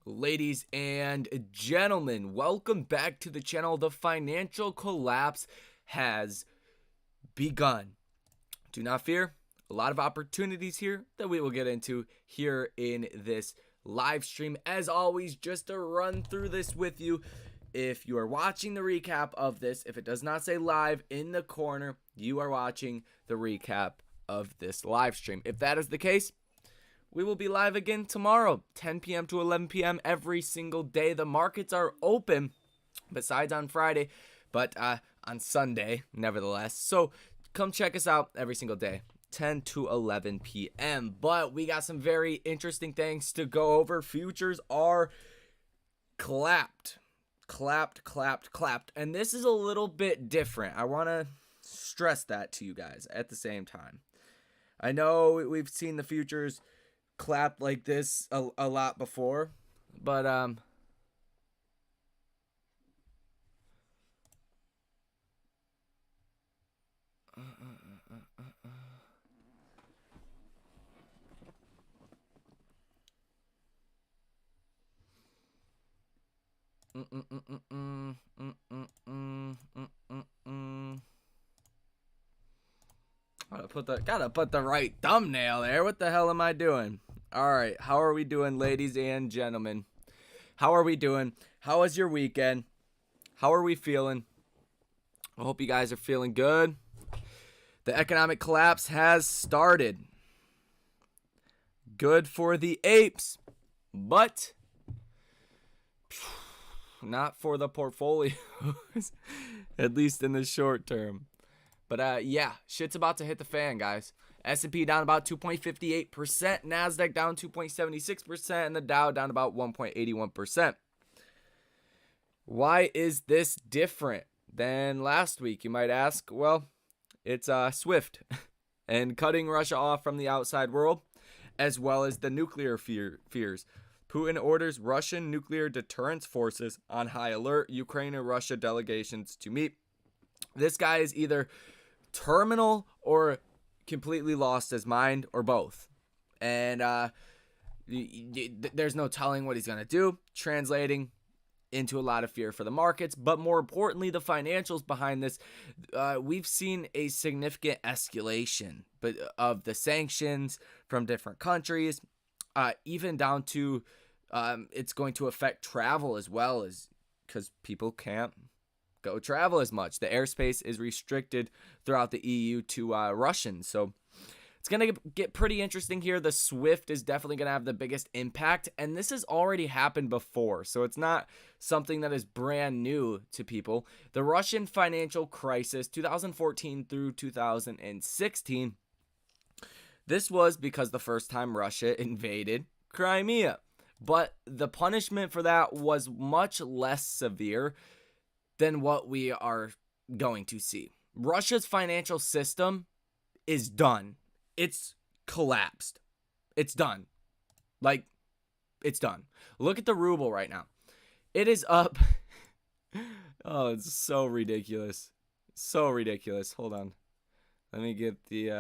Ladies and gentlemen, welcome back to the channel. The financial collapse has begun. Do not fear, a lot of opportunities here that we will get into here in this live stream. As always, just to run through this with you, if you are watching the recap of this, if it does not say live in the corner, you are watching the recap of this live stream. If that is the case, we will be live again tomorrow, 10 p.m. to 11 p.m. every single day. The markets are open, besides on Friday, but on Sunday, nevertheless. So come check us out every single day, 10 to 11 p.m. But we got some very interesting things to go over. Futures are clapped. And this is a little bit different. I want to stress that to you guys at the same time. I know we've seen the futures clapped like this a lot before, but gotta put the right thumbnail there. What the hell am I doing? All right, how are we doing, ladies and gentlemen? How are we doing? How was your weekend? How are we feeling? I hope you guys are feeling good. The economic collapse has started. Good for the apes, but not for the portfolios, at least in the short term. But yeah, shit's about to hit the fan, guys. S&P down about 2.58%, NASDAQ down 2.76%, and the Dow down about 1.81%. Why is this different than last week, you might ask? Well, it's SWIFT and cutting Russia off from the outside world, as well as the nuclear fears. Putin orders Russian nuclear deterrence forces on high alert. Ukraine and Russia delegations to meet. This guy is either terminal or completely lost his mind, or both. And there's no telling what he's going to do, translating into a lot of fear for the markets. But more importantly, the financials behind this, we've seen a significant escalation of the sanctions from different countries, even down to it's going to affect travel as well, as because people can't go travel as much. The airspace is restricted throughout the EU to Russians. So it's going to get pretty interesting here. The SWIFT is definitely going to have the biggest impact, and this has already happened before, so it's not something that is brand new to people. The Russian financial crisis, 2014 through 2016, this was because the first time Russia invaded Crimea, but the punishment for that was much less severe than what we are going to see. Russia's financial system is done. It's collapsed. It's done. Like, it's done. Look at the ruble right now. It is up. Oh, it's so ridiculous. So ridiculous. Hold on. Let me get the,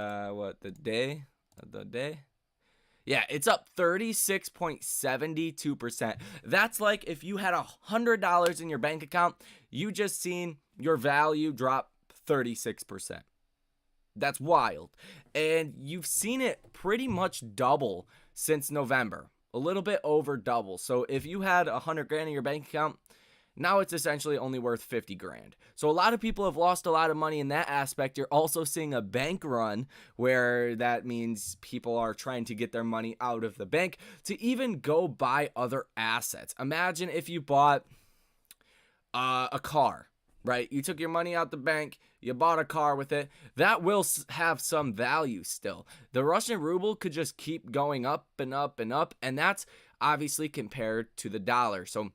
the day? The day? Yeah, it's up 36.72%. That's like if you had $100 in your bank account, you just seen your value drop 36%. That's wild. And you've seen it pretty much double since November. A little bit over double. So if you had $100,000 in your bank account, now it's essentially only worth $50,000. So a lot of people have lost a lot of money in that aspect. You're also seeing a bank run, where that means people are trying to get their money out of the bank to even go buy other assets. Imagine if you bought a car, right? You took your money out the bank, you bought a car with it. That will have some value still. The Russian ruble could just keep going up and up and up, and that's obviously compared to the dollar. So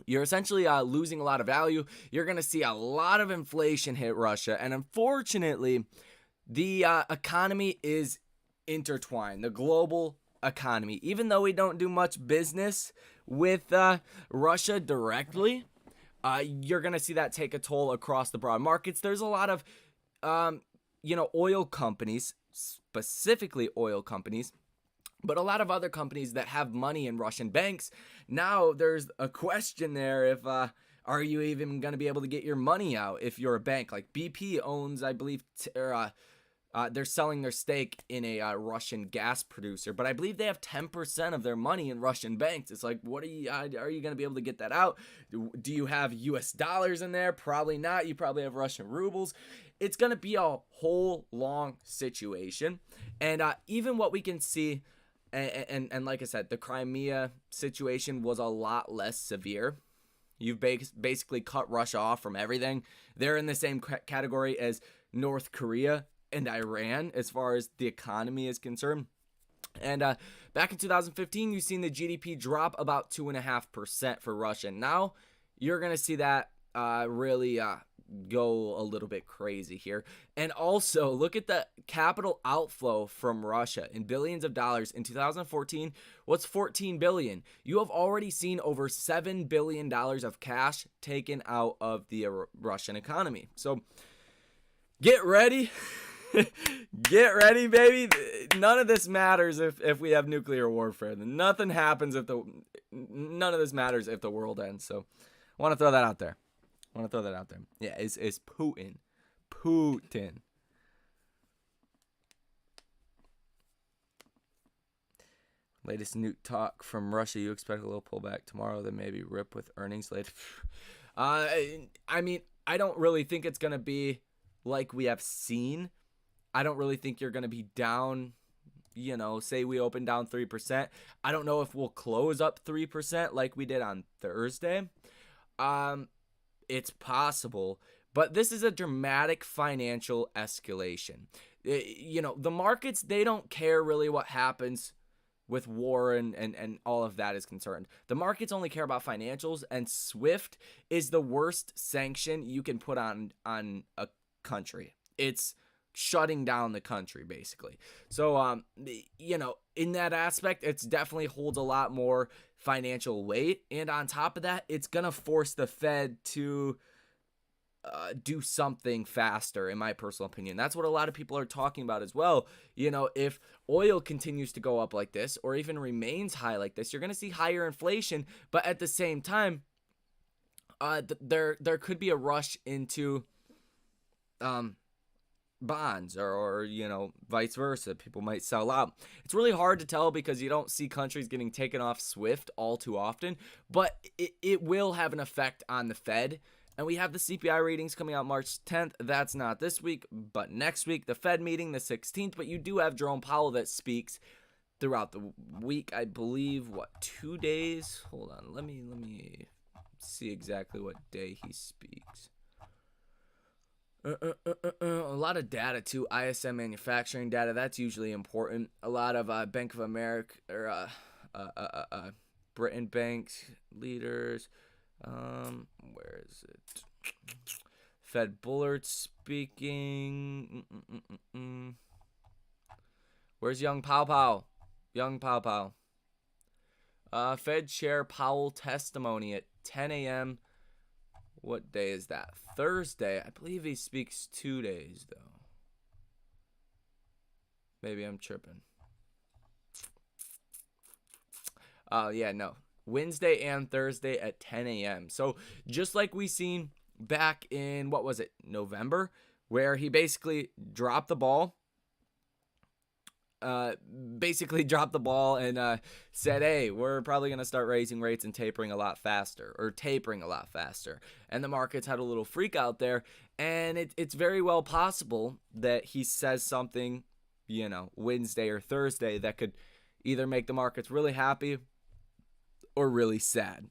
you're essentially losing a lot of value. You're going to see a lot of inflation hit Russia. And unfortunately, the economy is intertwined. The global economy. Even though we don't do much business with Russia directly, you're going to see that take a toll across the broad markets. There's a lot of, oil companies, specifically oil companies, But a lot of other companies that have money in Russian banks, now there's a question there if are you even going to be able to get your money out if you're a bank? Like BP owns, I believe, they're selling their stake in a Russian gas producer, but I believe they have 10% of their money in Russian banks. It's like, what are you going to be able to get that out? Do you have US dollars in there? Probably not. You probably have Russian rubles. It's going to be a whole long situation. And even what we can see, and like I said, the Crimea situation was a lot less severe. You've basically cut Russia off from everything. They're in the same category as North Korea and Iran as far as the economy is concerned. And back in 2015, you've seen the GDP drop about 2.5% for Russia. Now you're going to see that really go a little bit crazy here. And also, look at the capital outflow from Russia in billions of dollars. In 2014, what's 14 billion? You have already seen over $7 billion of cash taken out of the Russian economy. So get ready. Get ready, baby. None of this matters if we have nuclear warfare. Nothing happens none of this matters if the world ends. So I want to throw that out there. Yeah, is Putin. Latest Nuke talk from Russia. You expect a little pullback tomorrow, then maybe rip with earnings later. I mean, I don't really think it's going to be like we have seen. I don't really think you're going to be down, say we open down 3%. I don't know if we'll close up 3% like we did on Thursday. It's possible, but this is a dramatic financial escalation. The markets, they don't care really what happens with war and all of that is concerned. The markets only care about financials, and SWIFT is the worst sanction you can put on a country. It's shutting down the country, basically. So, in that aspect, it's definitely holds a lot more financial weight. And on top of that, it's going to force the Fed to do something faster, in my personal opinion. That's what a lot of people are talking about as well. If oil continues to go up like this, or even remains high like this, you're going to see higher inflation. But at the same time, there could be a rush into bonds or vice versa. People might sell out. It's really hard to tell because you don't see countries getting taken off SWIFT all too often, but it will have an effect on the Fed. And we have the CPI readings coming out March 10th. That's not this week, but next week. The Fed meeting the 16th, but you do have Jerome Powell that speaks throughout the week. I believe 2 days. Hold on, let me see exactly what day he speaks. A lot of data too. ISM manufacturing data, that's usually important. A lot of Bank of America or Britain banks leaders. Where is it? Fed Bullard speaking. Where's Young Pow? Fed Chair Powell testimony at 10 a.m. What day is that? Thursday. I believe he speaks 2 days, though. Maybe I'm tripping. Oh, yeah, no. Wednesday and Thursday at 10 a.m. So just like we seen back in, November, where he basically dropped the ball. And said, hey, we're probably going to start raising rates and tapering a lot faster. And the markets had a little freak out there. And it's very well possible that he says something, Wednesday or Thursday that could either make the markets really happy or really sad.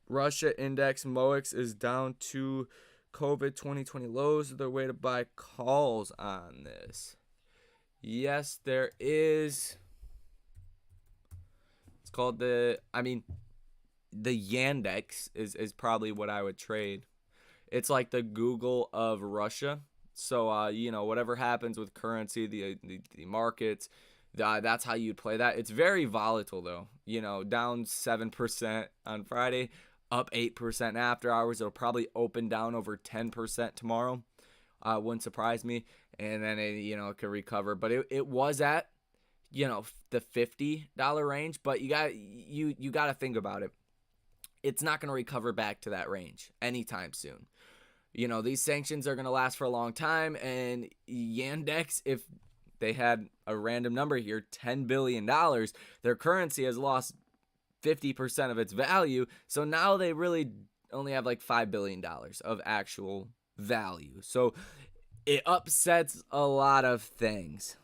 Russia index MOEX is down to COVID 2020 lows. Is there a way to buy calls on this? Yes, there is. It's called the Yandex is probably what I would trade. It's like the Google of Russia. So, whatever happens with currency, the markets, that's how you'd play that. It's very volatile, though. Down 7% on Friday, up 8% after hours. It'll probably open down over 10% tomorrow. Wouldn't surprise me. and then it could recover. But it was at the $50 range. But you got to think about it. It's not going to recover back to that range anytime soon. These sanctions are going to last for a long time, and Yandex, if they had a random number here, $10 billion, their currency has lost 50% of its value. So now they really only have like $5 billion of actual value. So it upsets a lot of things.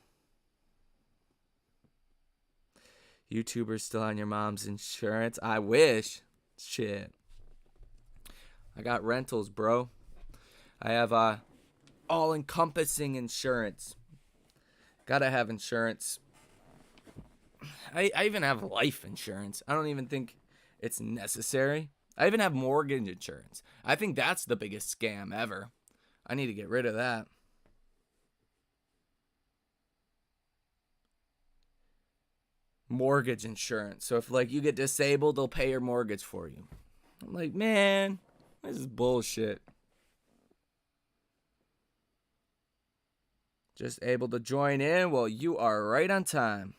YouTubers still on your mom's insurance? I wish. Shit. I got rentals, bro. I have all-encompassing insurance. Gotta have insurance. I even have life insurance. I don't even think it's necessary. I even have mortgage insurance. I think that's the biggest scam ever. I need to get rid of that. Mortgage insurance. So if you get disabled, they'll pay your mortgage for you. I'm like, man, this is bullshit. Just able to join in? Well, you are right on time.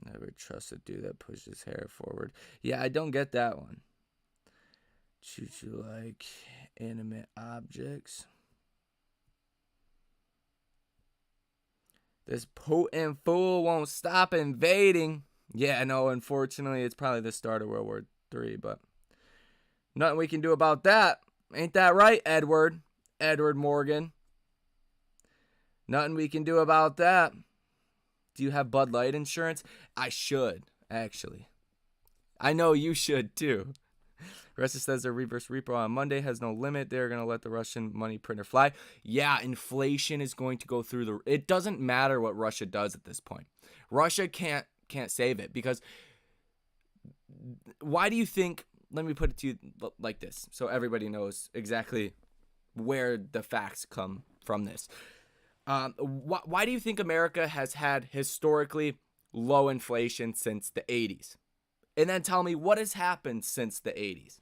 Never trust a dude that pushes hair forward. Yeah, I don't get that one. Shoot you like inanimate objects. This Putin fool won't stop invading. Yeah, no, unfortunately, it's probably the start of World War III, but nothing we can do about that. Ain't that right, Edward? Edward Morgan. Nothing we can do about that. Do you have Bud Light insurance? I should, actually. I know you should, too. Russia says their reverse repo on Monday has no limit. They're going to let the Russian money printer fly. Yeah, inflation is going to go through the... It doesn't matter what Russia does at this point. Russia can't save it, because why do you think... Let me put it to you like this, so everybody knows exactly where the facts come from this. Why do you think America has had historically low inflation since the 80s? And then tell me what has happened since the 80s.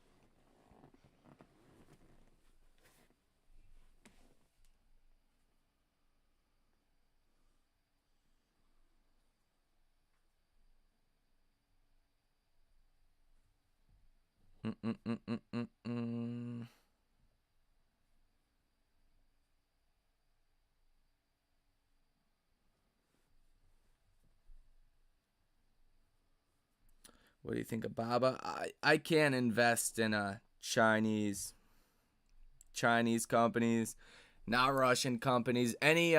What do you think of Baba? I can't invest in Chinese companies, not Russian companies. Any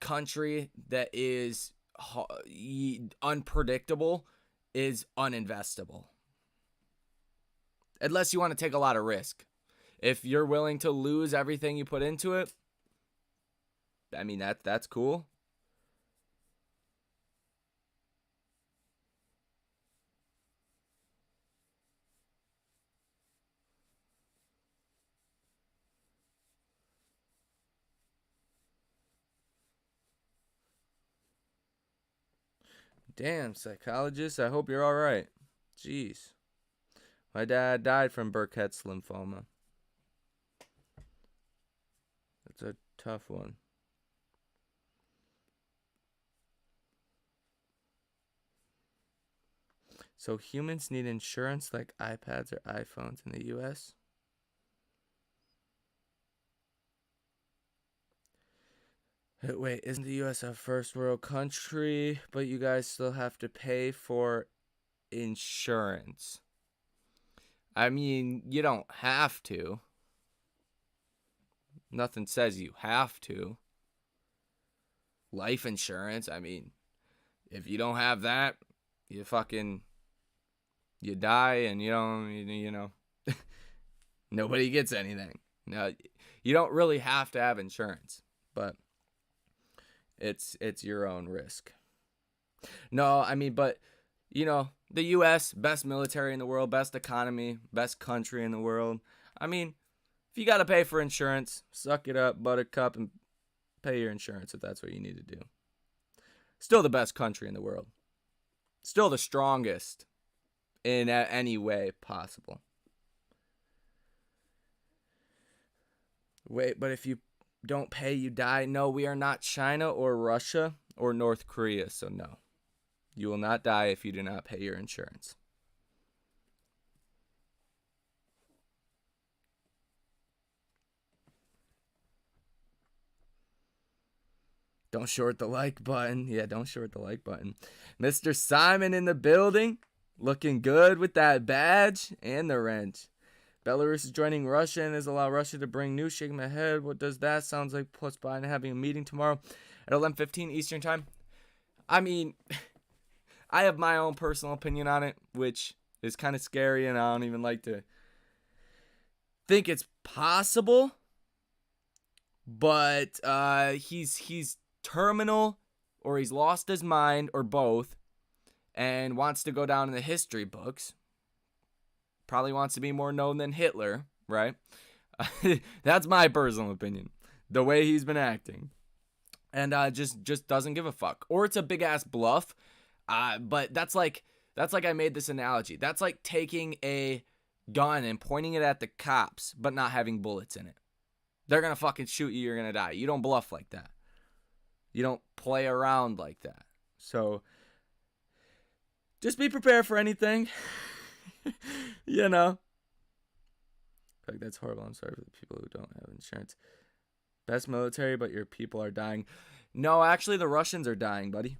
country that is unpredictable is uninvestable. Unless you want to take a lot of risk. If you're willing to lose everything you put into it, I mean, that's cool. Damn, psychologist, I hope you're all right. Jeez. My dad died from Burkitt's lymphoma. That's a tough one. So humans need insurance like iPads or iPhones in the U.S.? Wait, isn't the U.S. a first world country, but you guys still have to pay for insurance? I mean, you don't have to. Nothing says you have to. Life insurance, I mean, if you don't have that, you die and nobody gets anything. No, you don't really have to have insurance, but it's your own risk. No, I mean, but the U.S., best military in the world, best economy, best country in the world. I mean, if you got to pay for insurance, suck it up, buttercup, and pay your insurance if that's what you need to do. Still the best country in the world. Still the strongest in any way possible. Wait, but if you don't pay, you die. No, we are not China or Russia or North Korea, so no. You will not die if you do not pay your insurance. Don't short the like button. Yeah, don't short the like button. Mr. Simon in the building. Looking good with that badge and the wrench. Belarus is joining Russia and has allowed Russia to bring Nuke. Shaking my head. What does that sound like? Plus Biden having a meeting tomorrow at 11:15 Eastern time. I mean, I have my own personal opinion on it, which is kind of scary, and I don't even like to think it's possible. But he's terminal, or he's lost his mind, or both, and wants to go down in the history books. Probably wants to be more known than Hitler, right? That's my personal opinion. The way he's been acting. And just doesn't give a fuck. Or it's a big ass bluff. But that's like I made this analogy. That's like taking a gun and pointing it at the cops, but not having bullets in it. They're gonna fucking shoot you, you're gonna die. You don't bluff like that. You don't play around like that. So just be prepared for anything. You know. Like, that's horrible. I'm sorry for the people who don't have insurance. Best military, but your people are dying. No, actually, the Russians are dying, buddy.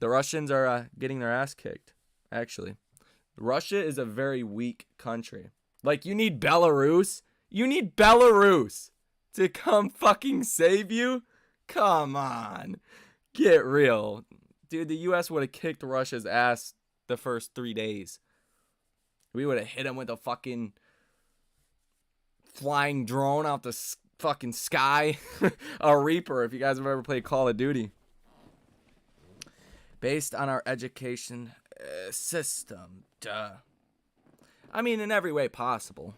The Russians are getting their ass kicked, actually. Russia is a very weak country. Like, you need Belarus. You need Belarus to come fucking save you? Come on. Get real. Dude, the U.S. would have kicked Russia's ass the first 3 days. We would have hit him with a fucking flying drone out the fucking sky. A Reaper, if you guys have ever played Call of Duty. Based on our education system. Duh. I mean, in every way possible.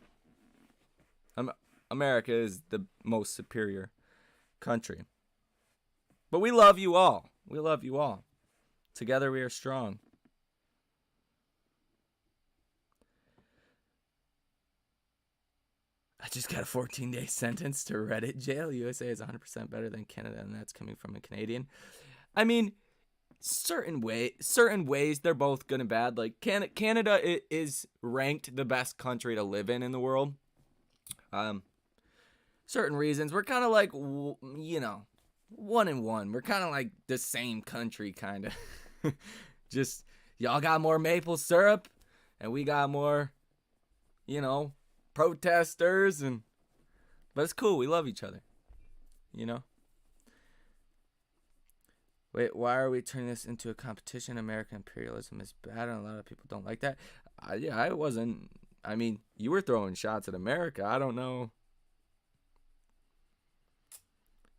America is the most superior country. But we love you all. We love you all. Together we are strong. I just got a 14-day sentence to Reddit jail. USA is 100% better than Canada, and that's coming from a Canadian. I mean, certain ways they're both good and bad. Like Canada is ranked the best country to live in the world. Certain reasons we're kind of like, you know, 1 and 1. We're kind of like the same country, kind of. Just y'all got more maple syrup, and we got more, you know, protesters, but it's cool. We love each other, you know. Wait, why are we turning this into a competition? American imperialism is bad, and a lot of people don't like that. Yeah, I wasn't. I mean, you were throwing shots at America. I don't know.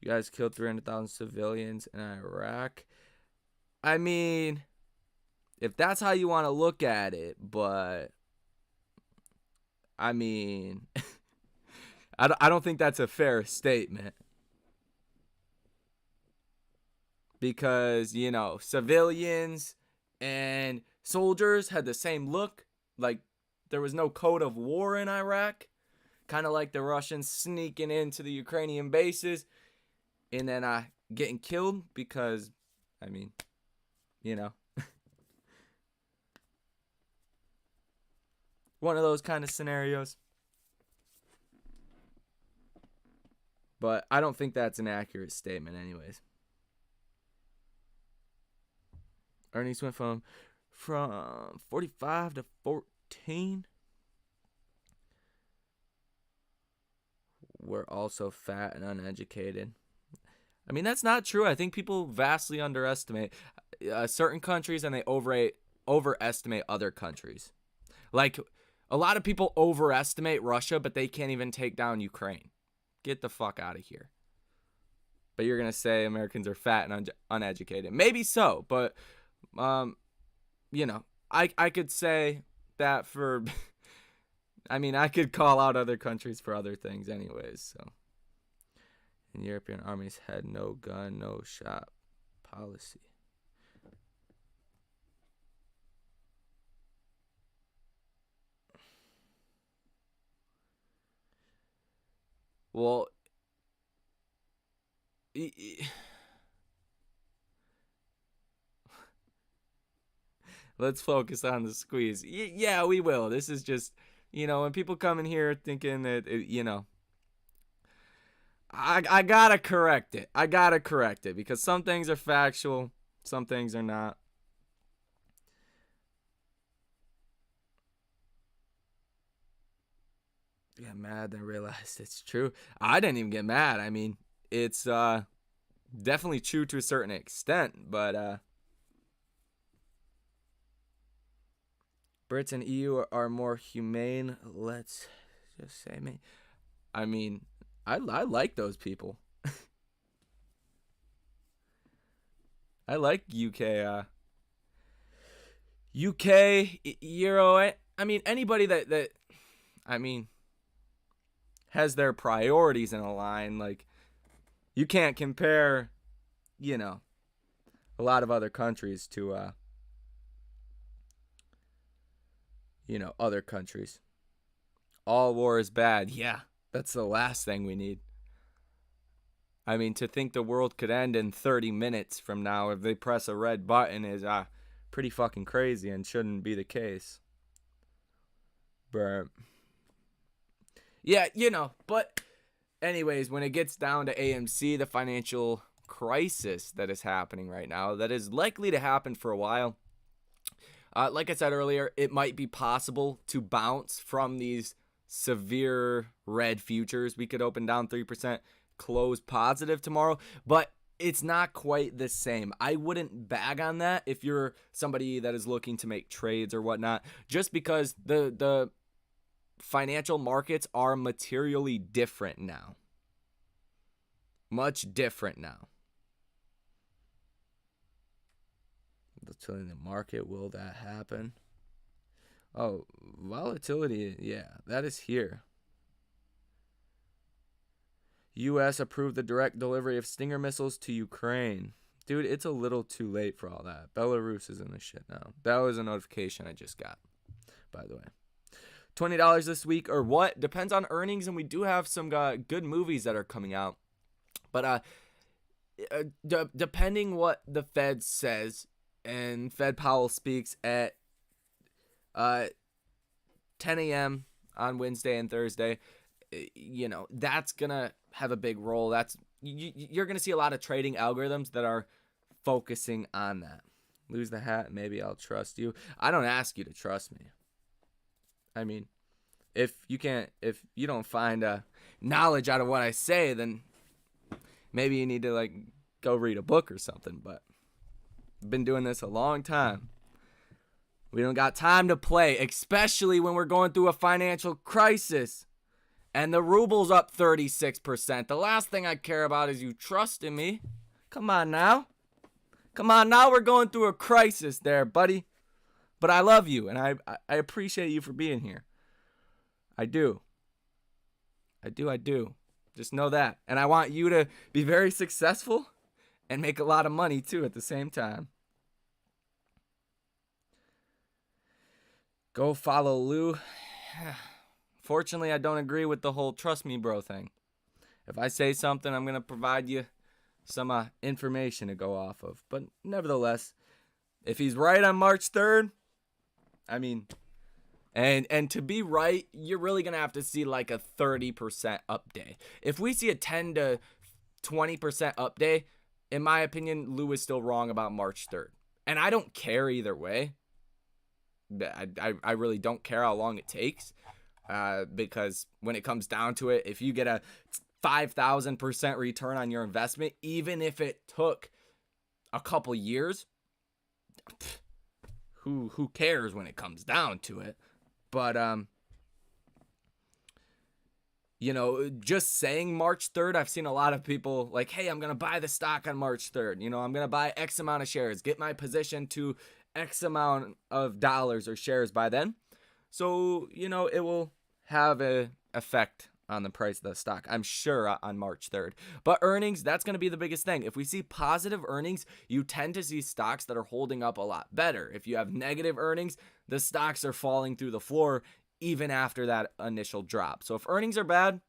You guys killed 300,000 civilians in Iraq. I mean, if that's how you want to look at it, but I mean, I don't think that's a fair statement. Because, you know, civilians and soldiers had the same look. Like, there was no code of war in Iraq. Kind of like the Russians sneaking into the Ukrainian bases and then getting killed because, I mean, you know. One of those kind of scenarios. But I don't think that's an accurate statement anyways. Earnings went from 45 to 14. We're also fat and uneducated. I mean, that's not true. I think people vastly underestimate certain countries, and they overestimate other countries. Like, a lot of people overestimate Russia, but they can't even take down Ukraine. Get the fuck out of here. But you're going to say Americans are fat and uneducated. Maybe so, but, you know, I could say that for, I mean, I could call out other countries for other things anyways, so. And European armies had no gun, no shot policy. Well, e- e- let's focus on the squeeze. Yeah, we will. This is just, when people come in here thinking that, I gotta correct it. I gotta correct it because some things are factual, some things are not. Get mad and realized it's true. I didn't even get mad. I mean, it's definitely true to a certain extent, but Brits and EU are more humane. Let's just say me. I mean, I like those people. I like UK UK Euro. I mean, anybody that I mean has their priorities in a line. Like, you can't compare, a lot of other countries to other countries. All war is bad. Yeah, that's the last thing we need. I mean, to think the world could end in 30 minutes from now if they press a red button is pretty fucking crazy and shouldn't be the case. But yeah, but anyways, when it gets down to AMC, the financial crisis that is happening right now, that is likely to happen for a while. Like I said earlier, it might be possible to bounce from these severe red futures. We could open down 3%, close positive tomorrow, but it's not quite the same. I wouldn't bag on that if you're somebody that is looking to make trades or whatnot, just because the financial markets are materially different now. Much different now. Volatility in the market, will that happen? Oh, volatility, yeah, that is here. U.S. approved the direct delivery of Stinger missiles to Ukraine. Dude, it's a little too late for all that. Belarus is in the shit now. That was a notification I just got, by the way. $20 this week or what? Depends on earnings, and we do have some good movies that are coming out. But depending what the Fed says, and Fed Powell speaks at 10 a.m. on Wednesday and Thursday, that's going to have a big role. You're going to see a lot of trading algorithms that are focusing on that. Lose the hat, maybe I'll trust you. I don't ask you to trust me. I mean, if you don't find knowledge out of what I say, then maybe you need to go read a book or something. But I've been doing this a long time. We don't got time to play, especially when we're going through a financial crisis and the ruble's up 36%. The last thing I care about is you trusting me. Come on now. We're going through a crisis there, buddy. But I love you, and I appreciate you for being here. I do. Just know that. And I want you to be very successful and make a lot of money, too, at the same time. Go follow Lou. Fortunately, I don't agree with the whole trust me, bro thing. If I say something, I'm going to provide you some information to go off of. But nevertheless, if he's right on March 3rd, I mean, and to be right, you're really going to have to see like a 30% up day. If we see a 10 to 20% up day, in my opinion, Lou is still wrong about March 3rd. And I don't care either way. I really don't care how long it takes. Because when it comes down to it, if you get a 5,000% return on your investment, even if it took a couple years, who cares when it comes down to it? But just saying March 3rd, I've seen a lot of people like, hey, I'm gonna buy the stock on March 3rd. I'm gonna buy X amount of shares, get my position to X amount of dollars or shares by then. So it will have an effect on the price of the stock, I'm sure, on March 3rd. But earnings, that's going to be the biggest thing. If we see positive earnings, you tend to see stocks that are holding up a lot better. If you have negative earnings, the stocks are falling through the floor even after that initial drop. So if earnings are bad,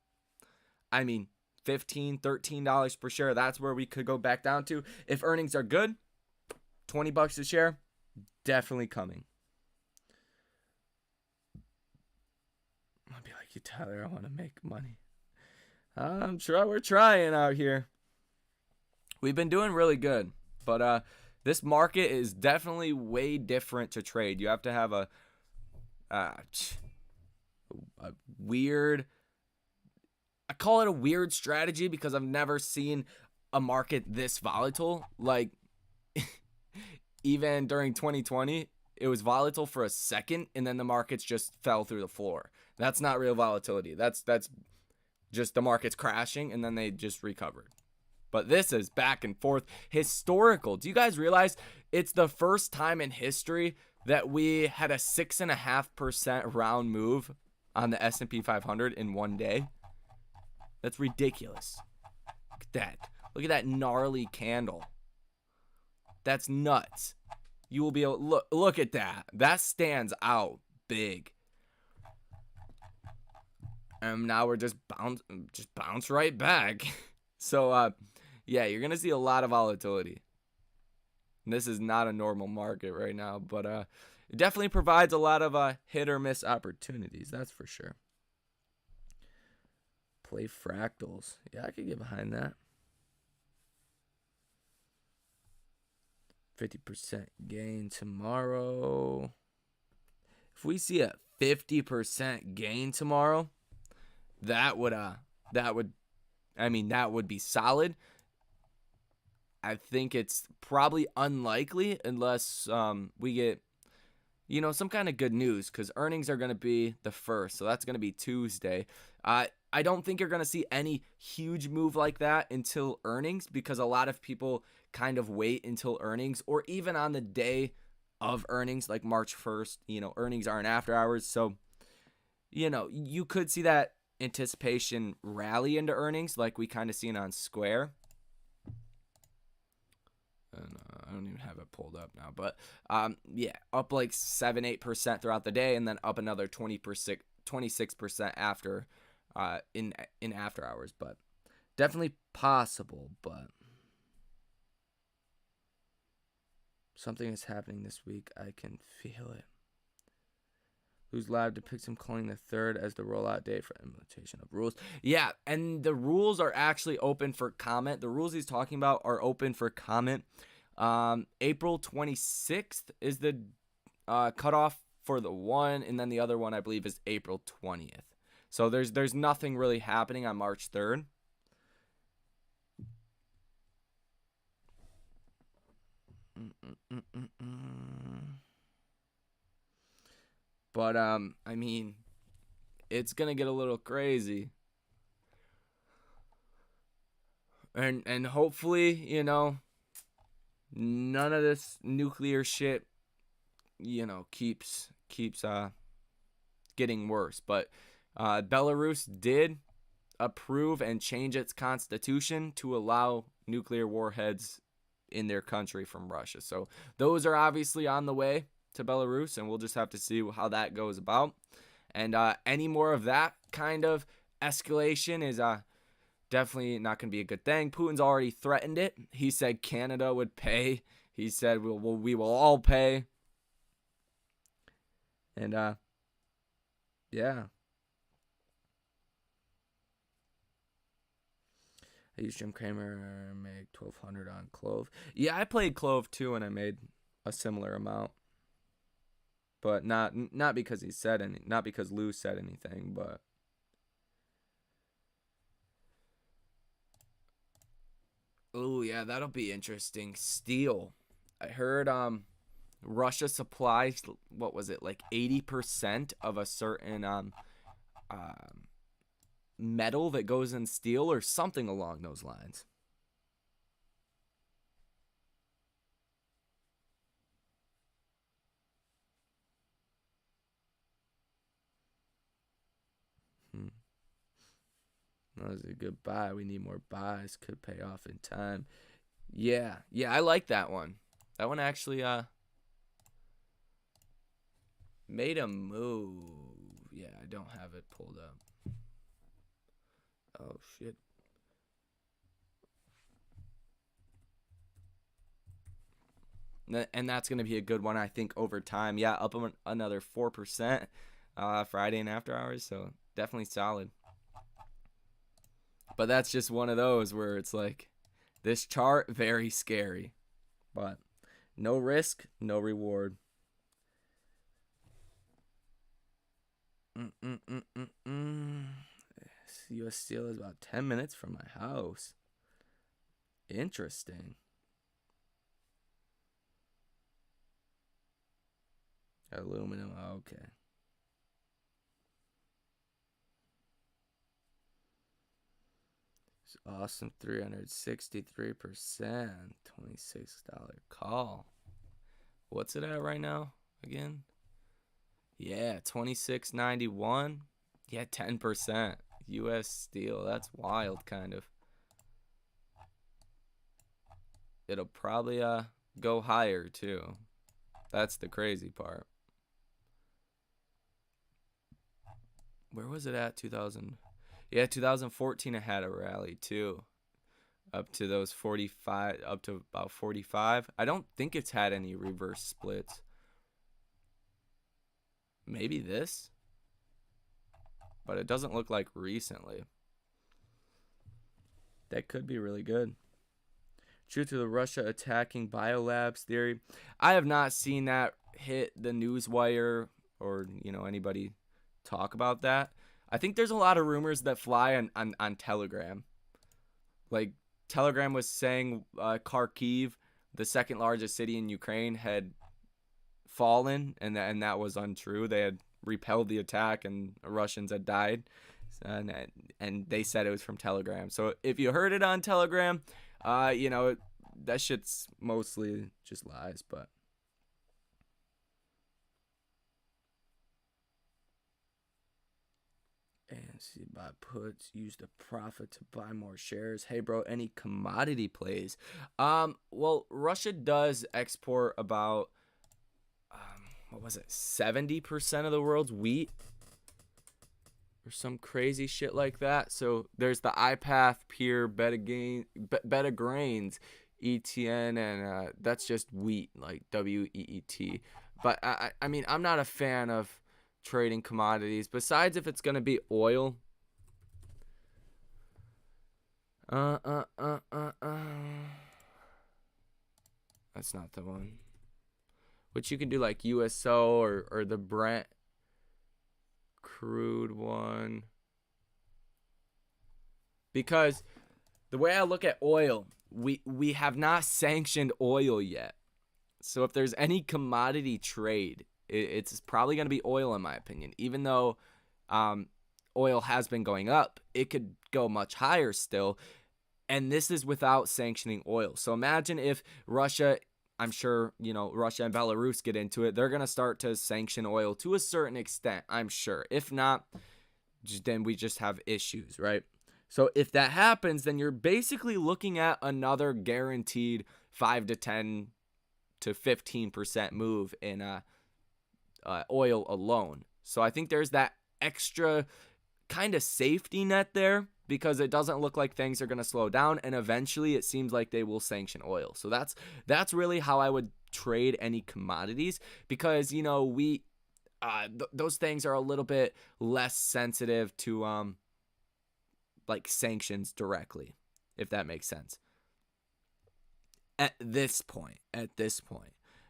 I mean, $15, $13 per share. That's where we could go back down to. If earnings are good, $20 a share, definitely coming. I'll be like, you Tyler, I want to make money. I'm sure we're trying out here. We've been doing really good, but this market is definitely way different to trade. You have to have a weird, I call it a weird strategy because I've never seen a market this volatile. Like, even during 2020, it was volatile for a second, and then the markets just fell through the floor. That's not real volatility. That's just the markets crashing, and then they just recovered. But this is back and forth, historical. Do you guys realize it's the first time in history that we had a 6.5% round move on the S&P 500 in one day? That's ridiculous. Look at that. Look at that gnarly candle. That's nuts. You will be able look at that. That stands out big. And now we're just bounce right back. So yeah, you're gonna see a lot of volatility. And this is not a normal market right now, but it definitely provides a lot of hit or miss opportunities. That's for sure. Play fractals. Yeah, I could get behind that. 50% gain tomorrow. If we see a 50% gain tomorrow, that would be solid. I think it's probably unlikely unless we get some kind of good news, because earnings are going to be the first, so that's going to be Tuesday. I don't think you're going to see any huge move like that until earnings, because a lot of people kind of wait until earnings, or even on the day of earnings, like March 1st, earnings aren't after hours. So, you could see that anticipation rally into earnings like we kind of seen on Square. And I don't even have it pulled up now, but yeah, up like 7-8% throughout the day, and then up another 26% after in after hours. But definitely possible. But something is happening this week. I can feel it. Who's Live depicts him calling the 3rd as the rollout date for implementation of rules. Yeah, and the rules are actually open for comment. The rules he's talking about are open for comment. April 26th is the cutoff for the one, and then the other one I believe is April 20th. So there's nothing really happening on March 3rd. But I mean, it's gonna get a little crazy, and hopefully, none of this nuclear shit, keeps getting worse. But Belarus did approve and change its constitution to allow nuclear warheads in their country from Russia. So those are obviously on the way to Belarus, and we'll just have to see how that goes about. And any more of that kind of escalation is definitely not going to be a good thing. Putin's already threatened it. He said Canada would pay. He said we will all pay. And yeah. I used Jim Cramer, make 1,200 on Clove. Yeah, I played Clove too, and I made a similar amount. But not because he said any, not because Lou said anything, but oh yeah, that'll be interesting. Steel. I heard Russia supplies, what was it, like 80% of a certain metal that goes in steel or something along those lines. That was a good buy. We need more buys. Could pay off in time. Yeah, I like that one. That one actually made a move. Yeah, I don't have it pulled up. Oh shit. And that's going to be a good one, I think, over time. Yeah, up another 4% Friday and after hours. So definitely solid. But that's just one of those where it's like, this chart, very scary. But no risk, no reward. US Steel is about 10 minutes from my house. Interesting. Aluminum, okay. It's awesome, 363%, $26 call. What's it at right now again? Yeah, 26.91. Yeah, 10%. US Steel, that's wild kind of. It'll probably go higher too. That's the crazy part. Where was it at? 2000. Yeah, 2014 it had a rally too. Up to those 45, up to about 45. I don't think it's had any reverse splits. Maybe this? But it doesn't look like recently. That could be really good. Truth to the Russia attacking biolabs theory. I have not seen that hit the newswire or, anybody talk about that. I think there's a lot of rumors that fly on Telegram. Like, Telegram was saying Kharkiv, the second largest city in Ukraine, had fallen, and that was untrue. They had repelled the attack, and Russians had died. And they said it was from Telegram. So if you heard it on Telegram, that shit's mostly just lies, but. And see, buy puts, use the profit to buy more shares. Hey, bro, any commodity plays? Well, Russia does export about, what was it, 70% of the world's wheat? Or some crazy shit like that. So there's the iPath, Pure, Beta Grains, ETN, and that's just wheat, like WEET. But I mean, I'm not a fan of trading commodities. Besides, if it's gonna be oil. That's not the one. Which you can do like USO or the Brent crude one. Because the way I look at oil, we have not sanctioned oil yet. So if there's any commodity trade, it's probably going to be oil, in my opinion. Even though oil has been going up, it could go much higher still. And this is without sanctioning oil. So imagine if Russia, I'm sure, Russia and Belarus get into it. They're going to start to sanction oil to a certain extent, I'm sure. If not, then we just have issues, right? So if that happens, then you're basically looking at another guaranteed 5 to 10 to 15% move in oil alone. So I think there's that extra kind of safety net there, because it doesn't look like things are going to slow down, and eventually it seems like they will sanction oil. So that's really how I would trade any commodities, because those things are a little bit less sensitive to like sanctions directly, if that makes sense. At this point,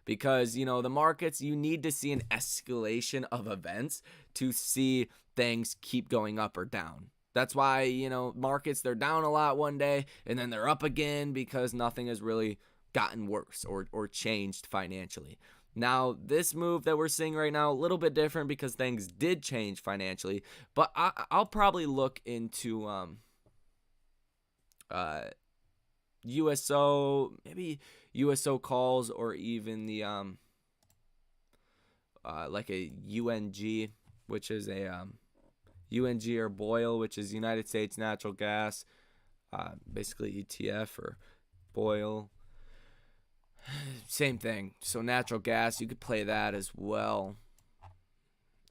because the markets, you need to see an escalation of events to see things keep going up or down. That's why markets, they're down a lot one day and then they're up again, because nothing has really gotten worse or changed financially. Now, this move that we're seeing right now, a little bit different because things did change financially, but I'll probably look into USO, maybe USO calls, or even the like a UNG, which is a UNG, or BOIL, which is United States Natural Gas, basically ETF or BOIL. Same thing. So natural gas, you could play that as well,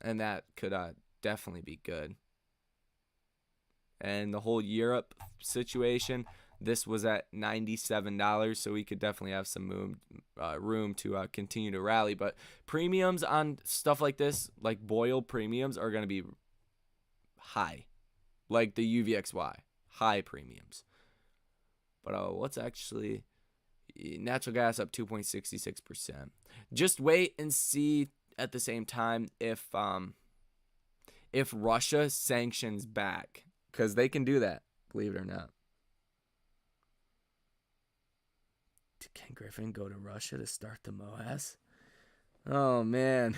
and that could definitely be good. and the whole Europe situation, this was at $97, so we could definitely have some room to continue to rally. But premiums on stuff like this, like boiled premiums, are going to be high, like the UVXY, high premiums. But what's actually natural gas up 2.66%. Just wait and see at the same time if Russia sanctions back, because they can do that, believe it or not. Did Ken Griffin go to Russia to start the MOAS? Oh man.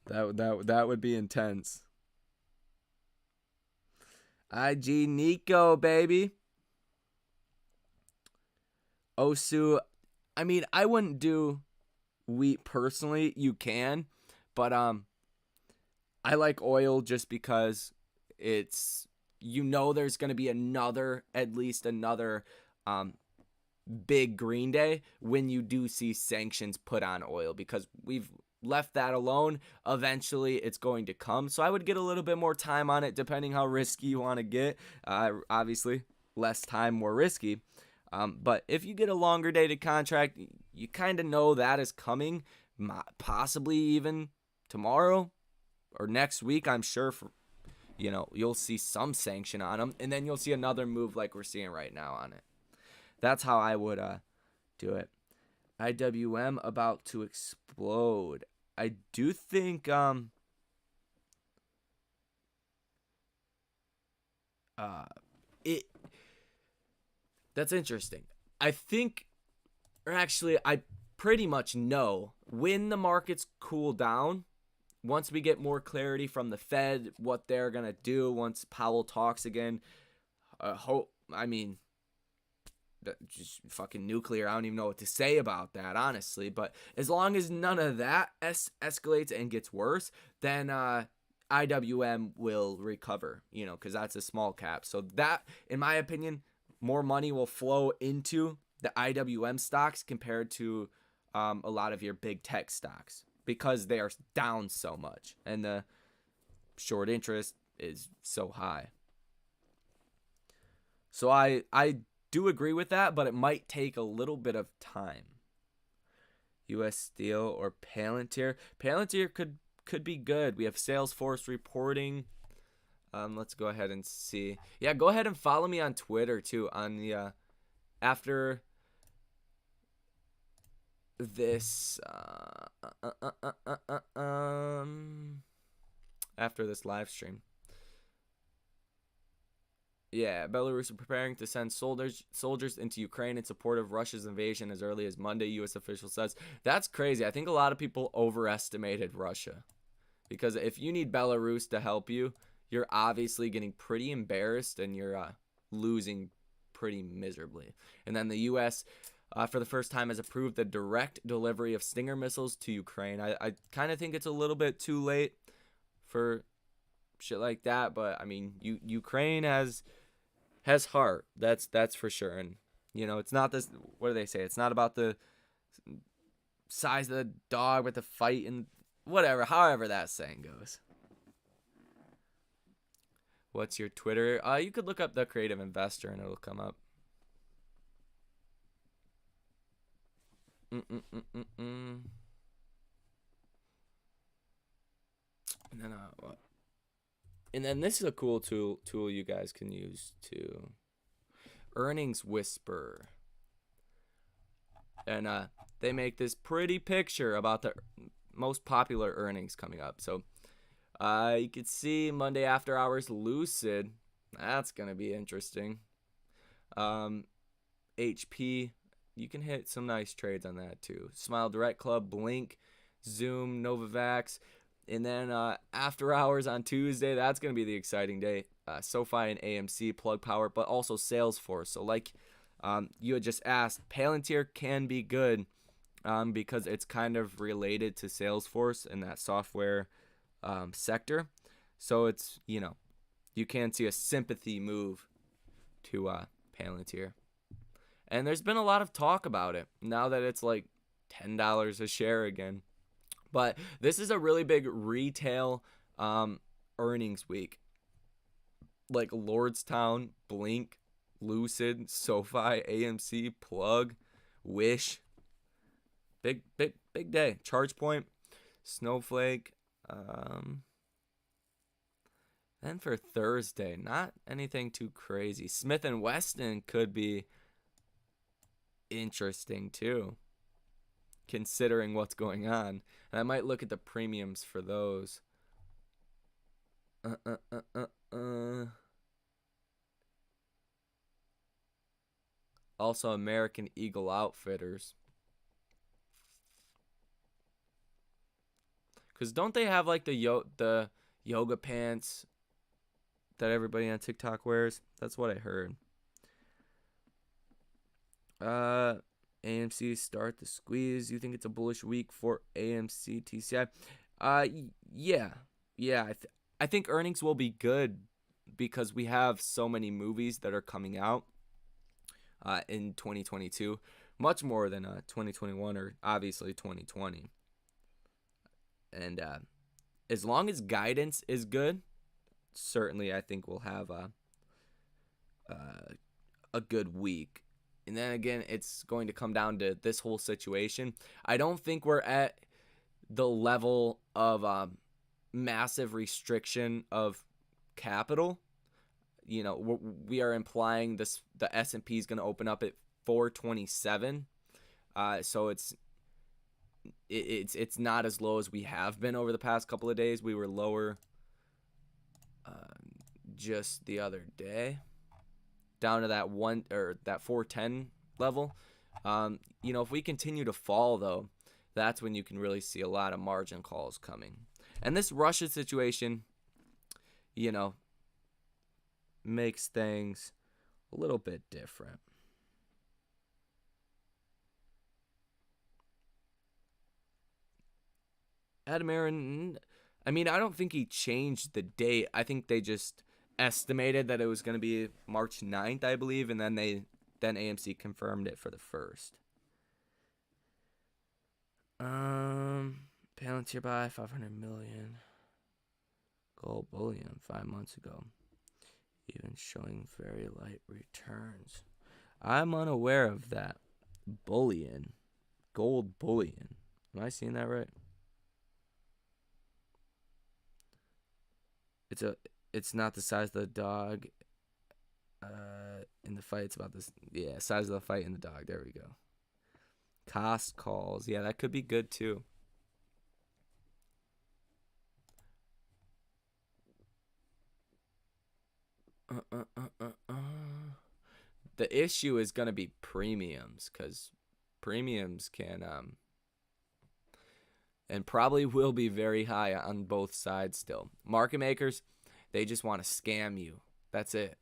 that would be intense. IG Nico, baby. Osu, I mean, I wouldn't do wheat personally. You can, but I like oil just because it's, there's going to be at least another big green day when you do see sanctions put on oil, because we've left that alone. Eventually it's going to come, so I would get a little bit more time on it, depending how risky you want to get. Obviously less time, more risky, but if you get a longer dated contract, you kind of know that is coming, possibly even tomorrow or next week. I'm sure you'll see some sanction on them, and then you'll see another move like we're seeing right now on it. That's how I would do it. IWM about to explode. I do think that's interesting. I think, or actually I pretty much know when the markets cool down, once we get more clarity from the Fed, what they're going to do once Powell talks again. Just fucking nuclear. I don't even know what to say about that, honestly. But as long as none of that escalates and gets worse, then IWM will recover, because that's a small cap. So that, in my opinion, more money will flow into the IWM stocks compared to a lot of your big tech stocks, because they are down so much and the short interest is so high. So I do agree with that, but it might take a little bit of time. US Steel or Palantir. Palantir could be good. We have Salesforce reporting. Let's go ahead and see. Yeah, go ahead and follow me on Twitter too. On the after this after this live stream. Yeah, Belarus are preparing to send soldiers into Ukraine in support of Russia's invasion as early as Monday, U.S. official says. That's crazy. I think a lot of people overestimated Russia, because if you need Belarus to help you, you're obviously getting pretty embarrassed and you're losing pretty miserably. And then the U.S., for the first time, has approved the direct delivery of Stinger missiles to Ukraine. I kind of think it's a little bit too late for shit like that, but I mean, Ukraine has heart. That's for sure. And it's not this. What do they say? It's not about the size of the dog, but the fight and whatever. However that saying goes. What's your Twitter? You could look up The Creative Investor and it'll come up. And then what? And then this is a cool tool you guys can use too. Earnings Whisper. And they make this pretty picture about the most popular earnings coming up. So you could see Monday after hours Lucid. That's going to be interesting. HP. You can hit some nice trades on that too. Smile Direct Club, Blink, Zoom, Novavax. And then after hours on Tuesday, that's going to be the exciting day. SoFi and AMC, Plug Power, but also Salesforce. So like you had just asked, Palantir can be good because it's kind of related to Salesforce and that software sector. So it's, you can see a sympathy move to Palantir. And there's been a lot of talk about it now that it's like $10 a share again. But this is a really big retail earnings week. Like Lordstown, Blink, Lucid, SoFi, AMC, Plug, Wish. Big day. ChargePoint, Snowflake. Then for Thursday, not anything too crazy. Smith and Weston could be interesting too, considering what's going on. And I might look at the premiums for those. Also, American Eagle Outfitters. Because don't they have like the yoga pants that everybody on TikTok wears? That's what I heard. AMC start the squeeze. You think it's a bullish week for AMC TCI? Yeah. I think earnings will be good because we have so many movies that are coming out in 2022, much more than 2021 or obviously 2020. And as long as guidance is good, certainly I think we'll have a good week. And then again, it's going to come down to this whole situation. I don't think we're at the level of massive restriction of capital. You know, we are implying the S&P is going to open up at 427. So it's not as low as we have been over the past couple of days. We were lower just the other day, down to that 410 level. You know, if we continue to fall though, that's when you can really see a lot of margin calls coming. And this Russia situation, you know, makes things a little bit different. Adam Aaron, I mean, I don't think he changed the date. I think they just estimated that it was going to be March 9th, I believe, and then AMC confirmed it for the 1st. Palantir buy 500 million. Gold bullion 5 months ago. Even showing very light returns. I'm unaware of that. Bullion. Gold bullion. Am I seeing that right? It's not the size of the dog in the fight. It's about this. Yeah, size of the fight in the dog. There we go. Cost calls. Yeah, that could be good too. The issue is going to be premiums, because premiums can and probably will be very high on both sides still. Market makers, they just want to scam you. That's it.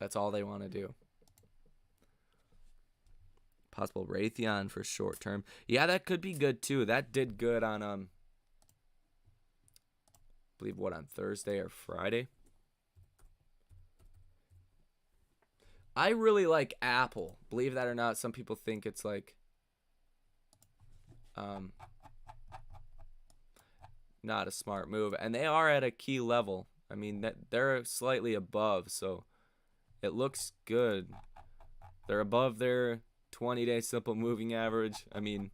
That's all they want to do. Possible Raytheon for short term. Yeah, that could be good too. That did good on I believe on Thursday or Friday. I really like Apple. Believe that or not, some people think it's like not a smart move, and they are at a key level. I mean, that they're slightly above, so it looks good. They're above their 20-day simple moving average. I mean,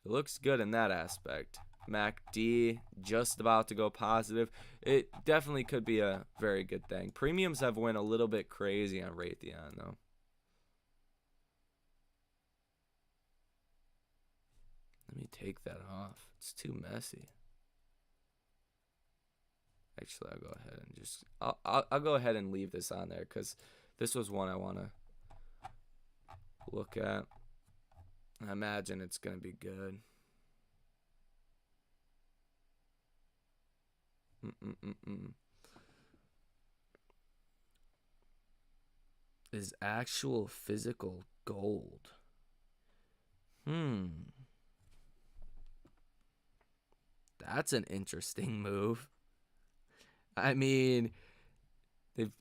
it looks good in that aspect. MACD just about to go positive. It definitely could be a very good thing. Premiums have went a little bit crazy on Raytheon though. Let me take that off. It's too messy. Actually, I'll go ahead and just I'll go ahead and leave this on there because this was one I want to look at. I imagine it's gonna be good. Is actual physical gold. That's an interesting move. I mean,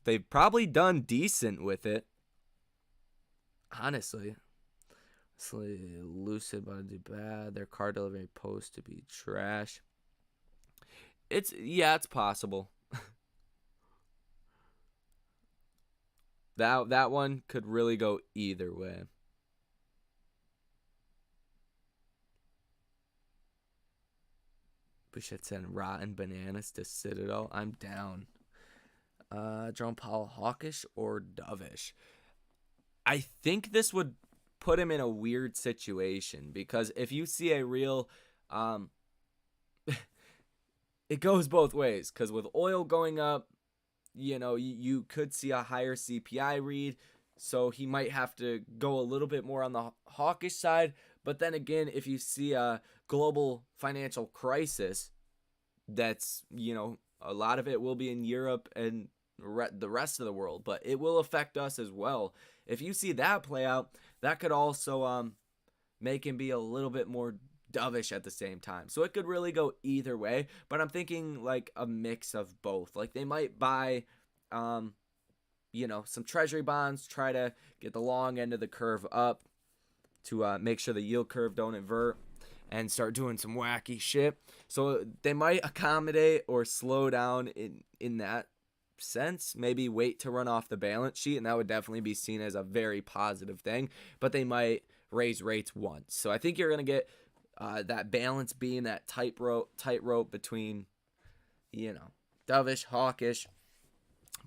they've probably done decent with it. Honestly. Lucid about to do bad. Their car delivery post to be trash. It's possible. That one could really go either way. We should send rotten bananas to Citadel. I'm down. Jerome Powell, hawkish or dovish? I think this would put him in a weird situation because if you see a real, um, it goes both ways. Because with oil going up, you could see a higher CPI read, so he might have to go a little bit more on the hawkish side. But then again, if you see a global financial crisis, that's, a lot of it will be in Europe and the rest of the world, but it will affect us as well. If you see that play out, that could also make him be a little bit more dovish at the same time. So it could really go either way, but I'm thinking like a mix of both. Like they might buy some treasury bonds, try to get the long end of the curve up to make sure the yield curve don't invert and start doing some wacky shit. So they might accommodate or slow down in that sense, maybe wait to run off the balance sheet, and that would definitely be seen as a very positive thing, but they might raise rates once. So I think you're going to get that balance being that tightrope between, dovish, hawkish.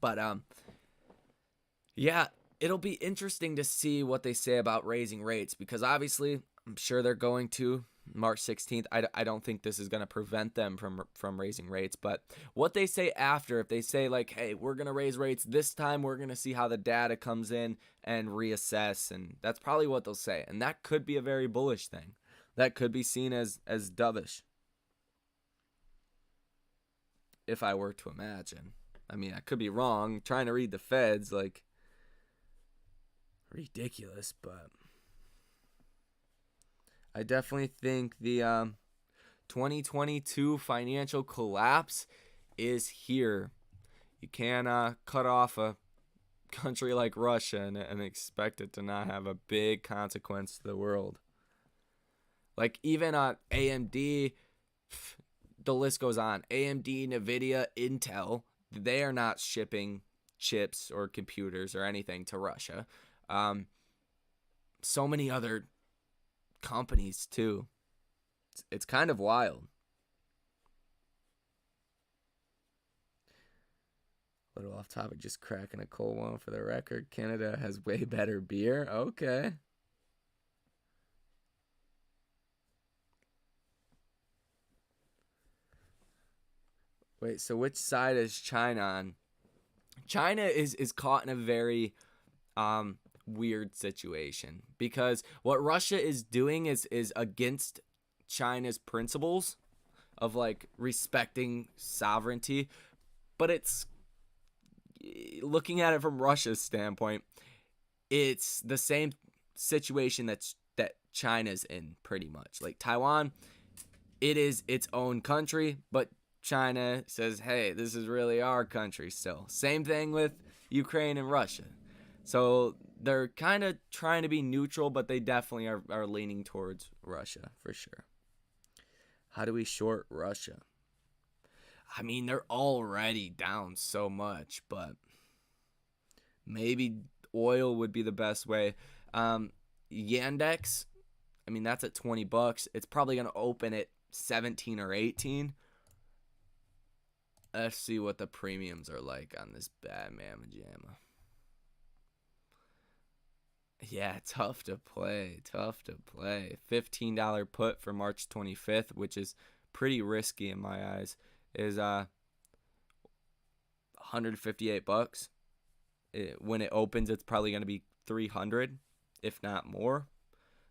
But yeah, it'll be interesting to see what they say about raising rates because obviously I'm sure they're going to March 16th. I don't think this is going to prevent them from raising rates, but what they say after, if they say like, hey, we're going to raise rates this time, we're going to see how the data comes in and reassess, and that's probably what they'll say, and that could be a very bullish thing. That could be seen as dovish, if I were to imagine. I mean, I could be wrong. Trying to read the Feds, like, ridiculous, but I definitely think the 2022 financial collapse is here. You can't cut off a country like Russia and expect it to not have a big consequence to the world. Like even AMD, the list goes on. AMD, Nvidia, Intel, they are not shipping chips or computers or anything to Russia. So many other companies too. It's kind of wild. A little off topic, just cracking a cold one for the record. Canada has way better beer. Okay. Wait, so which side is China on? China is caught in a very weird situation because what Russia is doing is against China's principles of like respecting sovereignty, but it's looking at it from Russia's standpoint, it's the same situation that China's in pretty much. Like Taiwan, it is its own country, but China says, hey, this is really our country still. Same thing with Ukraine and Russia. So they're kind of trying to be neutral, but they definitely are leaning towards Russia for sure. How do we short Russia? I mean, they're already down so much, but maybe oil would be the best way. Yandex, I mean, that's at $20. It's probably going to open at 17 or 18. Let's see what the premiums are like on this bad mamma jamma. Yeah, tough to play. $15 put for March 25th, which is pretty risky in my eyes, is $158. When it opens, it's probably going to be 300, if not more.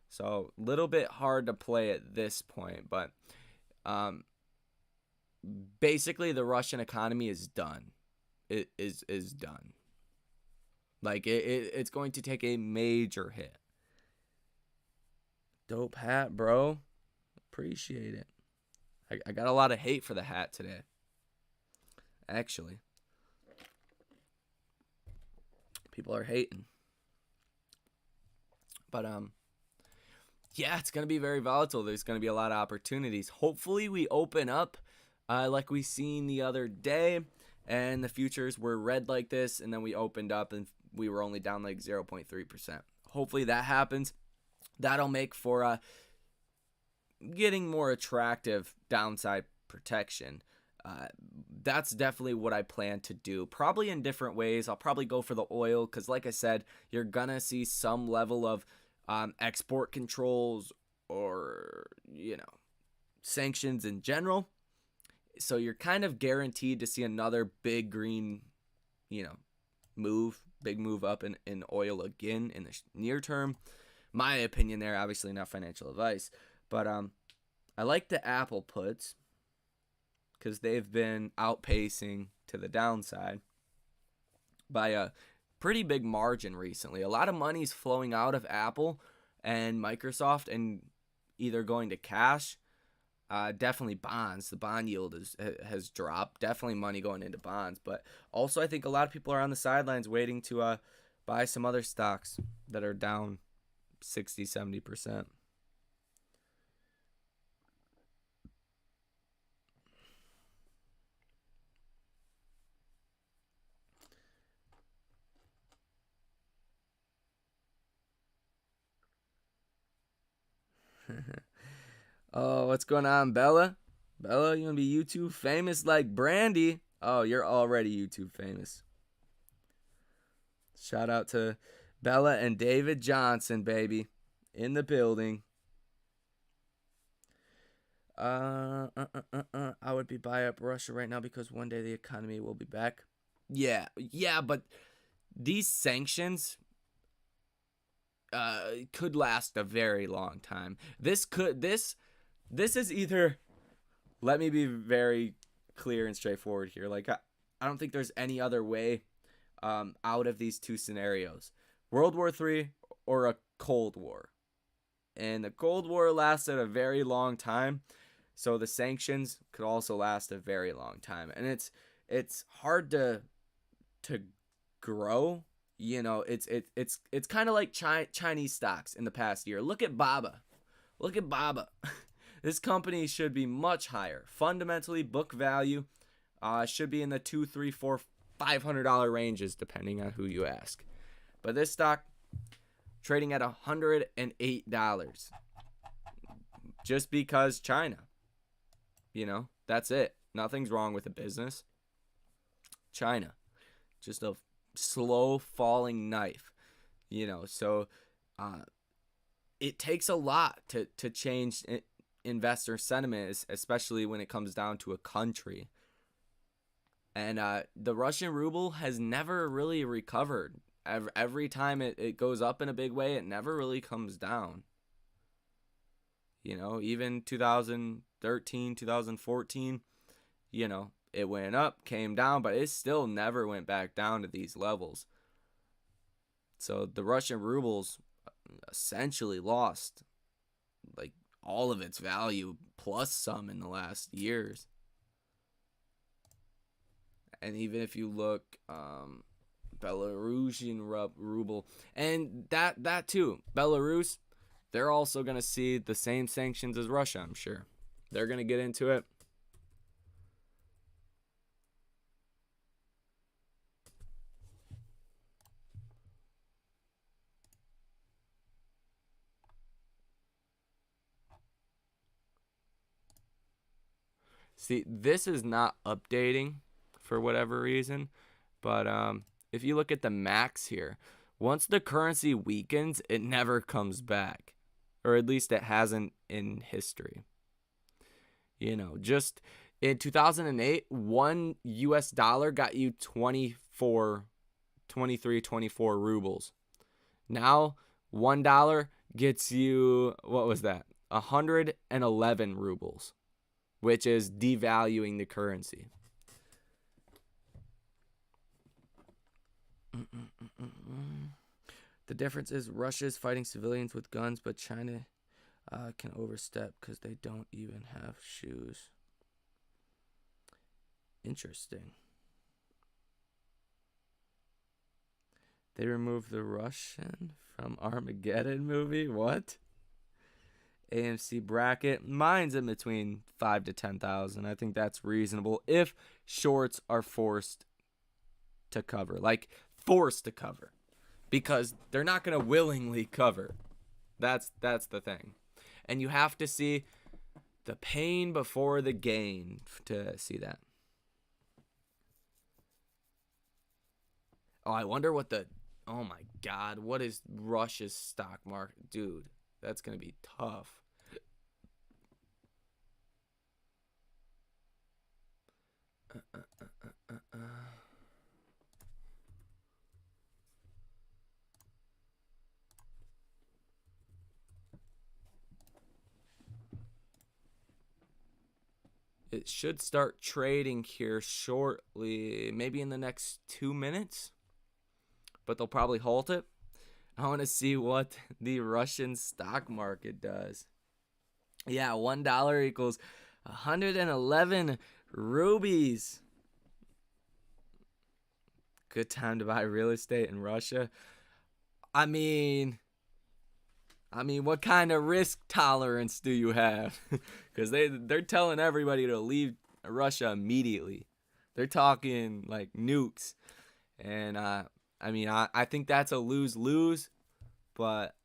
So a little bit hard to play at this point, but basically the Russian economy is done. It is done. Like it's going to take a major hit. Dope hat, bro. Appreciate it. I got a lot of hate for the hat today. Actually, people are hating. But yeah, it's going to be very volatile. There's going to be a lot of opportunities. Hopefully we open up like we seen the other day, and the futures were red like this, and then we opened up and we were only down like 0.3%. Hopefully that happens. That'll make for getting more attractive downside protection. That's definitely what I plan to do. Probably in different ways. I'll probably go for the oil because, like I said, you're going to see some level of export controls or, sanctions in general. So you're kind of guaranteed to see another big green, big move up in oil again in the near term. My opinion there, obviously not financial advice, but I like the Apple puts because they've been outpacing to the downside by a pretty big margin recently. A lot of money's flowing out of Apple and Microsoft and either going to cash, definitely bonds. The bond yield has dropped. Definitely money going into bonds. But also I think a lot of people are on the sidelines waiting to buy some other stocks that are down 60, 70%. Oh, what's going on, Bella? Bella, you gonna be YouTube famous like Brandy? Oh, you're already YouTube famous. Shout out to Bella and David Johnson, baby, in the building. I would be buy up Russia right now because one day the economy will be back. Yeah, but these sanctions could last a very long time. This is either, let me be very clear and straightforward here. Like I don't think there's any other way out of these two scenarios. World War III or a Cold War. And the Cold War lasted a very long time, so the sanctions could also last a very long time. And it's hard to grow. It's kind of like Chinese stocks in the past year. Look at Baba. This company should be much higher. Fundamentally, book value should be in the $200, $300, $400, $500 ranges, depending on who you ask. But this stock trading at $108 just because China. That's it. Nothing's wrong with the business. China, just a slow falling knife. So it takes a lot to change investor sentiment, especially when it comes down to a country. And the Russian ruble has never really recovered. Every time it goes up in a big way, it never really comes down. Even 2013, 2014, it went up, came down, but it still never went back down to these levels. So the Russian ruble's essentially lost like all of its value plus some in the last years. And even if you look Belarusian ruble, and that too, Belarus, they're also going to see the same sanctions as Russia, I'm sure. They're going to get into it. See, this is not updating for whatever reason, but if you look at the max here, once the currency weakens, it never comes back, or at least it hasn't in history. Just in 2008, one US dollar got you 24 rubles. Now, $1 gets you, what was that? 111 rubles, which is devaluing the currency. The difference is Russia's fighting civilians with guns, but China can overstep because they don't even have shoes. Interesting. They removed the Russian from Armageddon movie? What? AMC bracket. Mine's in between 5 to 10,000. I think that's reasonable if shorts are forced to cover. Like, forced to cover. Because they're not going to willingly cover. That's the thing. And you have to see the pain before the gain to see that. Oh, I wonder what the... Oh my God, what is Russia's stock market? Dude, that's going to be tough. It should start trading here shortly, maybe in the next 2 minutes, but they'll probably halt it. I want to see what the Russian stock market does. Yeah, $1 equals 111 rubies. Good time to buy real estate in Russia. I mean, what kind of risk tolerance do you have? Because they're telling everybody to leave Russia immediately. They're talking like nukes. And, I think that's a lose-lose. But,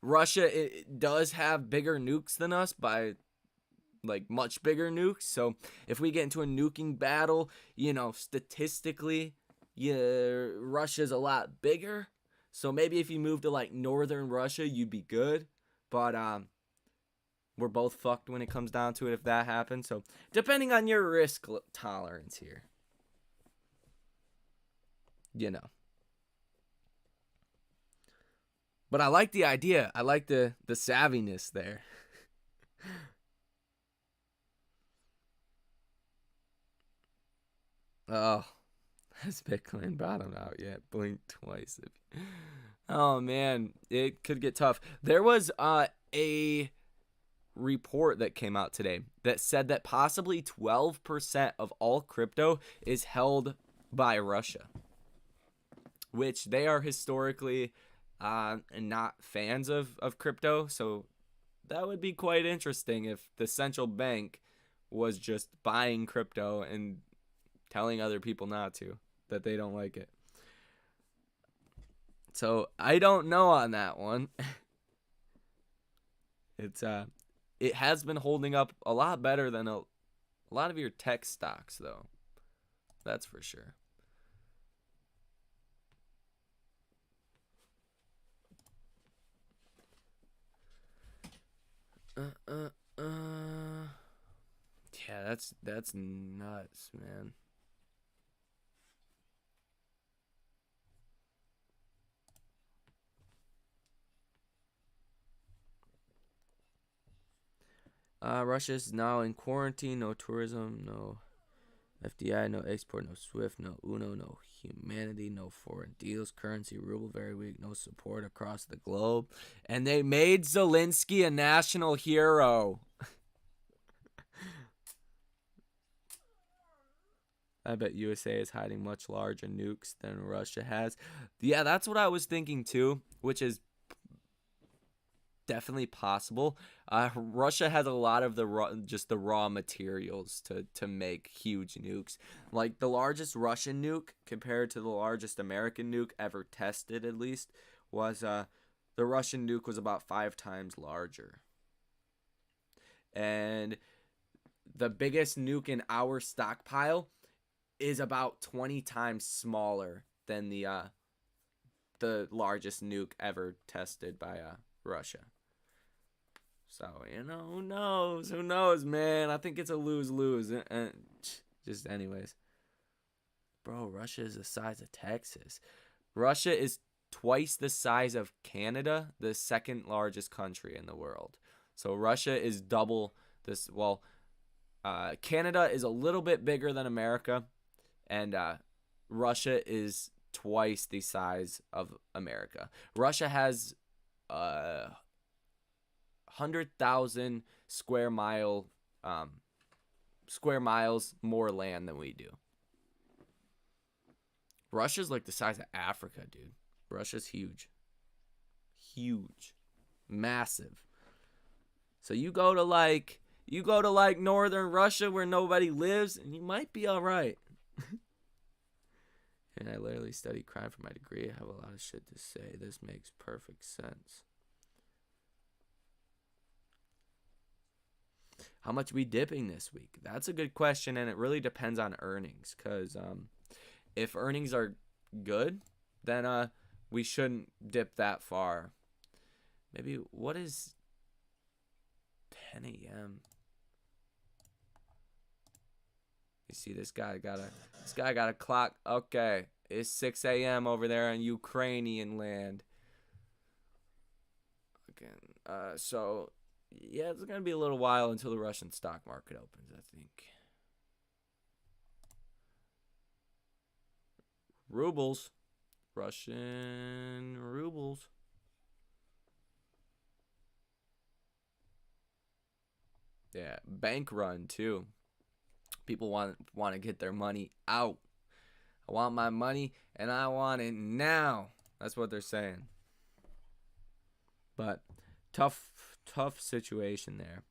Russia it does have bigger nukes than us by, like, much bigger nukes. So if we get into a nuking battle, statistically, Russia's a lot bigger. So maybe if you move to like northern Russia, you'd be good. But we're both fucked when it comes down to it if that happens. So depending on your risk tolerance here. But I like the idea. I like the savviness there. Oh, has Bitcoin bottomed out yet? Blink twice. Oh man, it could get tough. There was a report that came out today that said that possibly 12% of all crypto is held by Russia, which they are historically not fans of crypto. So that would be quite interesting if the central bank was just buying crypto and telling other people not to, that they don't like it. So I don't know on that one. It has been holding up a lot better than a lot of your tech stocks, though. That's for sure. Yeah, that's nuts, man. Russia is now in quarantine. No tourism. No FDI. No export. No SWIFT. No UNO. No humanity. No foreign deals. Currency ruble very weak. No support across the globe. And they made Zelensky a national hero. I bet USA is hiding much larger nukes than Russia has. Yeah, that's what I was thinking too, which is definitely possible. Russia has a lot of the raw materials to make huge nukes. Like the largest Russian nuke compared to the largest American nuke ever tested, at least, was the Russian nuke was about 5 times larger. And the biggest nuke in our stockpile is about 20 times smaller than the largest nuke ever tested by Russia. So, who knows? Who knows, man? I think it's a lose-lose. Just anyways. Bro, Russia is the size of Texas. Russia is twice the size of Canada, the second largest country in the world. So Russia is double this. Well, Canada is a little bit bigger than America. And Russia is twice the size of America. Russia has 100,000 square miles more land than we do. Russia's like the size of Africa, dude. Russia's huge. Huge. Massive. So you go to northern Russia where nobody lives, and you might be all right. And I literally studied crime for my degree. I have a lot of shit to say. This makes perfect sense. How much we dipping this week? That's a good question, and it really depends on earnings. Because if earnings are good, then we shouldn't dip that far. Maybe what is 10 a.m.? You see, this guy got a clock. Okay, it's 6 a.m. over there in Ukrainian land. Again, so yeah, it's gonna be a little while until the Russian stock market opens, I think. Rubles, Russian rubles. Yeah, bank run too. People want to get their money out. I want my money and I want it now. That's what they're saying. But tough situation there.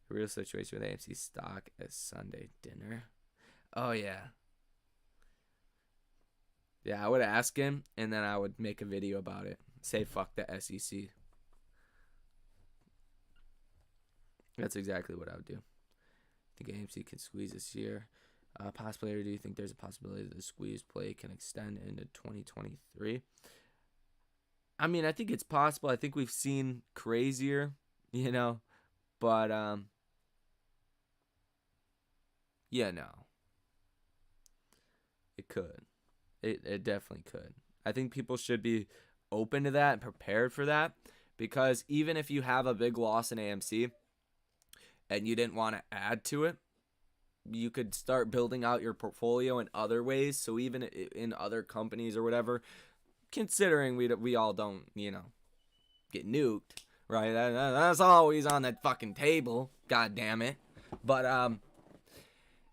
The real situation with AMC stock as Sunday dinner. Oh yeah. Yeah, I would ask him and then I would make a video about it. Say fuck the SEC. That's exactly what I would do. I think AMC can squeeze this year. Possibly, or do you think there's a possibility that the squeeze play can extend into 2023? I mean, I think it's possible. I think we've seen crazier, but yeah, no. It could. It definitely could. I think people should be open to that and prepared for that, because even if you have a big loss in AMC and you didn't want to add to it, you could start building out your portfolio in other ways. So even in other companies or whatever, considering we all don't, get nuked, right? That's always on that fucking table. God damn it. But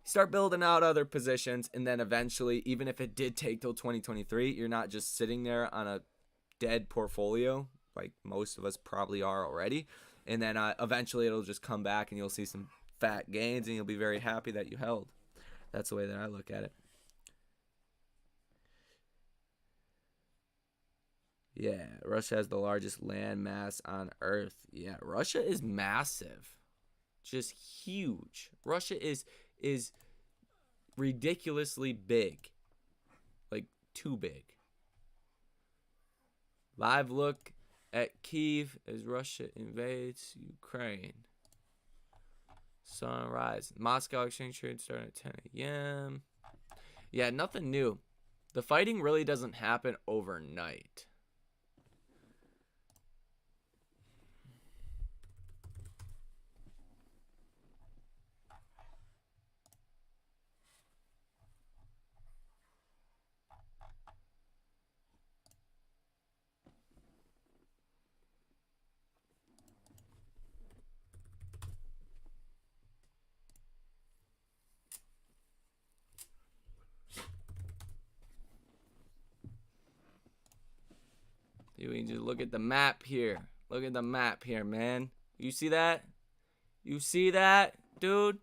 start building out other positions, and then eventually, even if it did take till 2023, you're not just sitting there on a dead portfolio like most of us probably are already. And then eventually it'll just come back and you'll see some fat gains and you'll be very happy that you held. That's the way that I look at it. Yeah, Russia has the largest land mass on Earth. Yeah, Russia is massive. Just huge. Russia is ridiculously big. Like, too big. Live look at Kyiv as Russia invades Ukraine. Sunrise. Moscow exchange trade starting at 10 a.m. Yeah, nothing new. The fighting really doesn't happen overnight. You can just look at the map here. Look at the map here, man. You see that? You see that, dude?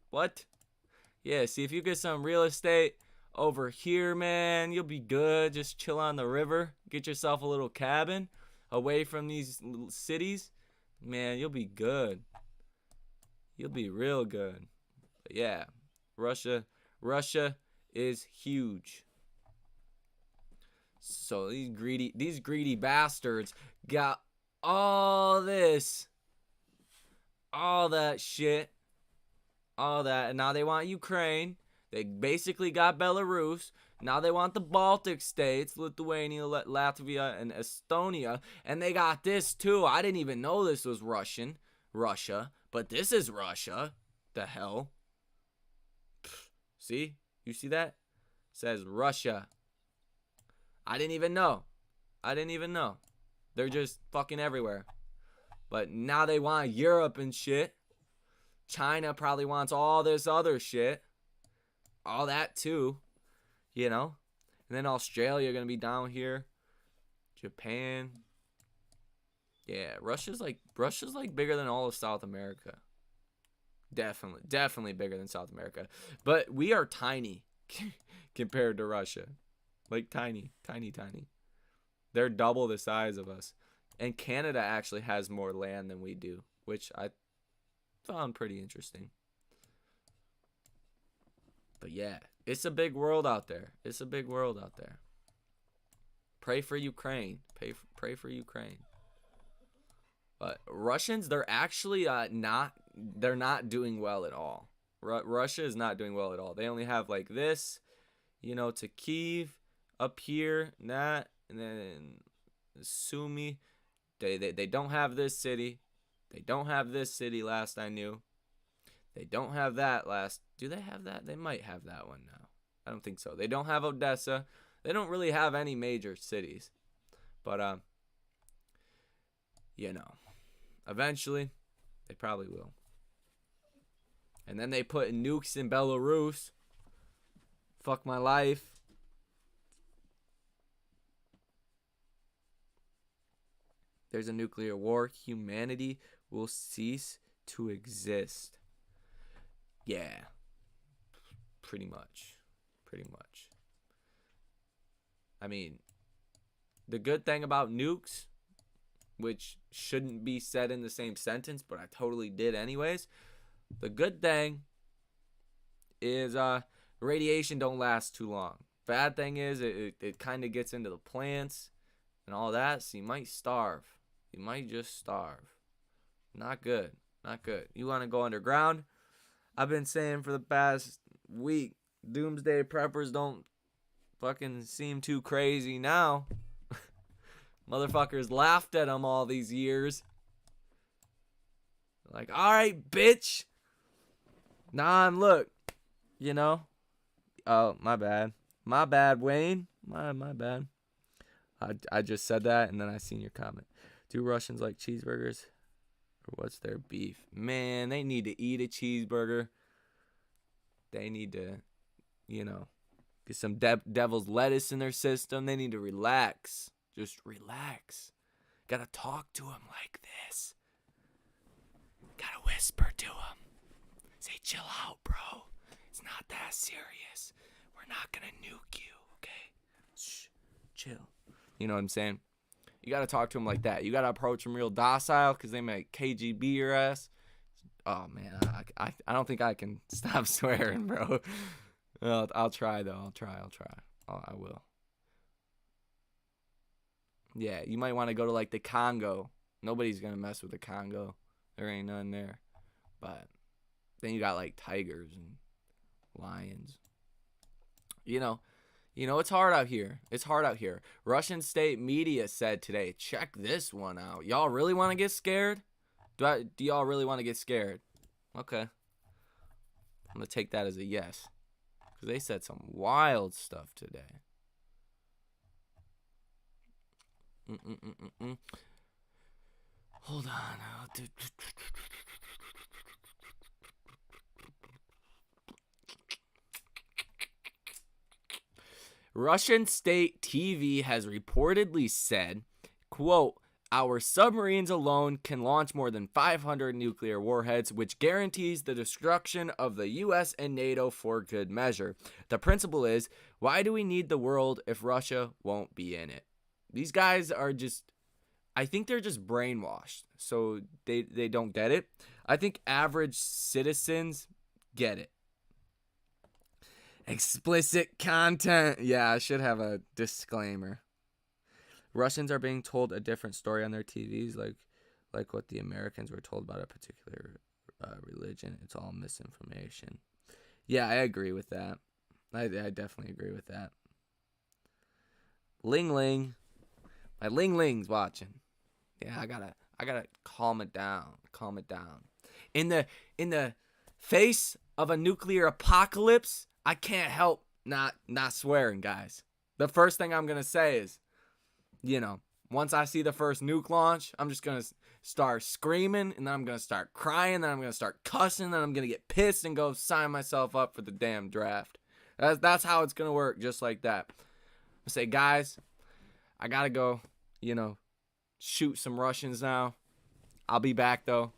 What? Yeah, see, if you get some real estate over here, man, you'll be good. Just chill on the river. Get yourself a little cabin away from these cities. Man, you'll be good. You'll be real good. But yeah, Russia is huge. So these greedy bastards got all this, all that shit, all that, and now they want Ukraine. They basically got Belarus. Now they want the Baltic states, Lithuania, Latvia, and Estonia, and they got this too. I didn't even know this was Russia, but this is Russia. The hell? See? You see that? It says Russia. I didn't even know. They're just fucking everywhere. But now they want Europe and shit. China probably wants all this other shit. All that too. And then Australia going to be down here. Japan. Yeah, Russia's like bigger than all of South America. Definitely bigger than South America. But we are tiny compared to Russia. Like tiny, tiny, tiny. They're double the size of us. And Canada actually has more land than we do, which I found pretty interesting. But yeah, it's a big world out there. It's a big world out there. Pray for Ukraine. Pray for Ukraine. But Russians, they're actually they're not doing well at all. Russia is not doing well at all. They only have like this, to Kiev, up here, that, and then Sumy. They don't have this city. They don't have this city last I knew. They don't have that last. Do they have that? They might have that one now. I don't think so. They don't have Odessa. They don't really have any major cities. But, eventually, they probably will. And then they put nukes in Belarus. Fuck my life. There's a nuclear war. Humanity will cease to exist. Yeah. Pretty much. I mean, the good thing about nukes, which shouldn't be said in the same sentence, but I totally did anyways. The good thing is radiation don't last too long. Bad thing is it kind of gets into the plants and all that, so you might starve. You might just starve. Not good. You want to go underground? I've been saying for the past week, doomsday preppers don't fucking seem too crazy now. Motherfuckers laughed at them all these years. Like, alright, bitch. Nah, and look. Oh, my bad. My bad, Wayne. My bad. I just said that, and then I seen your comment. Do Russians like cheeseburgers? Or what's their beef? Man, they need to eat a cheeseburger. They need to, get some devil's lettuce in their system. They need to relax. Just relax. Gotta talk to them like this. Gotta whisper to them. Say, chill out, bro. It's not that serious. We're not gonna nuke you, okay? Shh, chill. You know what I'm saying? You gotta talk to them like that. You gotta approach them real docile because they might KGB your ass. Oh, man, I don't think I can stop swearing, bro. I'll try, though. I'll try. I will. Yeah, you might want to go to, like, the Congo. Nobody's going to mess with the Congo. There ain't none there. But then you got, like, tigers and lions. It's hard out here. Russian state media said today, check this one out. Y'all really want to get scared? Do y'all really want to get scared? Okay. I'm going to take that as a yes. Because they said some wild stuff today. Hold on. Russian state TV has reportedly said, quote, our submarines alone can launch more than 500 nuclear warheads, which guarantees the destruction of the U.S. and NATO for good measure. The principle is, why do we need the world if Russia won't be in it? These guys are I think they're just brainwashed, so they don't get it. I think average citizens get it. Explicit content. Yeah, I should have a disclaimer. Russians are being told a different story on their TVs, like what the Americans were told about a particular religion. It's all misinformation. Yeah, I agree with that. I definitely agree with that. Ling Ling. My Ling Ling's watching. Yeah, I gotta calm it down. In the face of a nuclear apocalypse, I can't help not swearing, guys. The first thing I'm gonna say is, once I see the first nuke launch, I'm just going to start screaming, and then I'm going to start crying, then I'm going to start cussing, then I'm going to get pissed and go sign myself up for the damn draft. That's how it's going to work, just like that. I say, guys, I got to go, shoot some Russians now. I'll be back though,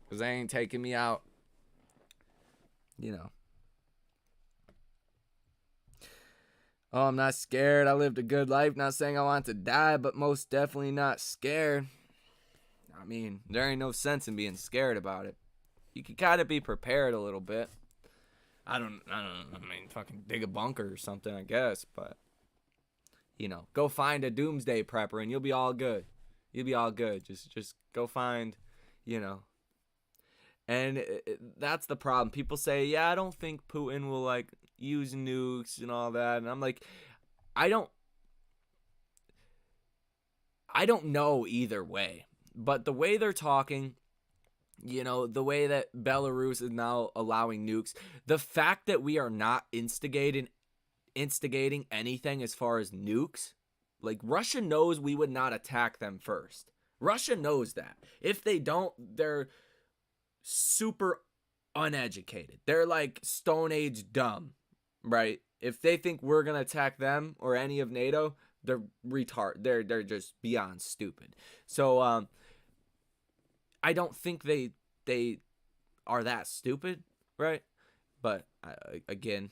because they ain't taking me out. You know. Oh, I'm not scared. I lived a good life. Not saying I want to die, but most definitely not scared. I mean, there ain't no sense in being scared about it. You can kind of be prepared a little bit. I mean, fucking dig a bunker or something, I guess. But, you know, go find a doomsday prepper and you'll be all good. You'll be all good. Just go find, you know. And that's the problem. People say, yeah, I don't think Putin will, like, use nukes and all that. And I'm like, I don't know either way. But the way they're talking, you know, the way that Belarus is now allowing nukes, the fact that we are not instigating anything as far as nukes, like, Russia knows we would not attack them first. Russia knows that. If they don't, they're super uneducated. They're like Stone Age dumb, right? If they think we're gonna attack them or any of NATO, they're They're just beyond stupid. So I don't think they are that stupid, right? But again,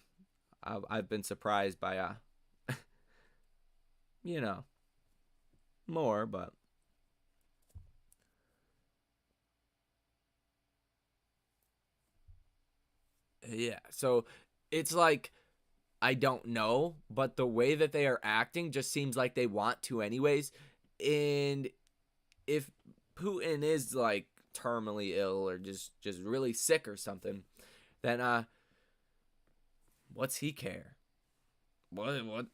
I've been surprised by you know, more, but yeah. So it's like, I don't know, but the way that they are acting just seems like they want to anyways. And if Putin is like terminally ill or just really sick or something, then what's he care? What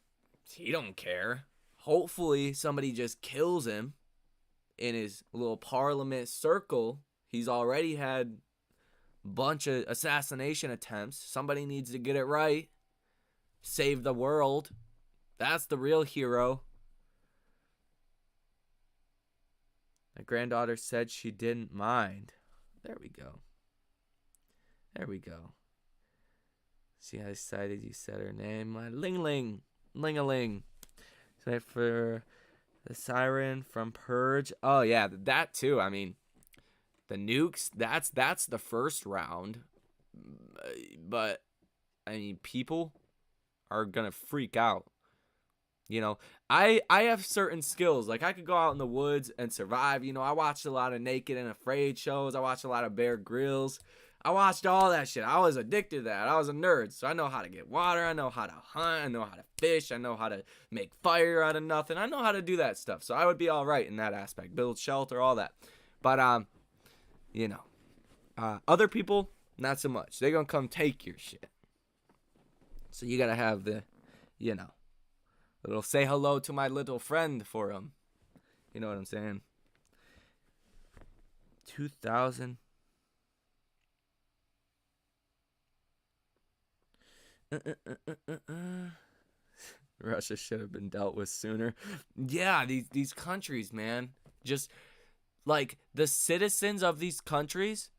he don't care. Hopefully somebody just kills him in his little parliament circle. He's already had a bunch of assassination attempts. Somebody needs to get it right. Save the world. That's the real hero. My granddaughter said she didn't mind. There we go. There we go. See how excited you said her name? My Ling-Ling. Ling-a-ling. So for the siren from Purge. Oh, yeah, that too. I mean, the nukes, that's the first round. But, I mean, people are going to freak out. You know, I have certain skills. Like, I could go out in the woods and survive. You know, I watched a lot of Naked and Afraid shows. I watched a lot of Bear Grylls. I watched all that shit. I was addicted to that. I was a nerd. So I know how to get water. I know how to hunt. I know how to fish. I know how to make fire out of nothing. I know how to do that stuff. So I would be all right in that aspect. Build shelter, all that. But, you know, other people, not so much. They're going to come take your shit. So you got to have the, you know, little say hello to my little friend for him. You know what I'm saying? 2000. Russia should have been dealt with sooner. Yeah, these countries, man. Just like the citizens of these countries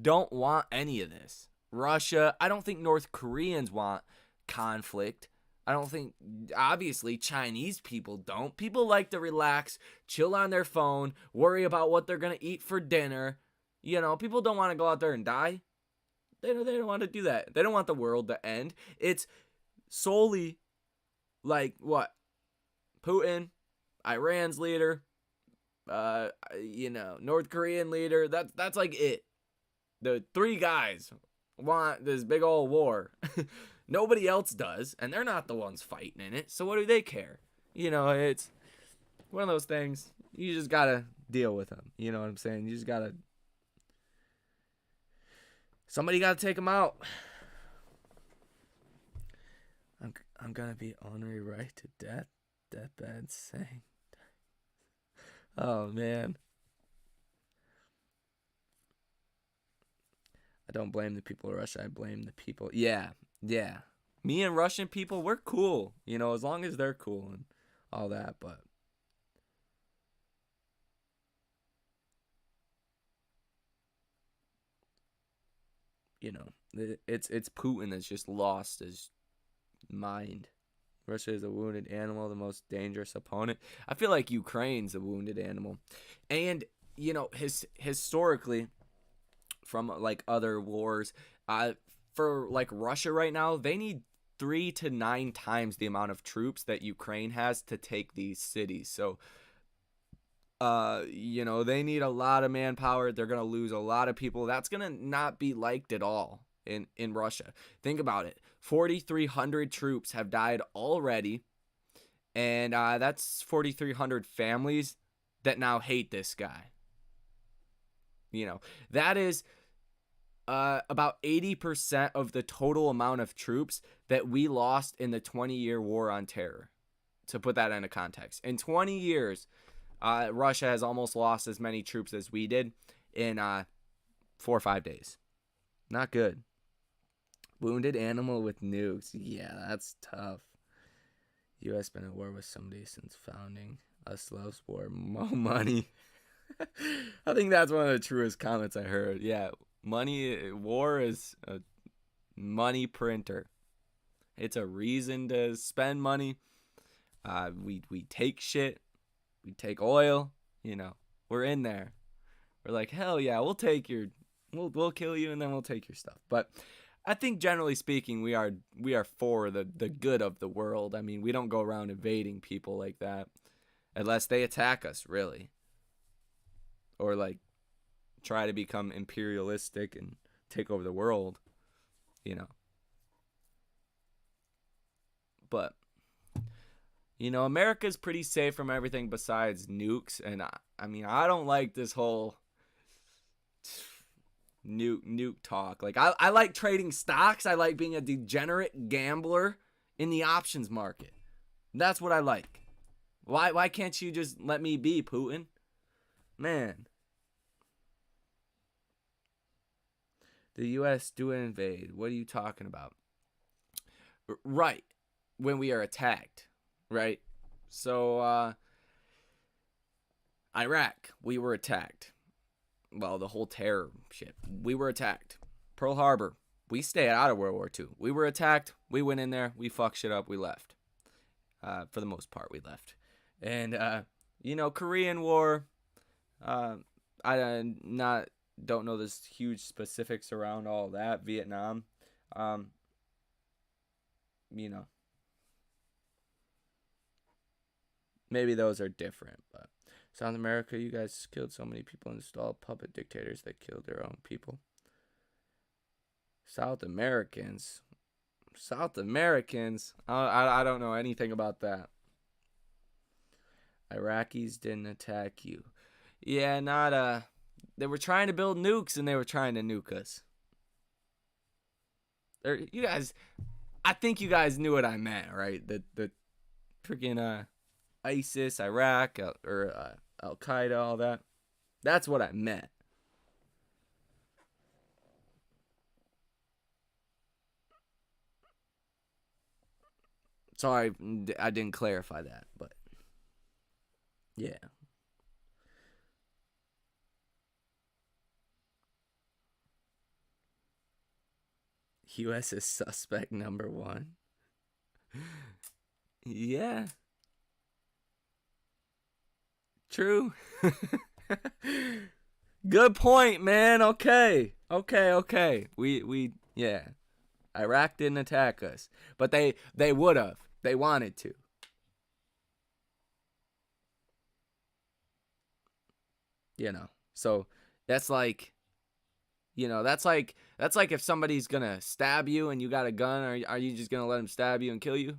don't want any of this. Russia, I don't think North Koreans want conflict. I don't think, obviously, Chinese people don't. People like to relax, chill on their phone, worry about what they're going to eat for dinner. You know, people don't want to go out there and die. They don't want to do that. They don't want the world to end. It's solely like what? Putin, Iran's leader, you know, North Korean leader. That's like it. The three guys want this big old war. Nobody else does, and they're not the ones fighting in it, so what do they care? You know, it's one of those things. You just gotta deal with them. You know what I'm saying? You just gotta... Somebody gotta take them out. I'm gonna be ornery right to death. Deathbed saying. Oh, man. I don't blame the people of Russia. I blame the people. Yeah. Me and Russian people, we're cool. You know, as long as they're cool and all that. But you know, it's Putin that's just lost his mind. Russia is a wounded animal, the most dangerous opponent. I feel like Ukraine's a wounded animal. And, historically, from like other wars, for like Russia right now, they need 3 to 9 times the amount of troops that Ukraine has to take these cities. So, they need a lot of manpower. They're going to lose a lot of people. That's going to not be liked at all in Russia. Think about it. 4,300 troops have died already. And that's 4,300 families that now hate this guy. That is about 80% of the total amount of troops that we lost in the 20-year war on terror. To put that into context. In 20 years, Russia has almost lost as many troops as we did in 4 or 5 days. Not good. Wounded animal with nukes. Yeah, that's tough. U.S. been at war with somebody since founding. Us loves war. More money. I think that's one of the truest comments I heard. Yeah, war is a money printer. It's a reason to spend money. We take shit. We take oil. We're in there. We're like, hell yeah, we'll kill you and then we'll take your stuff. But I think generally speaking, we are for the good of the world. I mean, we don't go around invading people like that unless they attack us, really. Or like try to become imperialistic and take over the world, But, America's pretty safe from everything besides nukes. And I don't like this whole nuke talk. Like, I like trading stocks. I like being a degenerate gambler in the options market. That's what I like. Why can't you just let me be, Putin? Man. The U.S. do invade. What are you talking about? Right. When we are attacked. Right? So, Iraq, we were attacked. Well, the whole terror shit. We were attacked. Pearl Harbor, we stayed out of World War II. We were attacked. We went in there. We fucked shit up. We left. For the most part, we left. And, Korean War, I don't know this huge specifics around all that. Vietnam, maybe those are different, but South America, you guys killed so many people and installed puppet dictators that killed their own people. South Americans, I don't know anything about that. Iraqis didn't attack you. Yeah, they were trying to build nukes and they were trying to nuke us. You guys, I think you guys knew what I meant, right? The freaking ISIS, Iraq, or Al Qaeda, all that. That's what I meant. Sorry, I didn't clarify that, but yeah. U.S. is suspect number 1. Yeah. True. Good point, man. Okay. We yeah. Iraq didn't attack us, but they would have. They wanted to. So that's like, that's like if somebody's gonna stab you and you got a gun, are you just gonna let them stab you and kill you?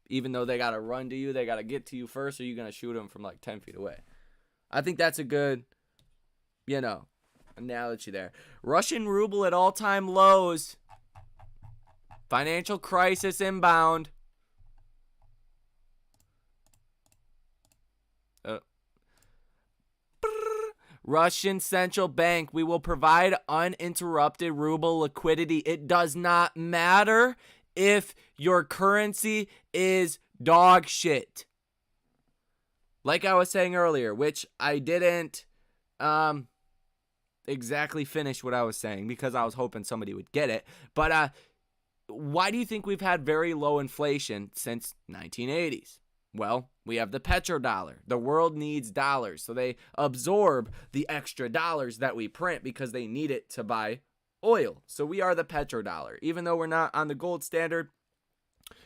Even though they gotta run to you, they gotta get to you first, or are you gonna shoot them from like 10 feet away? I think that's a good, analogy there. Russian ruble at all-time lows. Financial crisis inbound. Russian central bank, we will provide uninterrupted ruble liquidity. It does not matter if your currency is dog shit. Like I was saying earlier, which I didn't exactly finish what I was saying because I was hoping somebody would get it. But why do you think we've had very low inflation since 1980s? Well, we have the petrodollar. The world needs dollars, so they absorb the extra dollars that we print because they need it to buy oil. So we are the petrodollar. Even though we're not on the gold standard,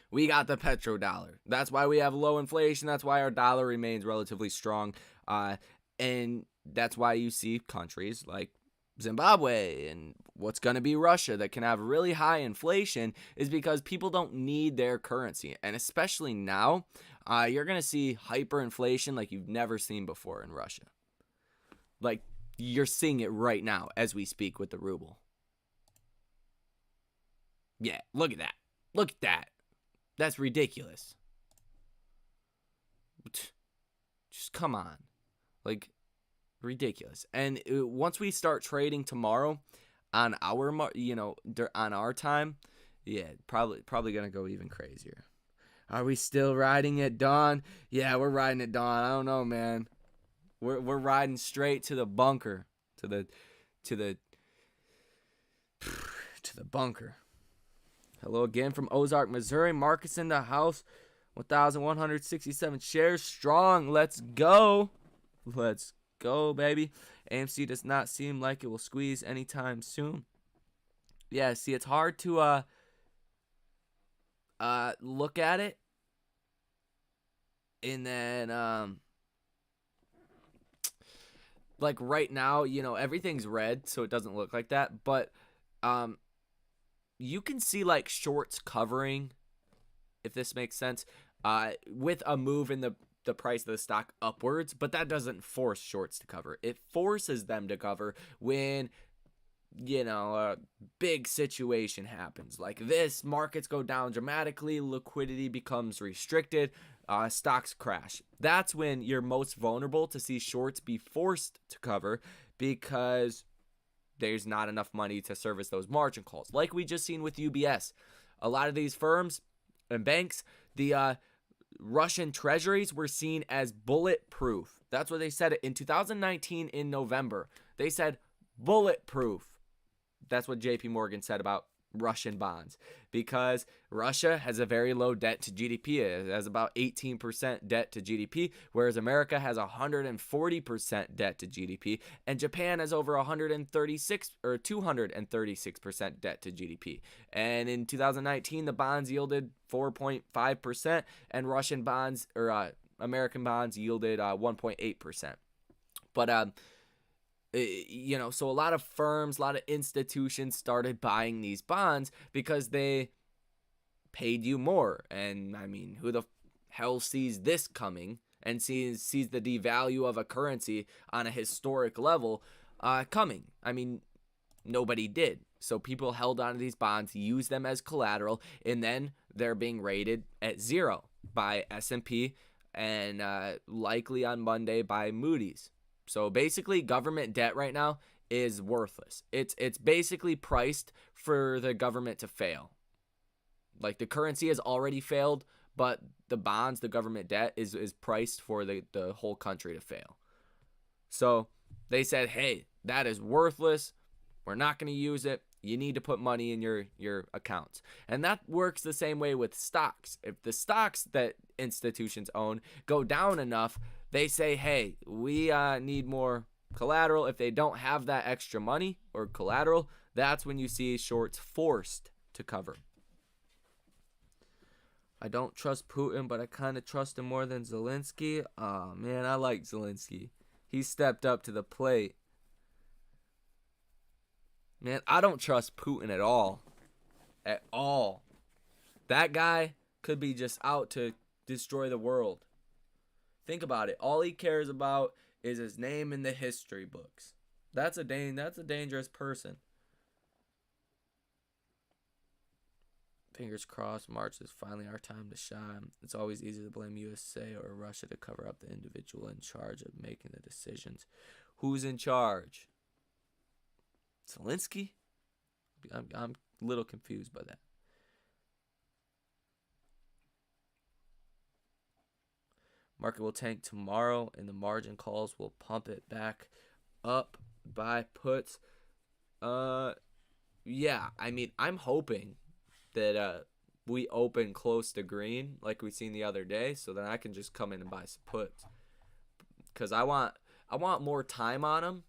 we got the petrodollar. That's why we have low inflation. That's why our dollar remains relatively strong. And that's why you see countries like Zimbabwe and what's going to be Russia that can have really high inflation is because people don't need their currency. And especially now, you're going to see hyperinflation like you've never seen before in Russia. Like, you're seeing it right now as we speak with the ruble. Yeah, look at that. Look at that. That's ridiculous. Just come on. Like, ridiculous. And once we start trading tomorrow on our, on our time, yeah, probably going to go even crazier. Are we still riding at dawn? Yeah, we're riding at dawn. I don't know, man. We're riding straight to the bunker, to the bunker. Hello again from Ozark, Missouri. Marcus in the house. 1,167 shares strong. Let's go. Let's go, baby. AMC does not seem like it will squeeze anytime soon. Yeah, see, it's hard to look at it and then like right now, everything's red, so it doesn't look like that, but you can see like shorts covering, if this makes sense, with a move in the price of the stock upwards, but that doesn't force shorts to cover. It forces them to cover when, a big situation happens. Like this, markets go down dramatically, liquidity becomes restricted, stocks crash. That's when you're most vulnerable to see shorts be forced to cover because there's not enough money to service those margin calls. Like we just seen with UBS. A lot of these firms and banks, the Russian treasuries were seen as bulletproof. That's what they said in 2019 in November. They said bulletproof. That's what JP Morgan said about Russian bonds because Russia has a very low debt to GDP. It has about 18% debt to GDP, whereas America has 140% debt to GDP, and Japan has over 136 or 236% debt to GDP. And in 2019, the bonds yielded 4.5%, and Russian bonds or American bonds yielded 1.8%. But so a lot of firms, a lot of institutions started buying these bonds because they paid you more. And I mean, who the hell sees this coming and sees the devalue of a currency on a historic level coming? I mean, nobody did. So people held onto these bonds, used them as collateral, and then they're being rated at 0 by S&P and likely on Monday by Moody's. So basically, government debt right now is worthless. It's basically priced for the government to fail. Like the currency has already failed, but the bonds, the government debt is priced for the whole country to fail. So they said, hey, that is worthless. We're not going to use it. You need to put money in your accounts. And that works the same way with stocks. If the stocks that institutions own go down enough, they say, hey, we need more collateral. If they don't have that extra money or collateral, that's when you see shorts forced to cover. I don't trust Putin, but I kind of trust him more than Zelensky. Oh, man, I like Zelensky. He stepped up to the plate. Man, I don't trust Putin at all. At all. That guy could be just out to destroy the world. Think about it. All he cares about is his name in the history books. That's a dangerous person. Fingers crossed, March is finally our time to shine. It's always easy to blame USA or Russia to cover up the individual in charge of making the decisions. Who's in charge? Zelensky? I'm a little confused by that. Market will tank tomorrow, and the margin calls will pump it back up by puts. Yeah, I mean, I'm hoping that we open close to green like we seen the other day, so then I can just come in and buy some puts. Because I want more time on them,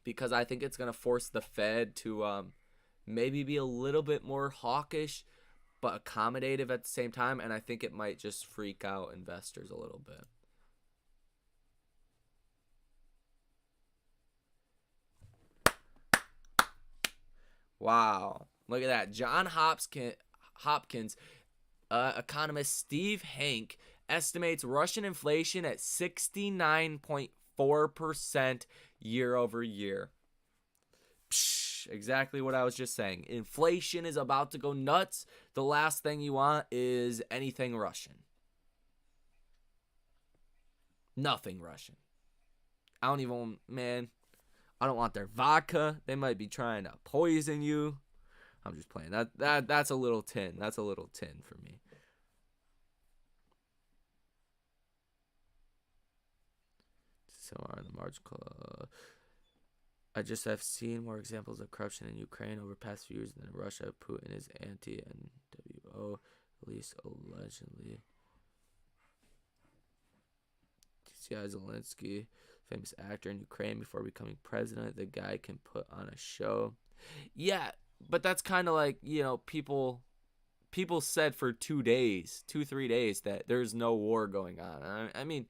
because I think it's going to force the Fed to maybe be a little bit more hawkish but accommodative at the same time, and I think it might just freak out investors a little bit. Wow. Look at that. John Hopkins, economist Steve Hank estimates Russian inflation at 69.4% year over year. Psh, exactly what I was just saying. Inflation is about to go nuts. The last thing you want is anything Russian. Nothing Russian. I don't even, man, I don't want their vodka. They might be trying to poison you. I'm just playing. That's a little tin. That's a little tin for me. So on the March Club. I just have seen more examples of corruption in Ukraine over past few years than Russia. Putin is anti-NWO, at least allegedly. TCI Zelensky, famous actor in Ukraine before becoming president. The guy can put on a show. Yeah, but that's kind of like, people said for 3 days that there's no war going on. I mean,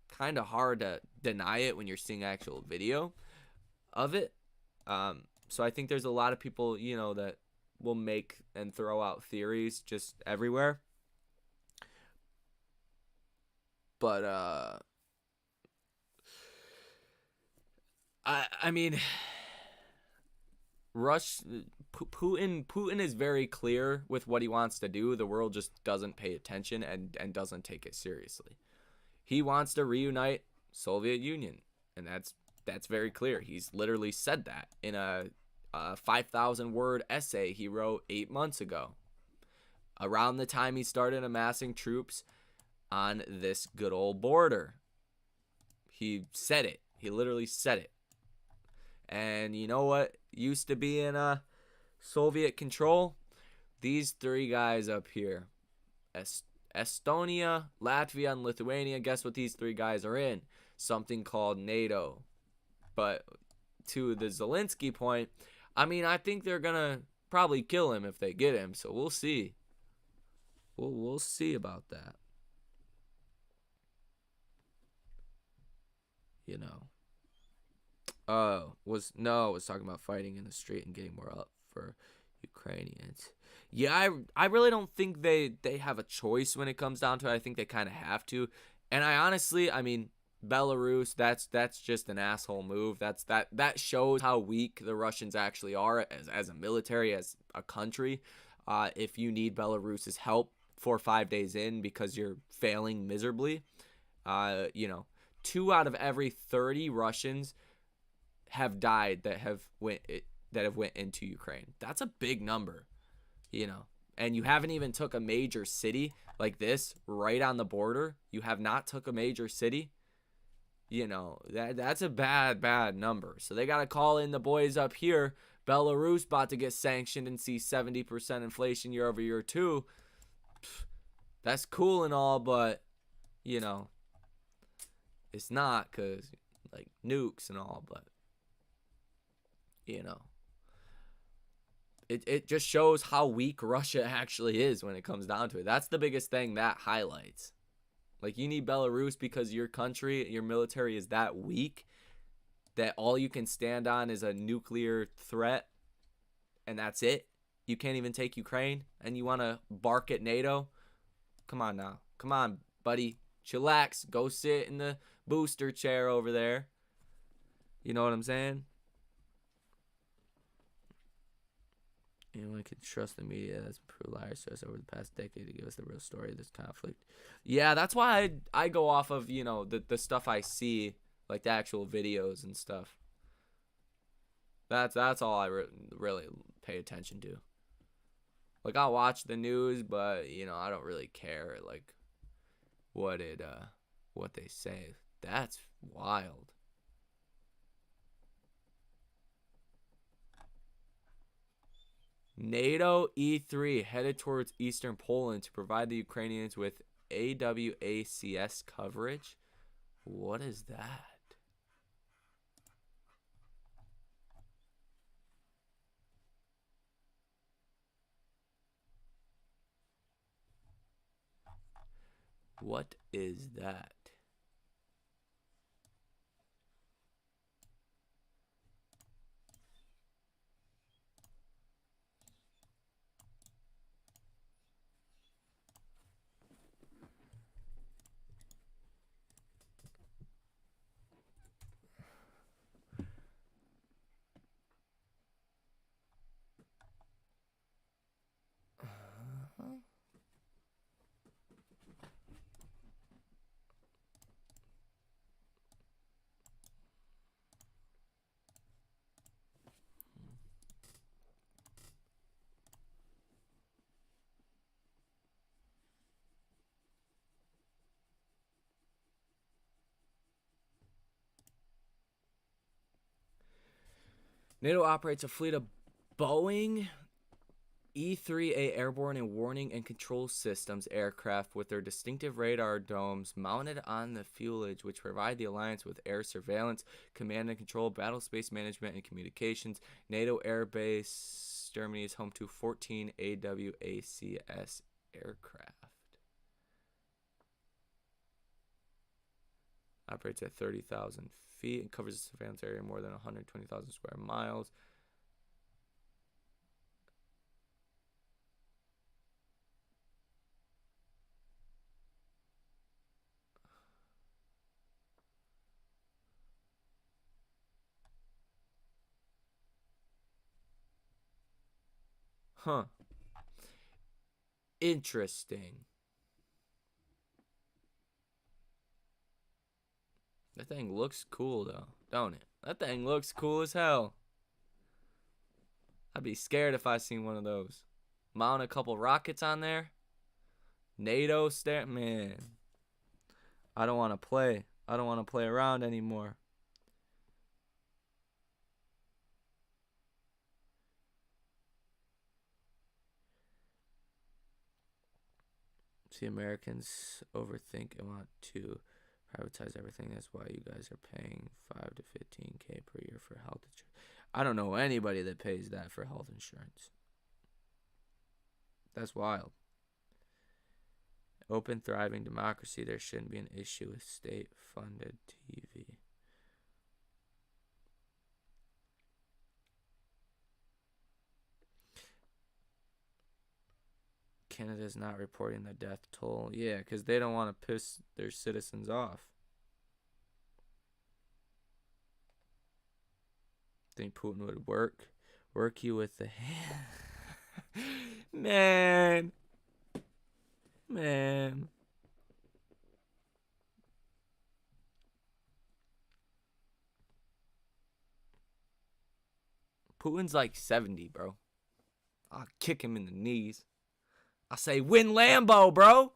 kind of hard to deny it when you're seeing actual video of it. So I think there's a lot of people, that will make and throw out theories just everywhere. But I mean, Putin is very clear with what he wants to do. The world just doesn't pay attention and doesn't take it seriously. He wants to reunite Soviet Union, and that's very clear. He's literally said that in a 5,000-word essay he wrote 8 months ago, around the time he started amassing troops on this good old border. He said it. He literally said it. And you know what used to be in Soviet control? These 3 guys up here. Estonia, Latvia, and Lithuania. Guess what these 3 guys are in? Something called NATO. But to the Zelensky point, I mean, I think they're going to probably kill him if they get him. So we'll see. We'll see about that. Was talking about fighting in the street and getting more up for Ukrainians. Yeah, I really don't think they have a choice when it comes down to it. I think they kind of have to. And I mean, Belarus, that's just an asshole move. That shows how weak the Russians actually are as a military, as a country. If you need Belarus's help 4 or 5 days in because you're failing miserably, 2 out of every 30 Russians have died that have went into Ukraine. That's a big number, And you haven't even took a major city like this right on the border. You have not took a major city. That's a bad number. So they got to call in the boys up here. Belarus about to get sanctioned and see 70% inflation year over year too. That's cool and all, but it's not, because like nukes and all, but it just shows how weak Russia actually is when it comes down to it. That's the biggest thing that highlights. Like, you need Belarus because your country, your military is that weak that all you can stand on is a nuclear threat, and that's it. You can't even take Ukraine, and you want to bark at NATO? Come on now. Come on, buddy. Chillax. Go sit in the booster chair over there. You know what I'm saying? Anyone can trust the media that's proved liars to us over the past decade to give us the real story of this conflict. Yeah, that's why I go off of, the stuff I see, like the actual videos and stuff. That's all I really pay attention to. Like, I'll watch the news, but, I don't really care, like, what they say. That's wild. NATO E3 headed towards eastern Poland to provide the Ukrainians with AWACS coverage. What is that? What is that? NATO operates a fleet of Boeing E-3A airborne and warning and control systems aircraft with their distinctive radar domes mounted on the fuselage, which provide the alliance with air surveillance, command and control, battle space management, and communications. NATO Air Base Germany is home to 14 AWACS aircraft. Operates at 30,000 feet and covers a surveillance area more than 120,000 square miles. Huh. Interesting. That thing looks cool, though, don't it? That thing looks cool as hell. I'd be scared if I seen one of those. Mount a couple rockets on there. NATO stamp, man. I don't want to play. I don't want to play around anymore. See, Americans overthink and want to privatize everything. That's why you guys are paying $5 to $15K per year for health insurance. I don't know anybody that pays that for health insurance. That's wild. Open, thriving democracy. There shouldn't be an issue with state-funded TV. Canada's not reporting the death toll. Yeah, because they don't want to piss their citizens off. Think Putin would work you with the hand. Man. Putin's like 70, bro. I'll kick him in the knees. I say, win Lambo, bro.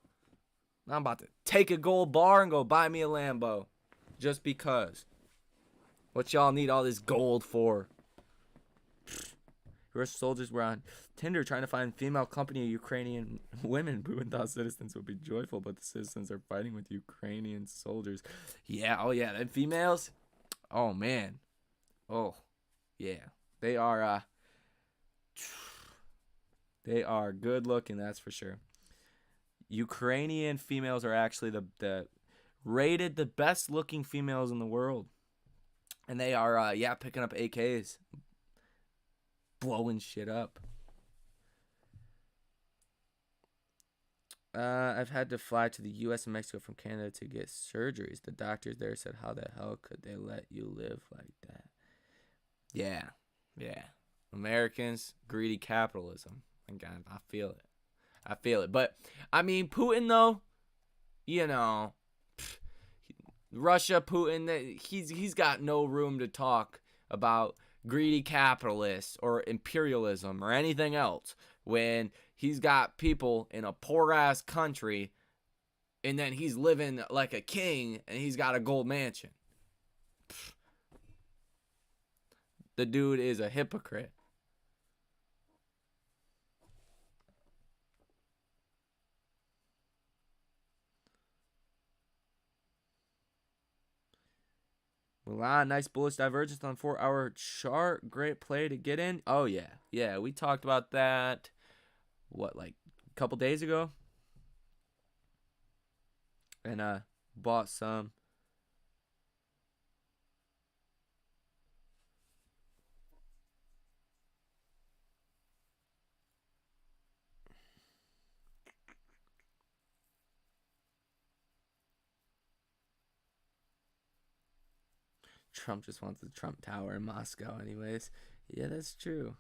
I'm about to take a gold bar and go buy me a Lambo. Just because. What y'all need all this gold for? Russian soldiers were on Tinder trying to find female company of Ukrainian women. Putin thought citizens would be joyful, but the citizens are fighting with Ukrainian soldiers. Yeah, oh yeah, them females. Oh man. Oh, yeah. They are good looking, that's for sure. Ukrainian females are actually the rated the best looking females in the world. And they are picking up AKs. Blowing shit up. I've had to fly to the U.S. and Mexico from Canada to get surgeries. The doctors there said, how the hell could they let you live like that? Yeah. Americans, greedy capitalism. God, I feel it. But, I mean, Putin, though, you know, Russia, Putin, he's got no room to talk about greedy capitalists or imperialism or anything else when he's got people in a poor ass country and then he's living like a king and he's got a gold mansion. The dude is a hypocrite. Milan, nice bullish divergence on 4-hour chart. Great play to get in. Oh, yeah. Yeah, we talked about that, what, like a couple days ago? And bought some. Trump just wants the Trump Tower in Moscow anyways. Yeah, that's true.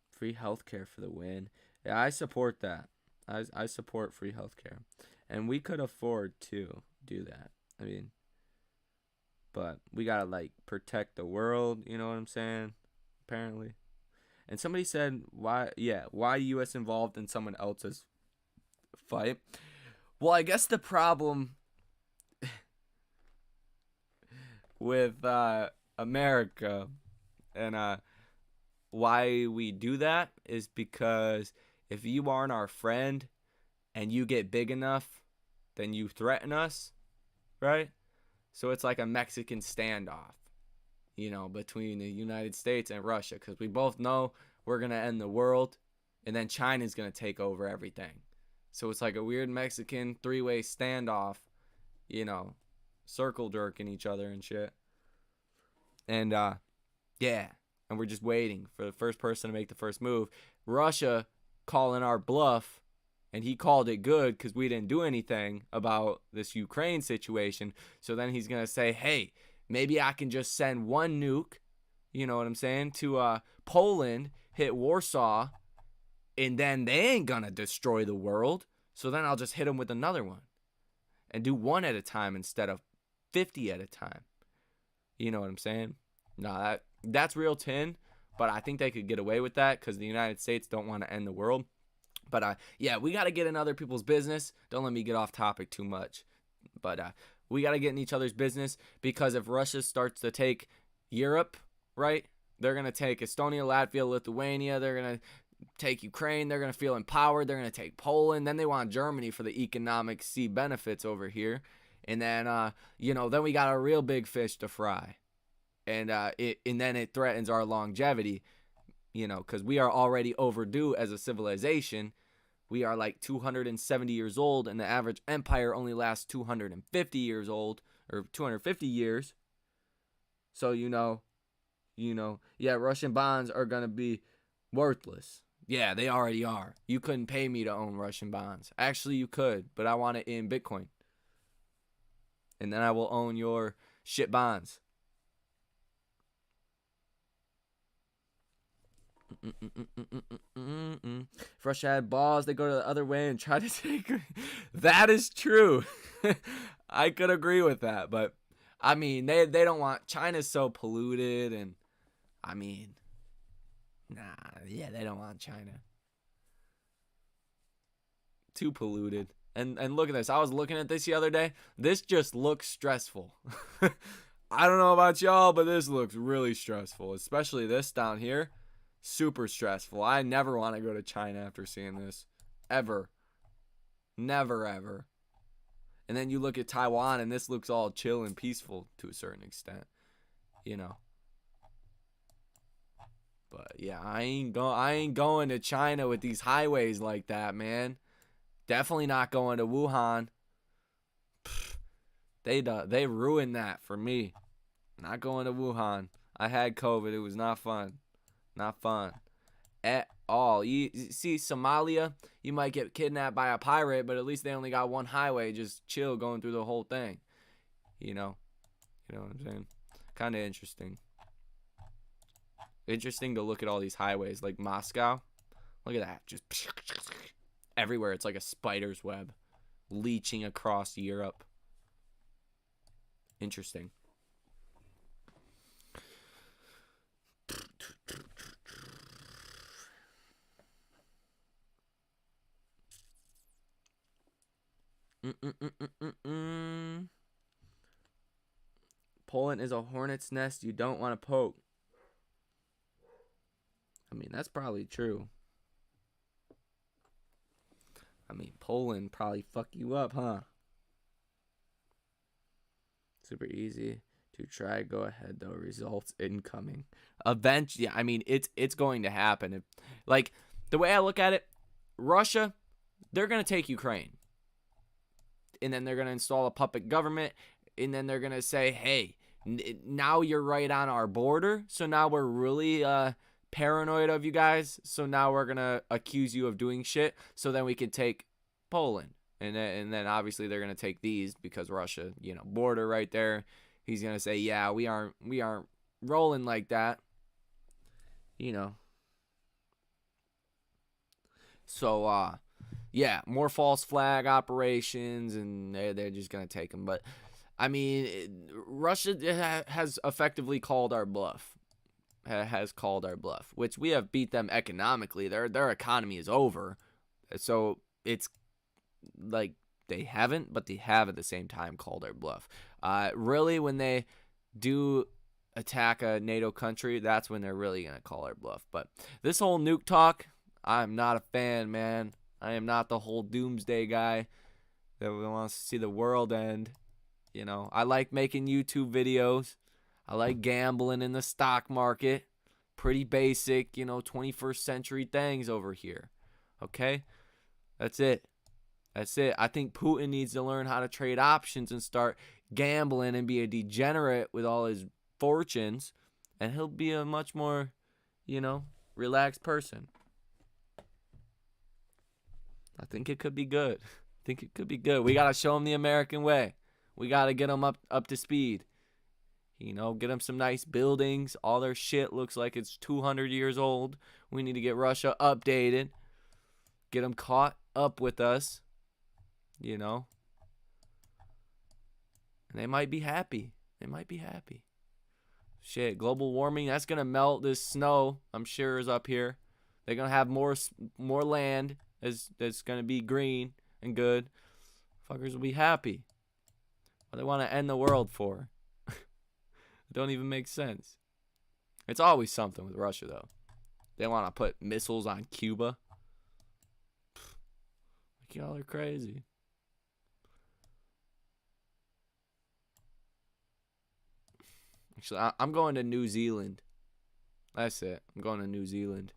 Free healthcare for the win. Yeah, I support that. I support free healthcare. And we could afford to do that. I mean, but we gotta like protect the world, you know what I'm saying? Apparently. And somebody said why US involved in someone else's fight? Well, I guess the problem with America and why we do that is because if you aren't our friend and you get big enough, then you threaten us, right? So it's like a Mexican standoff, between the United States and Russia, because we both know we're going to end the world and then China's going to take over everything. So it's like a weird Mexican three-way standoff, circle jerking each other and shit. And yeah, and we're just waiting for the first person to make the first move. Russia calling our bluff, and he called it good because we didn't do anything about this Ukraine situation. So then he's going to say, hey, maybe I can just send one nuke, you know what I'm saying, to Poland, hit Warsaw, and then they ain't going to destroy the world. So then I'll just hit them with another one and do one at a time instead of 50 at a time. You know what I'm saying? No, that's real tin, but I think they could get away with that because the United States don't want to end the world. But yeah, we got to get in other people's business. Don't let me get off topic too much. But we got to get in each other's business, because if Russia starts to take Europe, right, they're going to take Estonia, Latvia, Lithuania. They're going to take Ukraine. They're going to feel empowered. They're going to take Poland. Then they want Germany for the economic sea benefits over here. And then, then we got a real big fish to fry. And then it threatens our longevity, because we are already overdue as a civilization. We are like 270 years old, and the average empire only lasts 250 years old, or 250 years. So, yeah, Russian bonds are going to be worthless. Yeah, they already are. You couldn't pay me to own Russian bonds. Actually, you could, but I want it in Bitcoin. And then I will own your shit bonds. If Russia had balls, they go to the other way and try to take. That is true. I could agree with that, but I mean, they don't want. China's so polluted, and I mean, they don't want China. Too polluted. And look at this. I was looking at this the other day. This just looks stressful. I don't know about y'all, but this looks really stressful, especially this down here. Super stressful. I never want to go to China after seeing this. Ever. Never, ever. And then you look at Taiwan, and this looks all chill and peaceful to a certain extent. But yeah, I ain't going to China with these highways like that, man. Definitely not going to Wuhan. They ruined that for me. Not going to Wuhan. I had COVID. It was not fun. Not fun at all. You see, Somalia, you might get kidnapped by a pirate, but at least they only got one highway. Just chill going through the whole thing. You know what I'm saying? Kind of interesting. Interesting to look at all these highways, like Moscow. Look at that. Just everywhere. It's like a spider's web leeching across Europe. Interesting. Poland is a hornet's nest you don't want to poke. I mean, that's probably true. I mean, Poland probably fuck you up, huh? Super easy to try. Go ahead though. Results incoming. Eventually, I mean, it's going to happen. Like the way I look at it, Russia, they're gonna take Ukraine, and then they're gonna install a puppet government, and then they're gonna say, hey, now you're right on our border, so now we're really paranoid of you guys. So now we're gonna accuse you of doing shit, so then we can take Poland. And then obviously they're gonna take these because Russia, border right there. He's gonna say, yeah, we aren't rolling like that, So yeah, more false flag operations, and they're just gonna take them. But I mean, Russia has effectively called our bluff. Has called our bluff, which we have beat them economically. Their economy is over, so it's like they haven't, but they have at the same time called our bluff. Really, when they do attack a NATO country, that's when they're really gonna call our bluff. But this whole nuke talk, I'm not a fan, man. I am not the whole doomsday guy that wants to see the world end. I like making YouTube videos. I like gambling in the stock market. Pretty basic, 21st century things over here. Okay? That's it. I think Putin needs to learn how to trade options and start gambling and be a degenerate with all his fortunes, and he'll be a much more, relaxed person. I think it could be good. We got to show him the American way. We got to get him up to speed. Get them some nice buildings. All their shit looks like it's 200 years old. We need to get Russia updated. Get them caught up with us. And they might be happy. Shit, global warming, that's going to melt this snow, I'm sure, is up here. They're going to have more land that's going to be green and good. Fuckers will be happy. What they want to end the world for? Don't even make sense. It's always something with Russia, though. They want to put missiles on Cuba. Like, y'all are crazy. Actually, I'm going to New Zealand. That's it. I'm going to New Zealand.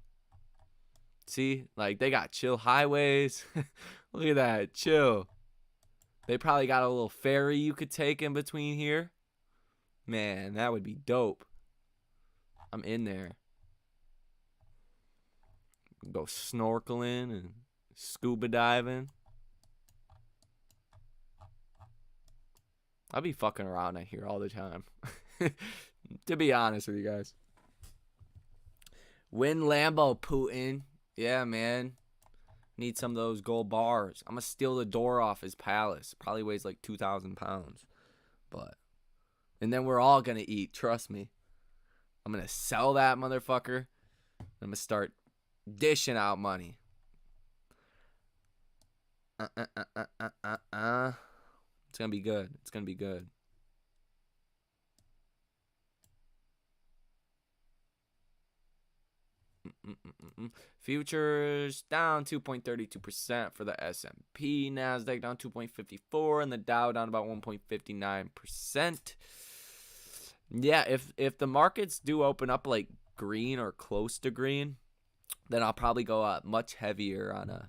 See? Like, they got chill highways. Look at that. Chill. They probably got a little ferry you could take in between here. Man, that would be dope. I'm in there. Go snorkeling and scuba diving. I'll be fucking around out here all the time. To be honest with you guys. Win Lambo, Putin. Yeah, man. Need some of those gold bars. I'm going to steal the door off his palace. Probably weighs like 2,000 pounds. And then we're all going to eat. Trust me. I'm going to sell that motherfucker. I'm going to start dishing out money. It's going to be good. It's going to be good. Futures down 2.32% for the S&P. Nasdaq down 2.54%, and the Dow down about 1.59%. Yeah, if the markets do open up like green or close to green, then I'll probably go much heavier on a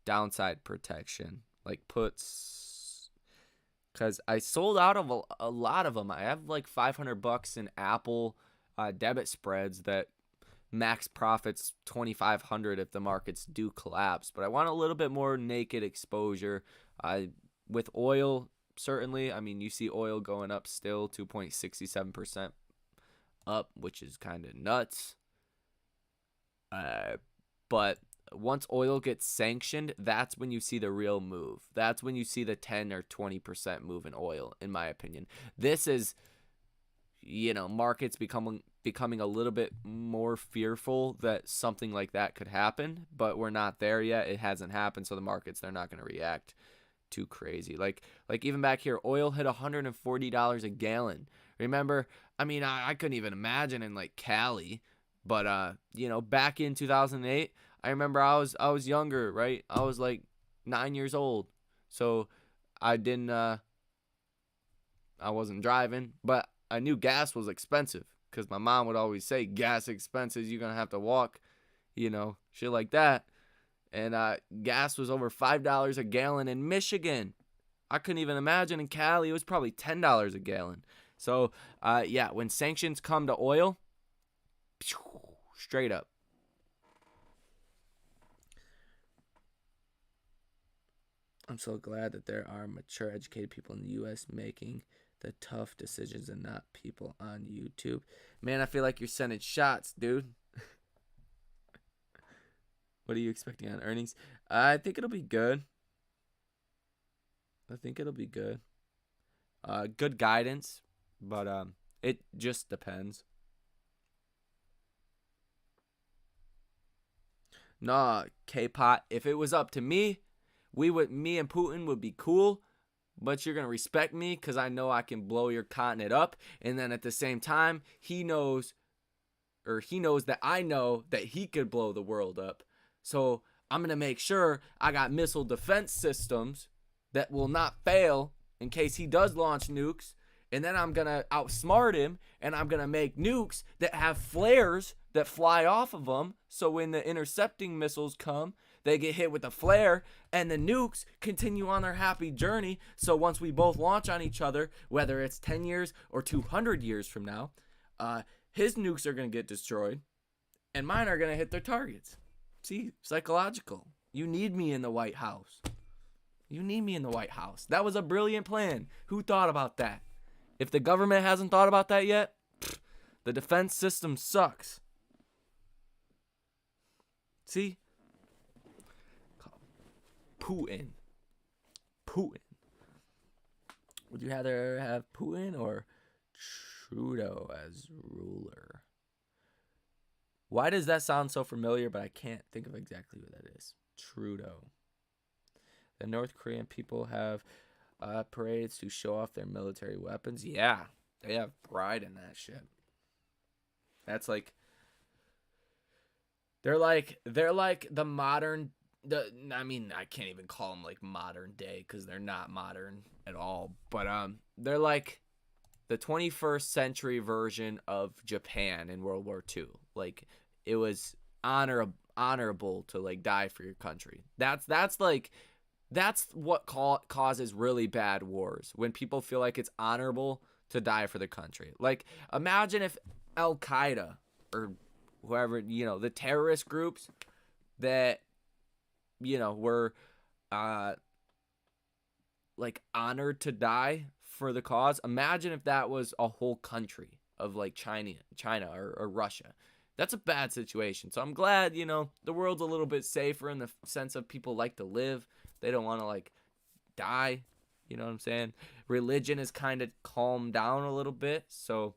downside protection, like puts, because I sold out of a lot of them. I have like $500 in Apple debit spreads that max profits $2,500 if the markets do collapse. But I want a little bit more naked exposure. With oil, certainly. I mean, you see oil going up still, 2.67% up, which is kind of nuts. But once oil gets sanctioned, that's when you see the real move. That's when you see the 10 or 20% move in oil, in my opinion. This is, markets becoming a little bit more fearful that something like that could happen, but we're not there yet. It hasn't happened, so the markets, they're not going to react too crazy. Like even back here, oil hit $140 a gallon. Remember, I mean, I couldn't even imagine in like Cali, but back in 2008, I remember I was younger, right? I was like 9 years old, so I didn't I wasn't driving, but I knew gas was expensive because my mom would always say gas expenses, you're going to have to walk, shit like that. And gas was over $5 a gallon in Michigan. I couldn't even imagine in Cali. It was probably $10 a gallon. So, when sanctions come to oil, straight up. I'm so glad that there are mature, educated people in the U.S. making the tough decisions and not people on YouTube. Man, I feel like you're sending shots, dude. What are you expecting on earnings? I think it'll be good. Good guidance, but it just depends. Nah, K-Pot, if it was up to me, me and Putin would be cool, but you're going to respect me because I know I can blow your continent up. And then at the same time, he knows that I know that he could blow the world up. So I'm going to make sure I got missile defense systems that will not fail in case he does launch nukes. And then I'm going to outsmart him, and I'm going to make nukes that have flares that fly off of them. So when the intercepting missiles come, they get hit with a flare, and the nukes continue on their happy journey. So once we both launch on each other, whether it's 10 years or 200 years from now, his nukes are going to get destroyed, and mine are going to hit their targets. See, psychological. You need me in the White House. That was a brilliant plan. Who thought about that? If the government hasn't thought about that yet, the defense system sucks. See? Putin. Would you rather have Putin or Trudeau as ruler? Why does that sound so familiar, but I can't think of exactly what that is? Trudeau. The North Korean people have parades to show off their military weapons. Yeah, they have pride in that shit. That's like they're like the modern. I can't even call them like modern day because they're not modern at all. But they're like the 21st century version of Japan in World War II. Like it was honorable to like die for your country. That's what causes really bad wars, when people feel like it's honorable to die for the country. Like, imagine if Al Qaeda or whoever, the terrorist groups that, were like honored to die for the cause. Imagine if that was a whole country of like China or Russia. That's a bad situation. So I'm glad, the world's a little bit safer in the sense of people like to live. They don't want to like die. You know what I'm saying? Religion is kind of calmed down a little bit. So,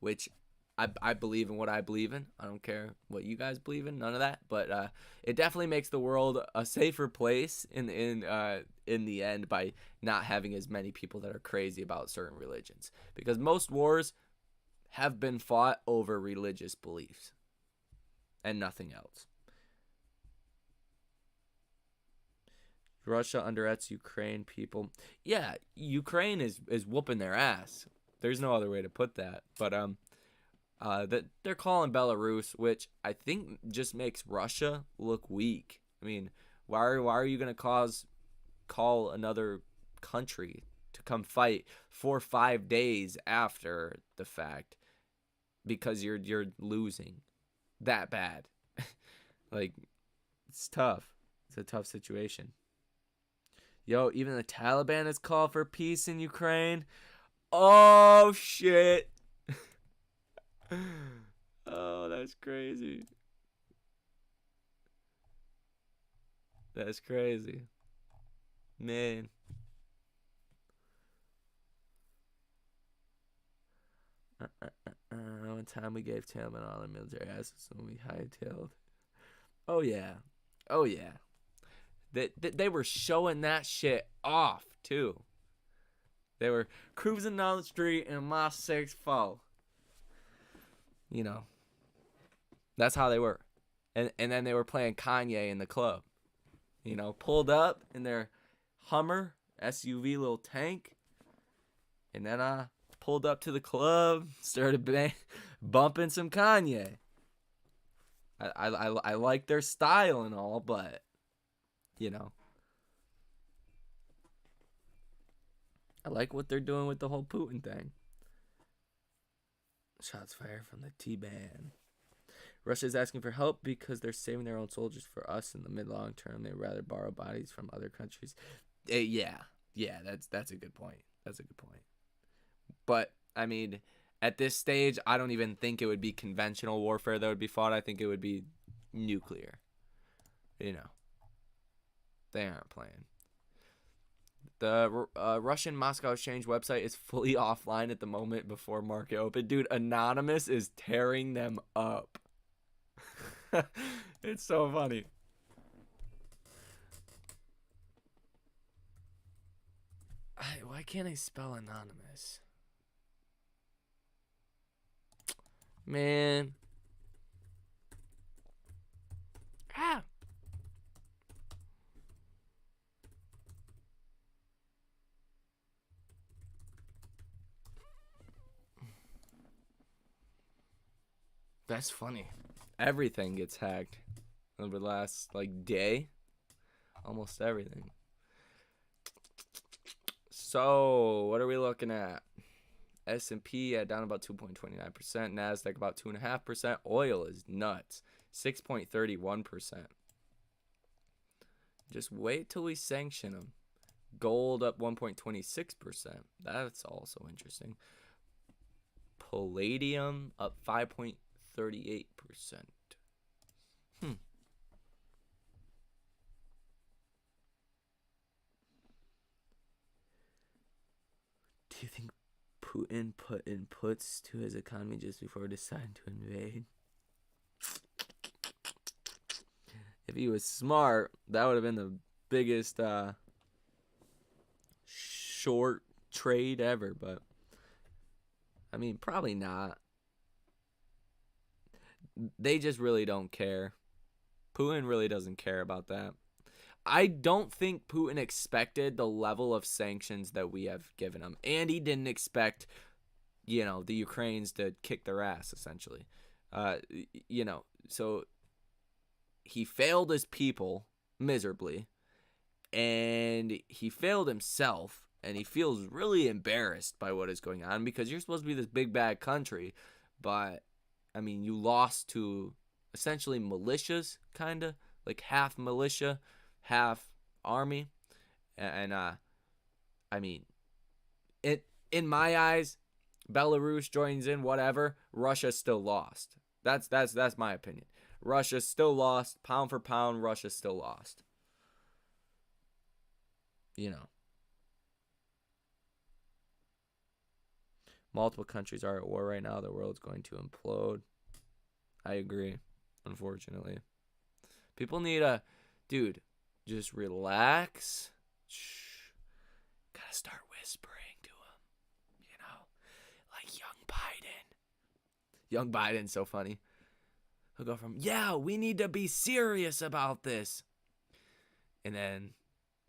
which I believe in what I believe in. I don't care what you guys believe in. None of that. But it definitely makes the world a safer place in the end by not having as many people that are crazy about certain religions. Because most wars have been fought over religious beliefs and nothing else. Russia underestimates Ukraine people. Yeah, Ukraine is whooping their ass. There's no other way to put that. But that they're calling Belarus, which I think just makes Russia look weak. I mean, why are you gonna call another country to come fight 4 or 5 days after the fact because you're losing that bad? Like, it's tough. It's a tough situation. Yo, even the Taliban has called for peace in Ukraine. Oh, shit. Oh, that's crazy. That's crazy. Man. One time we gave Taliban all our military assets when we hightailed. Oh, yeah. Oh, yeah. They were showing that shit off, too. They were cruising down the street in a Mas 6-4. That's how they were. And then they were playing Kanye in the club. Pulled up in their Hummer, SUV little tank. And then I pulled up to the club, started bumping some Kanye. I like their style and all, but, you know, I like what they're doing with the whole Putin thing. Shots fired from the T-Ban. Russia's asking for help because they're saving their own soldiers for us in the mid-long term. They'd rather borrow bodies from other countries. Yeah, that's a good point. That's a good point. But, I mean, at this stage, I don't even think it would be conventional warfare that would be fought. I think it would be nuclear. You know, they aren't playing. The Russian Moscow Exchange website is fully offline at the moment before market open. Dude, Anonymous is tearing them up. It's so funny. Why can't I spell Anonymous? Man. Ah. That's funny. Everything gets hacked over the last day. Almost everything. So, what are we looking at? S&P down about 2.29%. NASDAQ about 2.5%. Oil is nuts. 6.31%. Just wait till we sanction them. Gold up 1.26%. That's also interesting. Palladium up 5.38%. Do you think Putin put inputs to his economy just before deciding to invade? If he was smart, that would have been the biggest short trade ever, but I mean, probably not. They just really don't care. Putin really doesn't care about that. I don't think Putin expected the level of sanctions that we have given him. And he didn't expect, the Ukrainians to kick their ass, essentially. So he failed his people miserably. And he failed himself. And he feels really embarrassed by what is going on because you're supposed to be this big, bad country. But, I mean, you lost to essentially militias, kind of. Like half militia, half army. And I mean, in my eyes, Belarus joins in, whatever. Russia still lost. That's my opinion. Russia still lost. Pound for pound, Russia still lost. Multiple countries are at war right now. The world's going to implode. I agree, unfortunately. People need just relax. Shh. Gotta start whispering to him, like young Biden. Young Biden's so funny. He'll go from, yeah, we need to be serious about this. And then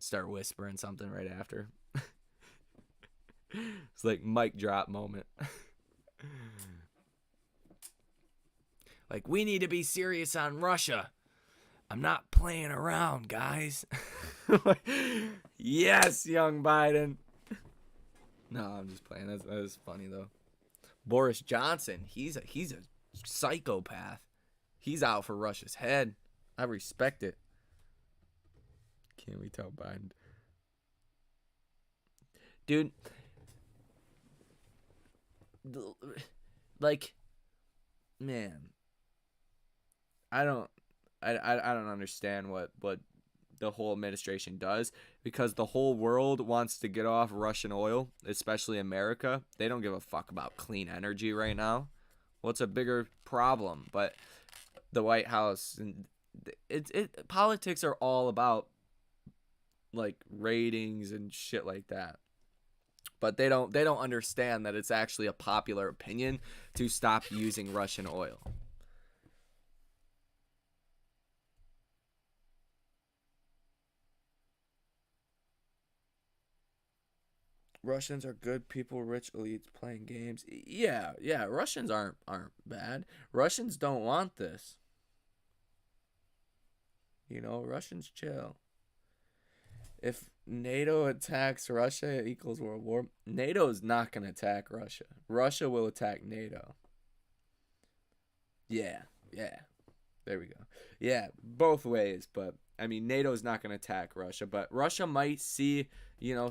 start whispering something right after. It's like mic drop moment. Like, we need to be serious on Russia. I'm not playing around, guys. Yes, young Biden. No, I'm just playing. That is funny, though. Boris Johnson, he's a psychopath. He's out for Russia's head. I respect it. Can't we tell Biden? Dude, man, I don't understand what the whole administration does, because the whole world wants to get off Russian oil, especially America. They don't give a fuck about clean energy right now. What's a bigger problem? But the White House, and politics are all about ratings and shit like that. But they don't understand that it's actually a popular opinion to stop using Russian oil. Russians are good people, rich elites playing games. Yeah, Russians aren't bad. Russians don't want this. Russians chill. If NATO attacks Russia, it equals world war. NATO is not going to attack Russia. Russia will attack NATO. Yeah. There we go. Yeah, both ways, but I mean, NATO is not going to attack Russia, but Russia might see,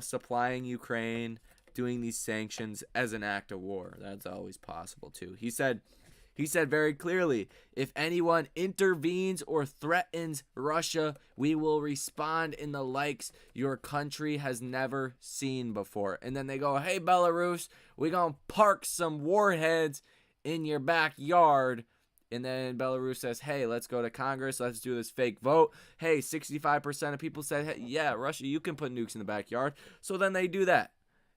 supplying Ukraine, doing these sanctions as an act of war. That's always possible too. He said very clearly, if anyone intervenes or threatens Russia, we will respond in the likes your country has never seen before. And then they go, hey, Belarus, we gonna park some warheads in your backyard. And then Belarus says, hey, let's go to Congress. Let's do this fake vote. Hey, 65% of people said, hey, yeah, Russia, you can put nukes in the backyard. So then they do that.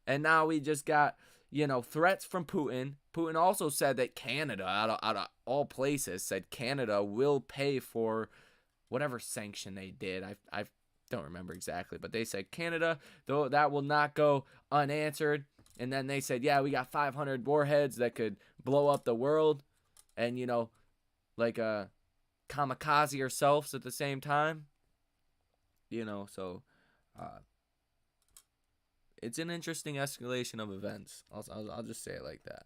And now we just got, threats from Putin. Putin also said that Canada, out of all places, said Canada will pay for whatever sanction they did. I don't remember exactly, but they said Canada, though that will not go unanswered. And then they said, yeah, we got 500 warheads that could blow up the world. And, like kamikaze ourselves at the same time. So it's an interesting escalation of events. I'll just say it like that.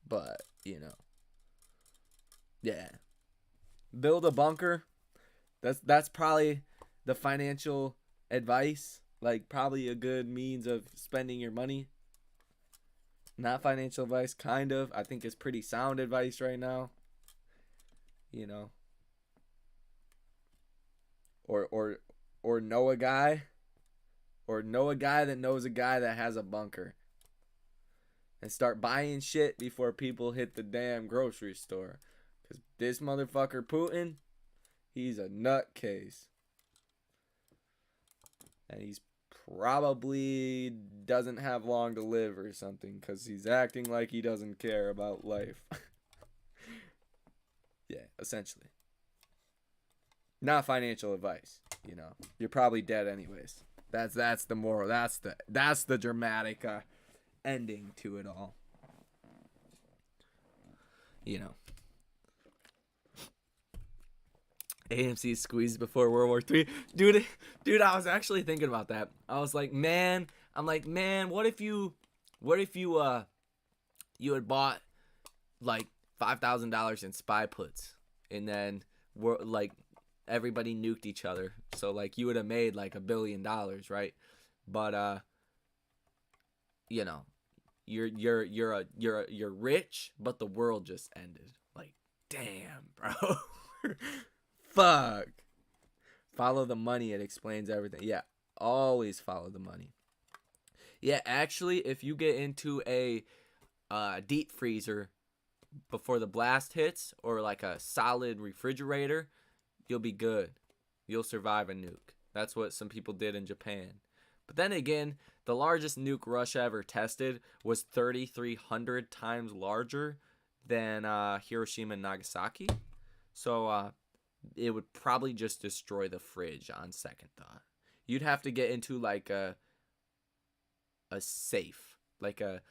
But, yeah. Build a bunker. That's probably the financial advice. Like, probably a good means of spending your money. Not financial advice, kind of. I think it's pretty sound advice right now. Or know a guy. Or know a guy that knows a guy that has a bunker. And start buying shit before people hit the damn grocery store. Because this motherfucker Putin, he's a nutcase. And he's probably doesn't have long to live or something. Because he's acting like he doesn't care about life. Yeah, essentially. Not financial advice, You're probably dead anyways. That's the moral. That's the dramatic ending to it all. AMC squeezed before World War III. Dude, I was actually thinking about that. I was like, man, what if you had bought like $5,000 in spy puts, and then everybody nuked each other. So like you would have made like $1 billion, right? But you're rich, but the world just ended. Like, damn, bro. Fuck. Follow the money. It explains everything. Yeah, always follow the money. Yeah, actually, if you get into a deep freezer before the blast hits, or like a solid refrigerator, you'll be good. You'll survive a nuke. That's what some people did in Japan. But then again, the largest nuke Russia ever tested was 3,300 times larger than Hiroshima and Nagasaki. So it would probably just destroy the fridge on second thought. You'd have to get into like a safe, like a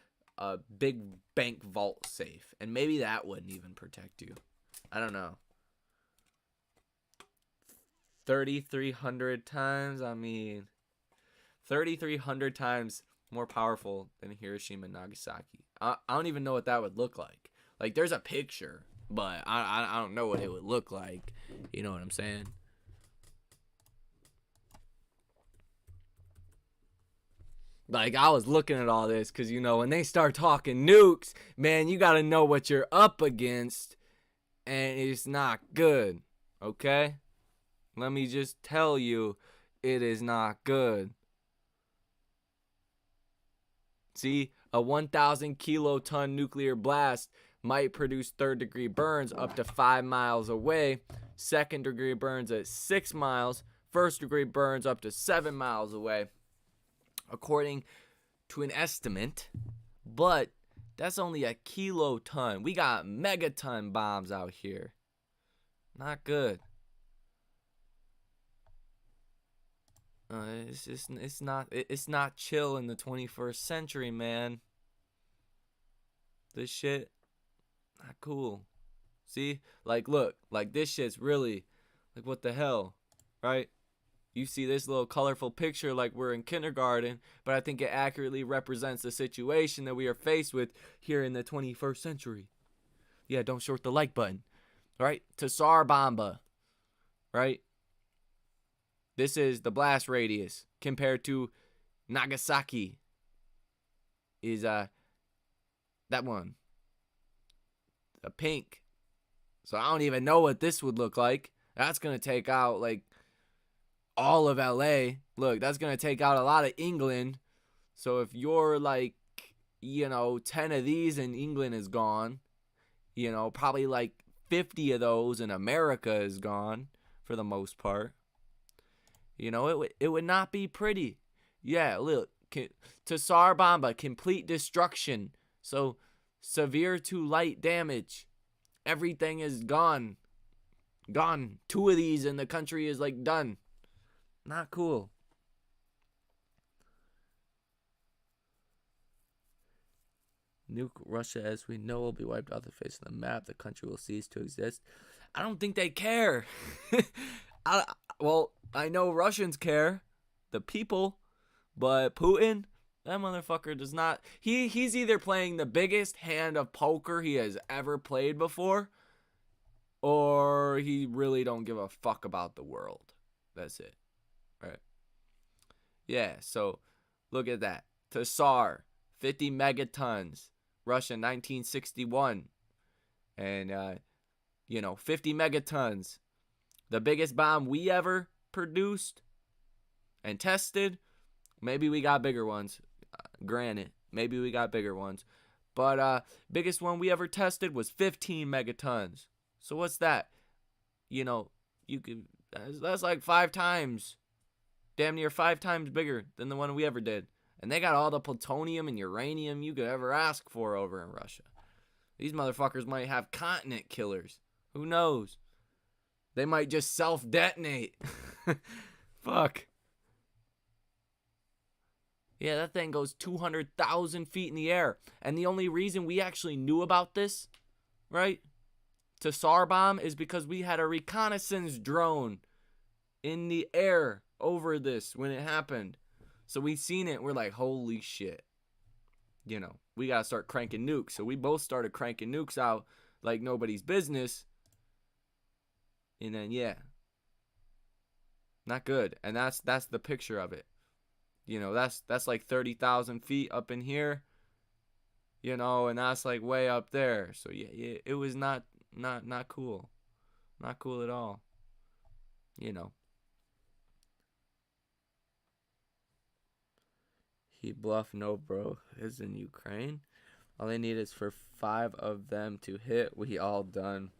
big bank vault safe, and maybe that wouldn't even protect you. I don't know. 3,300 times, 3,300 times more powerful than Hiroshima and Nagasaki. I don't even know what that would look like. Like, there's a picture, but I don't know what it would look like. You know what I'm saying? Like, I was looking at all this because, when they start talking nukes, man, you got to know what you're up against, and it's not good, okay? Let me just tell you, it is not good. See, a 1,000 kiloton nuclear blast might produce third-degree burns up to 5 miles away, second-degree burns at 6 miles, first-degree burns up to 7 miles away, according to an estimate. But that's only a kiloton. We got megaton bombs out here. Not good. It's not chill in the 21st century, man. This shit not cool. See, like, look, like, this shit's really, like, what the hell, right? You see this little colorful picture like we're in kindergarten, but I think it accurately represents the situation that we are faced with here in the 21st century. Yeah, don't short the like button, right? Tsar Bomba, right? This is the blast radius compared to Nagasaki. Is that one, a pink. So I don't even know what this would look like. That's gonna take out like all of LA. Look, that's gonna take out a lot of England. So if you're like, 10 of these and England is gone, probably like 50 of those in America is gone for the most part. It would not be pretty. Yeah, look, Tsar Bomba, complete destruction. So severe to light damage. Everything is gone. Gone. 2 of these and the country is like done. Not cool. Nuke Russia as we know will be wiped off the face of the map. The country will cease to exist. I don't think they care. I know Russians care, the people, but Putin, that motherfucker does not. He's either playing the biggest hand of poker he has ever played before, or he really don't give a fuck about the world. That's it, right? Yeah. So look at that. Tsar, 50 megatons. Russia, 1961, and 50 megatons. The biggest bomb we ever produced and tested. Maybe we got bigger ones. Granted, maybe we got bigger ones. But biggest one we ever tested was 15 megatons. So what's that? That's like 5 times, damn near 5 times bigger than the one we ever did. And they got all the plutonium and uranium you could ever ask for over in Russia. These motherfuckers might have continent killers. Who knows? They might just self-detonate. Fuck. Yeah, that thing goes 200,000 feet in the air. And the only reason we actually knew about this, right, Tsar Bomb, is because we had a reconnaissance drone in the air over this when it happened. So we seen it. We're like, holy shit. We got to start cranking nukes. So we both started cranking nukes out like nobody's business. And then, yeah, not good. And that's the picture of it. That's like 30,000 feet up in here, and that's like way up there. So yeah, it was not cool. Not cool at all. He bluffed, no bro. Is in Ukraine. All they need is for 5 of them to hit. We all done.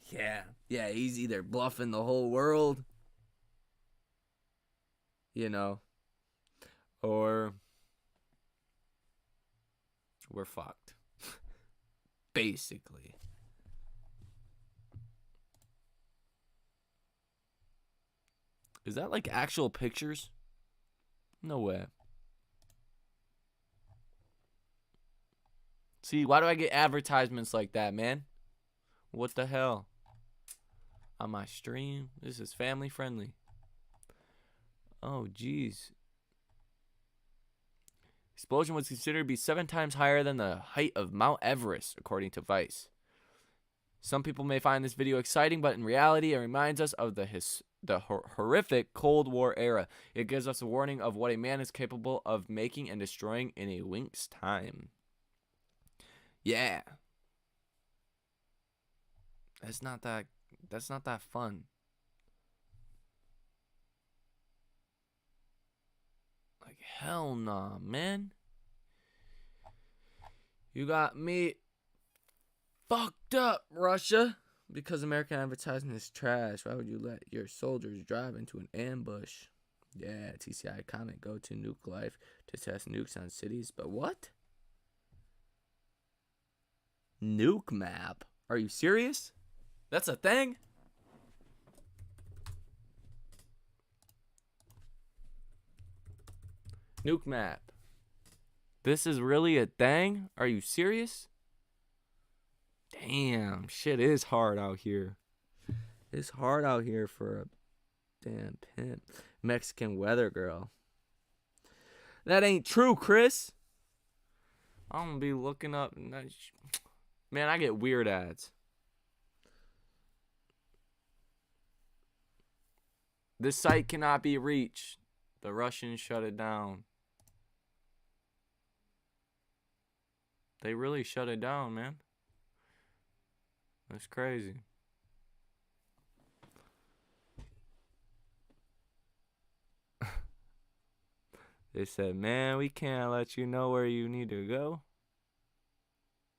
Yeah, he's either bluffing the whole world, or we're fucked. Basically. Is that like actual pictures? No way. See, why do I get advertisements like that, man? What the hell? On my stream? This is family friendly. Oh, jeez. Explosion was considered to be 7 times higher than the height of Mount Everest, according to Vice. Some people may find this video exciting, but in reality, it reminds us of the horrific Cold War era. It gives us a warning of what a man is capable of making and destroying in a wink's time. Yeah. That's not that fun. Like, hell nah, man. You got me fucked up, Russia. Because American advertising is trash, why would you let your soldiers drive into an ambush? Yeah, TCI comment, go to Nuke Life to test nukes on cities. But what? Nuke map? Are you serious? That's a thing? Nuke map. This is really a thing? Are you serious? Damn, shit is hard out here. It's hard out here for a damn pimp. Mexican weather girl. That ain't true, Chris. I'm gonna be looking up. Man, I get weird ads. This site cannot be reached. The Russians shut it down. They really shut it down, man. That's crazy. They said, man, we can't let you know where you need to go.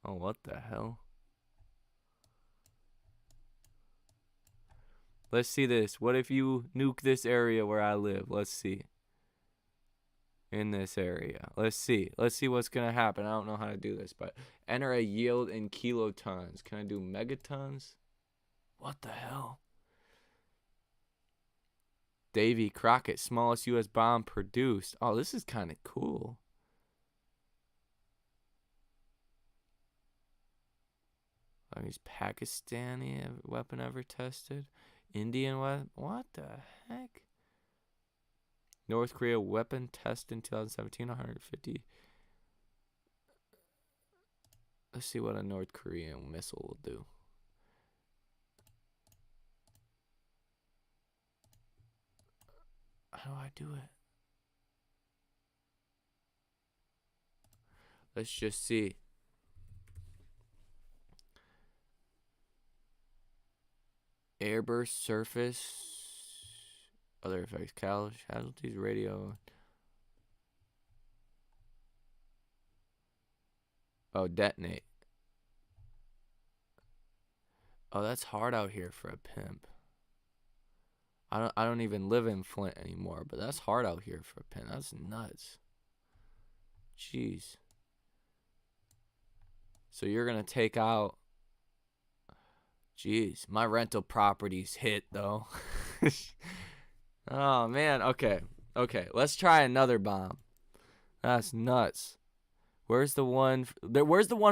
Oh, what the hell? Let's see this. What if you nuke this area where I live? Let's see. In this area. Let's see. Let's see what's going to happen. I don't know how to do this, but enter a yield in kilotons. Can I do megatons? What the hell? Davy Crockett, smallest U.S. bomb produced. Oh, this is kind of cool. Is Pakistani weapon ever tested? Indian weapon? What the heck? North Korea weapon test in 2017, 150. Let's see what a North Korean missile will do. How do I do it? Let's just see. Airburst, surface, other effects, casualties, radio. Oh, detonate. Oh, that's hard out here for a pimp. I don't even live in Flint anymore, but that's hard out here for a pimp. That's nuts. Jeez. So you're gonna take out. Jeez, my rental property's hit though. Oh man, okay. Let's try another bomb. That's nuts. Where's the one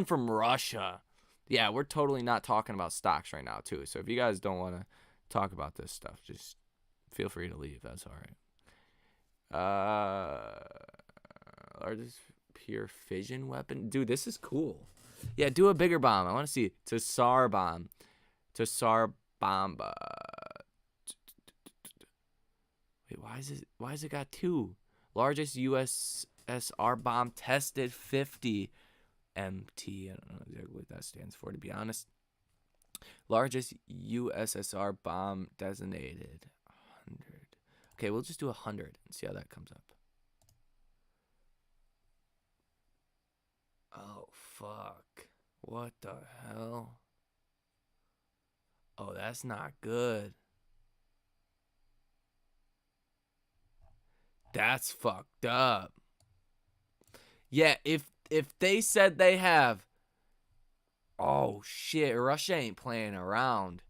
from Russia? Yeah, we're totally not talking about stocks right now too. So if you guys don't want to talk about this stuff, just feel free to leave. That's all right. Largest pure fission weapon. Dude, this is cool. Yeah, do a bigger bomb. I want to see Tsar bomb. Tsar Bomba. Wait, why is it got two? Largest USSR bomb tested, 50 MT. I don't know exactly what that stands for, to be honest. Largest USSR bomb designated, 100. Okay, we'll just do 100 and see how that comes up. Oh, fuck. What the hell? Oh, that's not good. That's fucked up. Yeah, if they said they have... Oh, shit. Russia ain't playing around.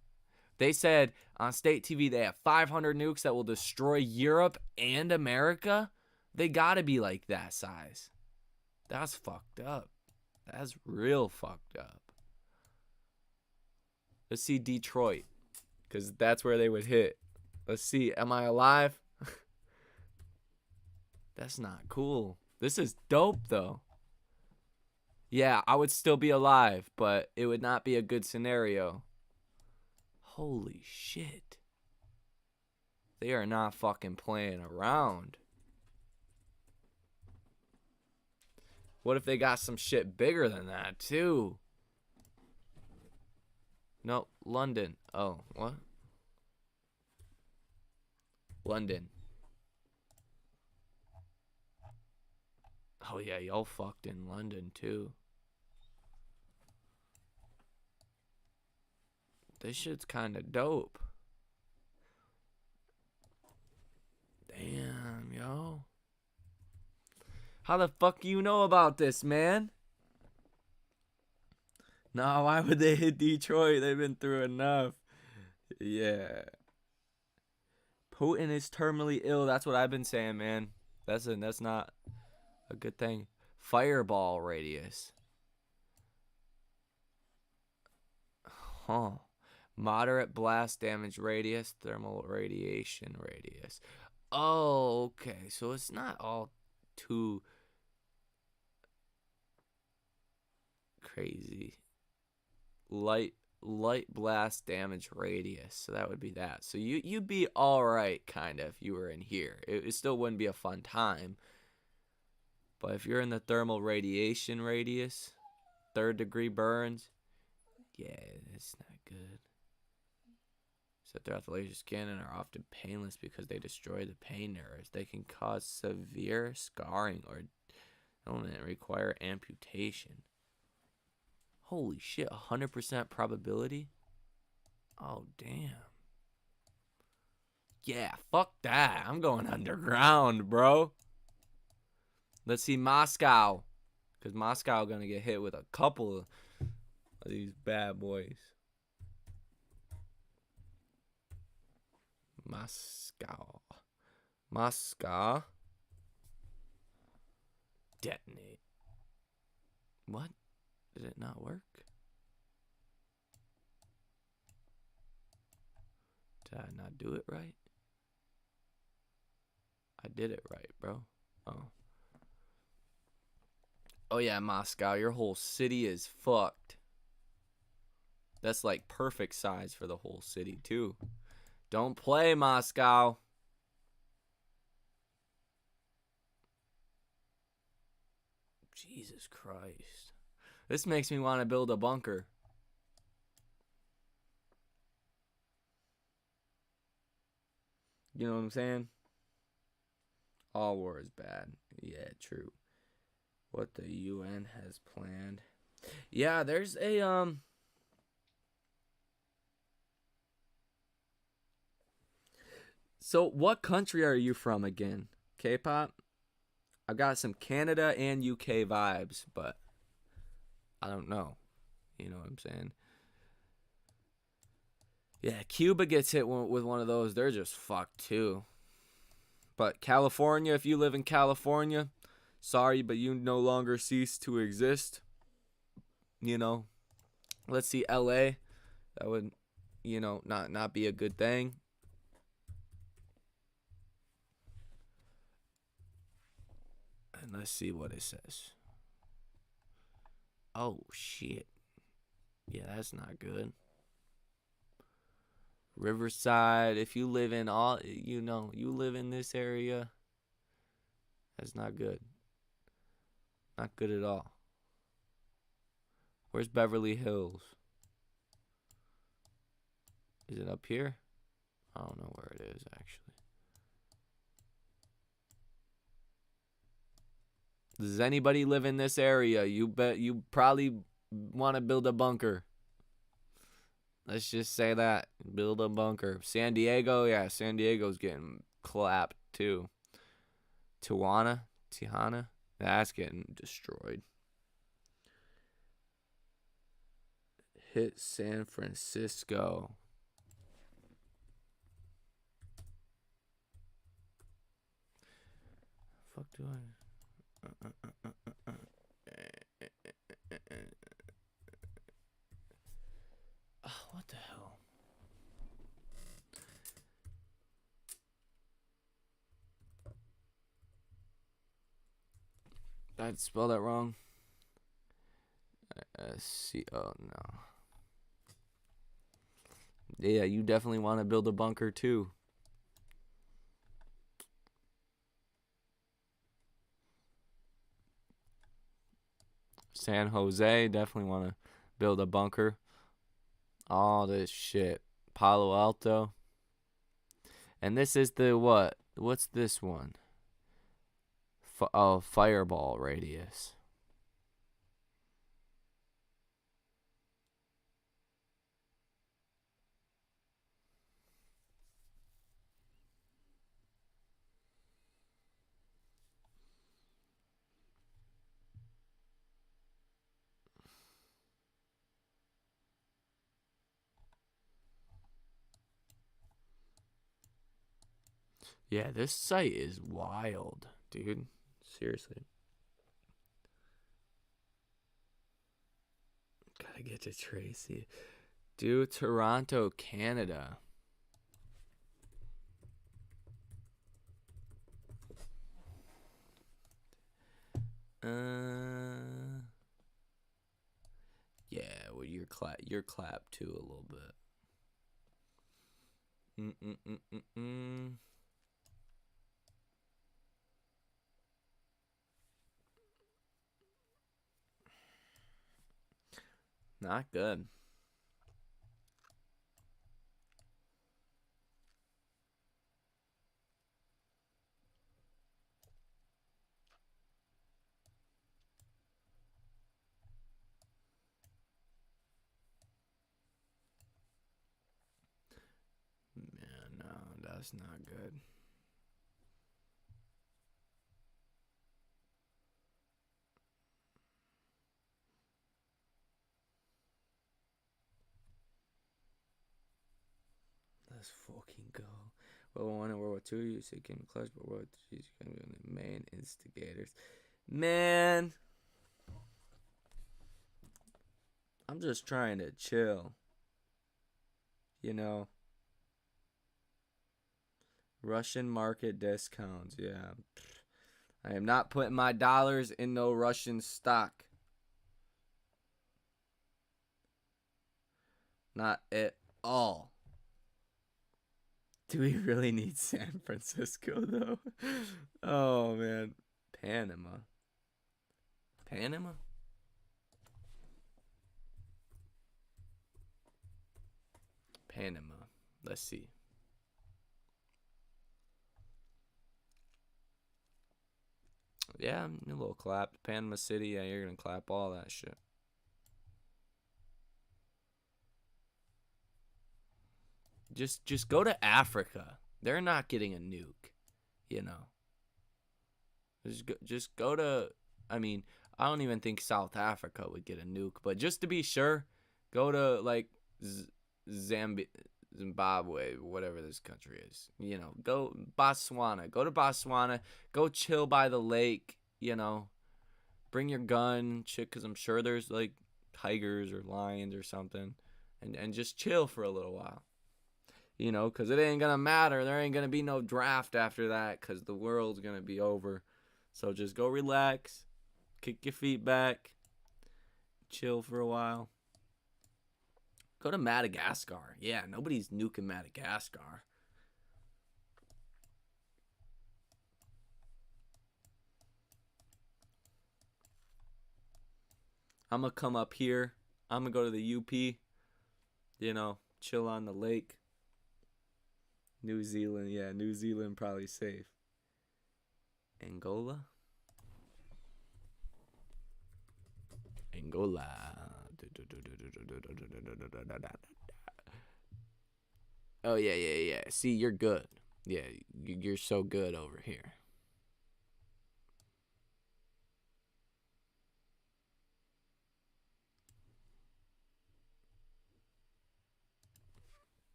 They said on state TV they have 500 nukes that will destroy Europe and America. They gotta be like that size. That's fucked up. That's real fucked up. Let's see Detroit, because that's where they would hit. Let's see. Am I alive? That's not cool. This is dope, though. Yeah, I would still be alive, but it would not be a good scenario. Holy shit. They are not fucking playing around. What if they got some shit bigger than that, too? No, London. Oh, what? London. Oh, yeah, y'all fucked in London, too. This shit's kind of dope. Damn, yo. How the fuck you know about this, man? No, why would they hit Detroit? They've been through enough. Yeah. Putin is terminally ill. That's what I've been saying, man. That's not A good thing. Fireball radius. Huh. Moderate blast damage radius, thermal radiation radius. Oh, okay. So it's not all too crazy. Light blast damage radius. So that would be that. So you'd be all right kind of if you were in here. It still wouldn't be a fun time. But if you're in the thermal radiation radius, 3rd degree burns, yeah, that's not good. So throughout the laser scan and are often painless because they destroy the pain nerves. They can cause severe scarring or require amputation. Holy shit, 100% probability? Oh, damn. Yeah, fuck that. I'm going underground, bro. Let's see Moscow. Because Moscow going to get hit with a couple of these bad boys. Moscow. Detonate. What? Did it not work? Did I not do it right? I did it right, bro. Oh. Oh yeah, Moscow. Your whole city is fucked. That's like perfect size for the whole city, too. Don't play, Moscow. Jesus Christ. This makes me want to build a bunker. You know what I'm saying? All war is bad. Yeah, true. What the UN has planned. Yeah, there's a So what country are you from again? K-pop? I've got some Canada and UK vibes, but I don't know. You know what I'm saying? Yeah, Cuba gets hit with one of those. They're just fucked too. But California, if you live in California, sorry, but you no longer cease to exist. You know, let's see LA. That would, not be a good thing. And let's see what it says. Oh, shit. Yeah, that's not good. Riverside, if you live in you live in this area, that's not good. Not good at all. Where's Beverly Hills? Is it up here? I don't know where it is, actually. Does anybody live in this area? You probably want to build a bunker. Let's just say that. Build a bunker. San Diego, yeah, San Diego's getting clapped too. Tijuana, that's getting destroyed. Hit San Francisco. Fuck do I? Oh, what the hell? Did I spell that wrong? Oh no. Yeah, you definitely want to build a bunker too. San Jose, definitely want to build a bunker. All this shit. Palo Alto. And this is the what? What's this one? Fireball radius. Yeah, this site is wild, dude. Seriously. Gotta get to Tracy. Do Toronto, Canada. Yeah, well, you're clap too a little bit. Not good. Man, no, that's not good. Let's fucking go. World War One and World War Two, you say came clutch, but World War Three is gonna be the main instigators. Man, I'm just trying to chill. You know, Russian market discounts. Yeah, I am not putting my dollars in no Russian stock. Not at all. Do we really need San Francisco, though? Oh, man. Panama. Panama? Panama. Let's see. Yeah, a little clap. Panama City, yeah, you're going to clap all that shit. Just go to Africa. They're not getting a nuke, you know. Just go to, I mean, I don't even think South Africa would get a nuke, but just to be sure, go to like Zimbabwe, whatever this country is. You know, go Botswana. Go to Botswana. Go chill by the lake, you know. Bring your gun, shit, because I'm sure there's like tigers or lions or something. And just chill for a little while. You know, because it ain't going to matter. There ain't going to be no draft after that because the world's going to be over. So just go relax. Kick your feet back. Chill for a while. Go to Madagascar. Yeah, nobody's nuking Madagascar. I'm going to come up here. I'm going to go to the UP. You know, chill on the lake. New Zealand. Yeah, New Zealand probably safe. Angola. Oh, yeah. See, you're good. Yeah, you're so good over here.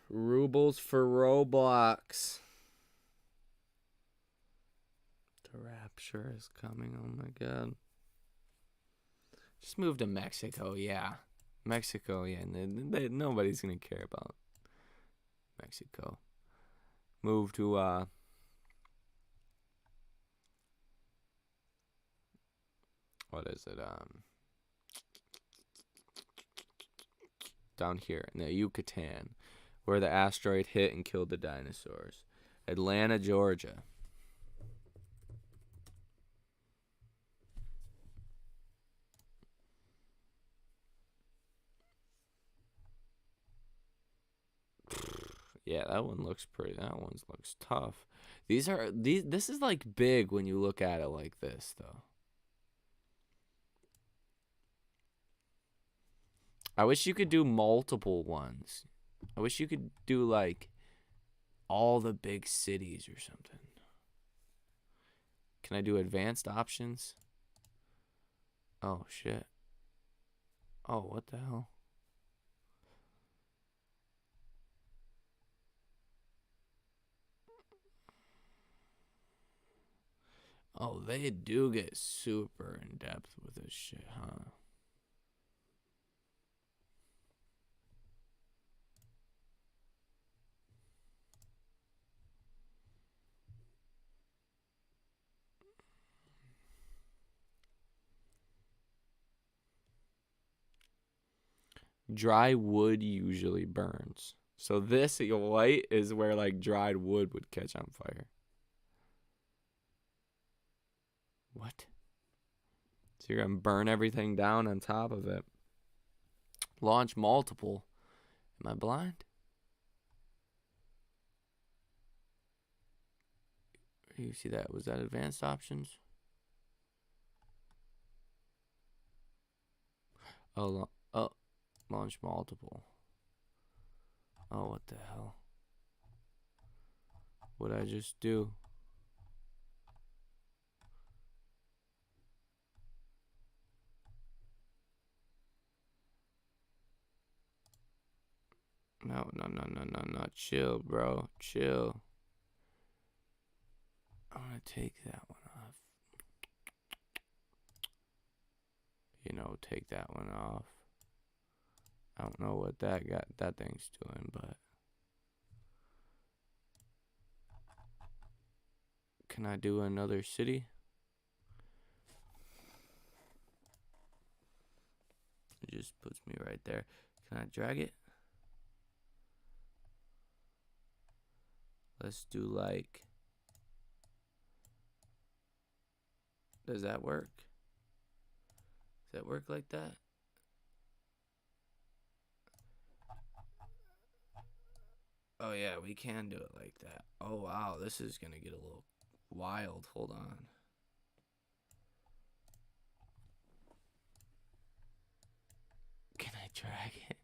Rubles for Roblox. The rapture is coming. Oh my god. Just move to Mexico, yeah. Mexico, yeah. Nobody's gonna care about Mexico. Move to what is it? Down here in the Yucatan, where the asteroid hit and killed the dinosaurs. Atlanta, Georgia. Yeah, that one looks pretty. That one looks tough. This is like big when you look at it like this, though. I wish you could do multiple ones. I wish you could do like all the big cities or something. Can I do advanced options? Oh shit. Oh, what the hell? Oh, they do get super in depth with this shit, huh? Dry wood usually burns. So this white is where like dried wood would catch on fire. What? So you're gonna burn everything down on top of it. Launch multiple. Am I blind? You see that? Was that advanced options? Oh, launch multiple. Oh, what the hell? What'd I just do? No. Chill, bro. Chill. I'm gonna take that one off. You know, take that one off. I don't know what that thing's doing, but can I do another city? It just puts me right there. Can I drag it? Let's do like, does that work? Does that work like that? Oh yeah, we can do it like that. Oh wow, this is gonna get a little wild. Hold on. Can I drag it?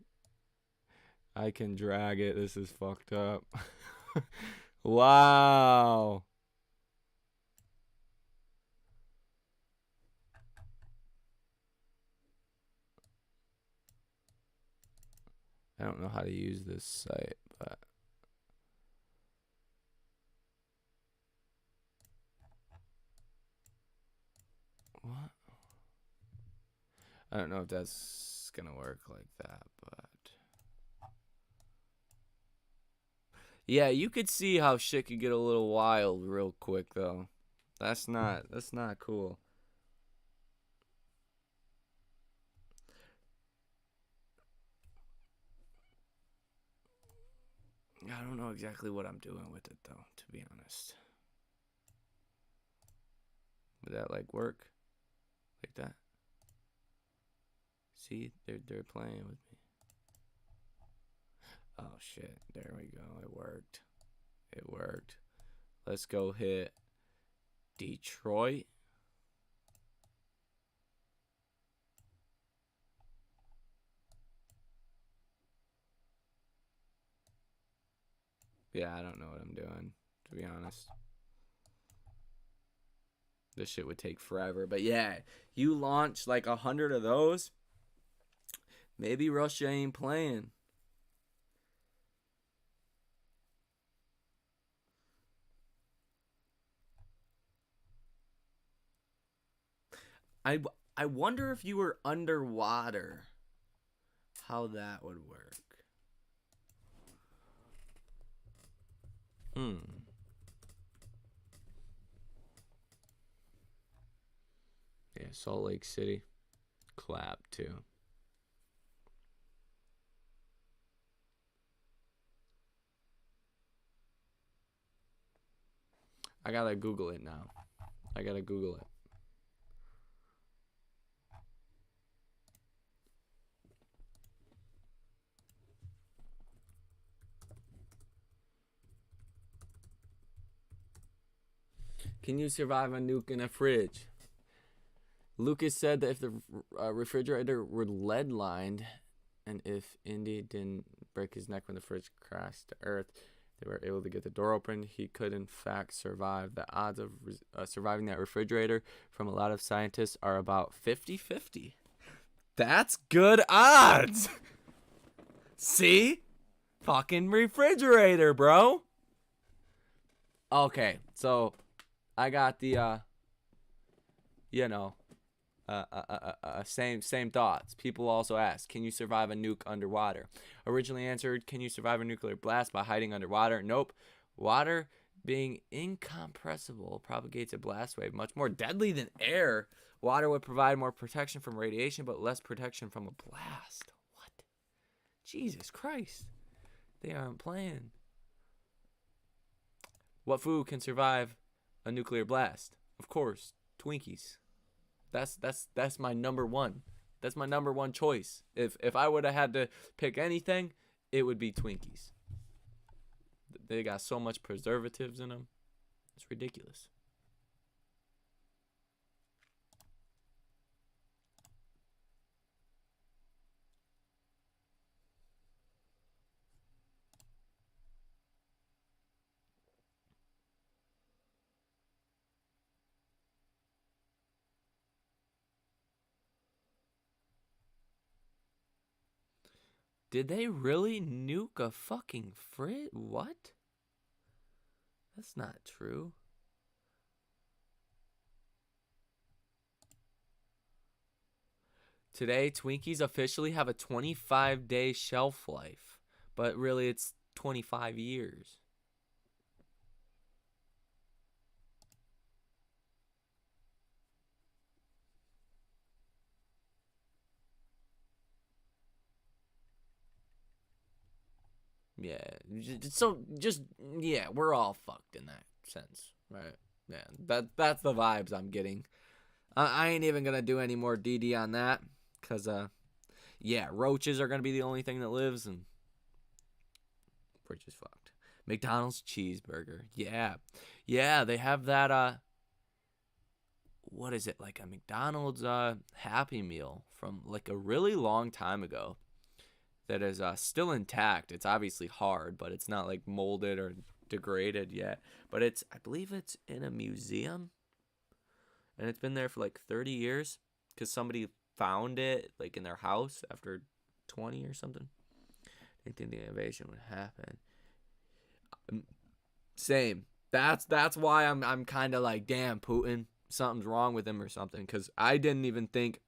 I can drag it. This is fucked up. Wow. I don't know how to use this site, but what? I don't know if that's gonna work like that, but yeah, you could see how shit could get a little wild real quick though. That's not cool. I don't know exactly what I'm doing with it though, to be honest. Would that like work? Like that? See, they're playing with me. Oh shit, there we go. It worked. It worked. Let's go hit Detroit. Yeah, I don't know what I'm doing, to be honest. This shit would take forever. But yeah, you launch like 100 of those, maybe Russia ain't playing. I wonder if you were underwater, how that would work. Yeah, Salt Lake City. Clap too. I gotta Google it now. I gotta Google it. Can you survive a nuke in a fridge? Lucas said that if the refrigerator were lead lined, and if Indy didn't break his neck when the fridge crashed to Earth, they were able to get the door open, he could in fact survive. The odds of surviving that refrigerator from a lot of scientists are about 50-50. That's good odds. See? Fucking refrigerator, bro. Okay, so I got the you know, same thoughts. People also ask, can you survive a nuke underwater? Originally answered, can you survive a nuclear blast by hiding underwater? Nope. Water being incompressible propagates a blast wave much more deadly than air. Water would provide more protection from radiation, but less protection from a blast. What? Jesus Christ. They aren't playing. What food can survive a nuclear blast? Of course, Twinkies. That's my number one. That's my number one choice. If I would have had to pick anything, it would be Twinkies. They got so much preservatives in them. It's ridiculous. Did they really nuke a fucking frit? What? That's not true. Today, Twinkies officially have a 25-day shelf life, but really it's 25 years. Yeah, yeah, we're all fucked in that sense, right? Yeah, that's the vibes I'm getting. I ain't even gonna do any more DD on that, cause yeah, roaches are gonna be the only thing that lives, and we're just fucked. McDonald's cheeseburger, yeah, they have that what is it, like a McDonald's Happy Meal from like a really long time ago that is still intact. It's obviously hard, but it's not like molded or degraded yet. But I believe it's in a museum, and it's been there for like 30 years because somebody found it like in their house after 20 or something. They think the invasion would happen. Same. That's why I'm kind of like, damn, Putin, something's wrong with him or something, because I didn't even think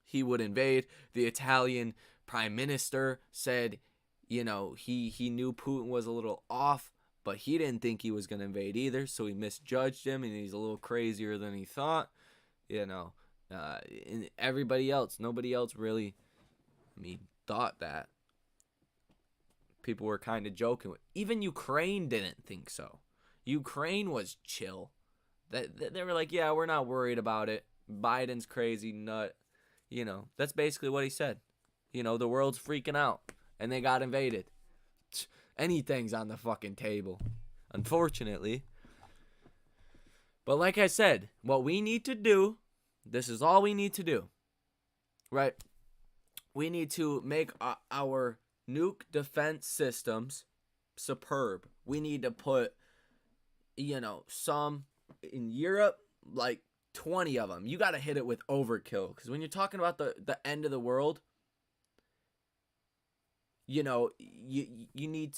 he would invade. The Italian prime minister said, he knew Putin was a little off, but he didn't think he was going to invade either, so he misjudged him, and he's a little crazier than he thought. And everybody else, nobody else really, thought that. People were kind of joking. Even Ukraine didn't think so. Ukraine was chill. They were like, yeah, we're not worried about it. Biden's crazy nut. That's basically what he said. The world's freaking out, and they got invaded. Anything's on the fucking table, unfortunately. But like I said, what we need to do, this is all we need to do, right? We need to make our nuke defense systems superb. We need to put, some in Europe, like 20 of them. You got to hit it with overkill, because when you're talking about the end of the world, you need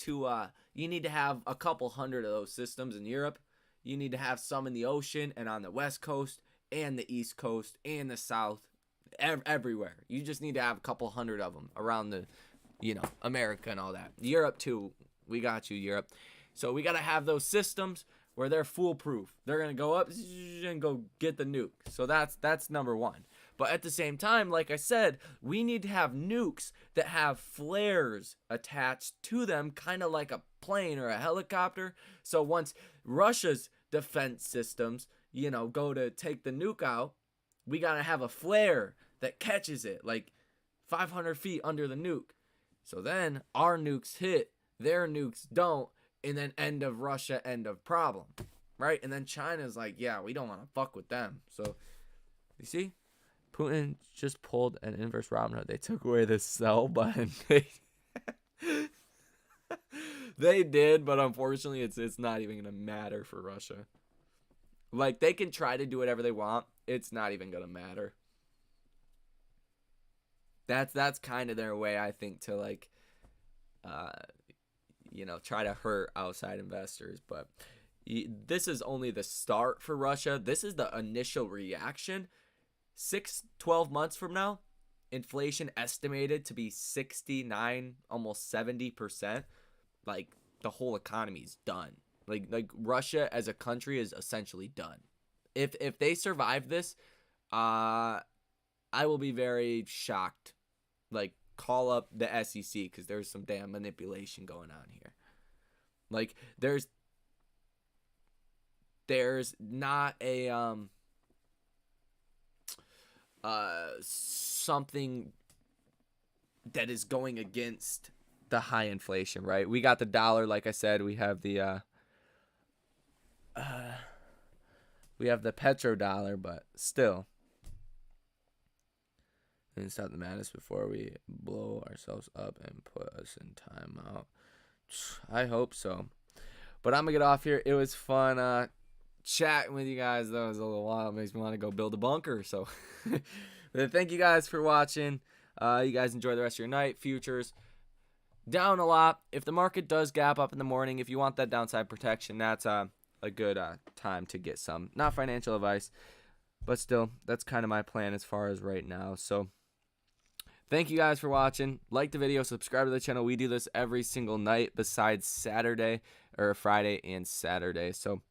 to have a couple hundred of those systems in Europe. You need to have some in the ocean and on the West Coast and the East Coast and the South, everywhere. You just need to have a couple hundred of them around the, America and all that. Europe too. We got you, Europe. So we got to have those systems where they're foolproof. They're going to go up and go get the nuke. So that's number one. But at the same time, like I said, we need to have nukes that have flares attached to them, kind of like a plane or a helicopter. So once Russia's defense systems, go to take the nuke out, we got to have a flare that catches it, like 500 feet under the nuke. So then our nukes hit, their nukes don't, and then end of Russia, end of problem, right? And then China's like, yeah, we don't want to fuck with them. So, you see? Putin just pulled an inverse Robin Hood. They took away the sell button. They did, but unfortunately, it's not even gonna matter for Russia. Like, they can try to do whatever they want. It's not even gonna matter. That's kind of their way, I think, to like, try to hurt outside investors. But This is only the start for Russia. This is the initial reaction. 12 months from now, inflation estimated to be 69, almost 70%. Like, the whole economy's done. Like Russia as a country is essentially done. If they survive this, I will be very shocked. Like, call up the SEC, because there's some damn manipulation going on here. Like, there's not a something that is going against the high inflation, right? We got the dollar, like I said. We have the petrodollar, but still. And stop the madness before we blow ourselves up and put us in timeout. I hope so. But I'm going to get off here. It was fun chatting with you guys. That was a little while. It makes me want to go build a bunker. So thank you guys for watching. You guys enjoy the rest of your night. Futures down a lot. If the market does gap up in the morning, if you want that downside protection, that's a good time to get some. Not financial advice, but still, that's kind of my plan as far as right now. So thank you guys for watching. Like the video, subscribe to the channel. We do this every single night besides Saturday, or Friday and Saturday. So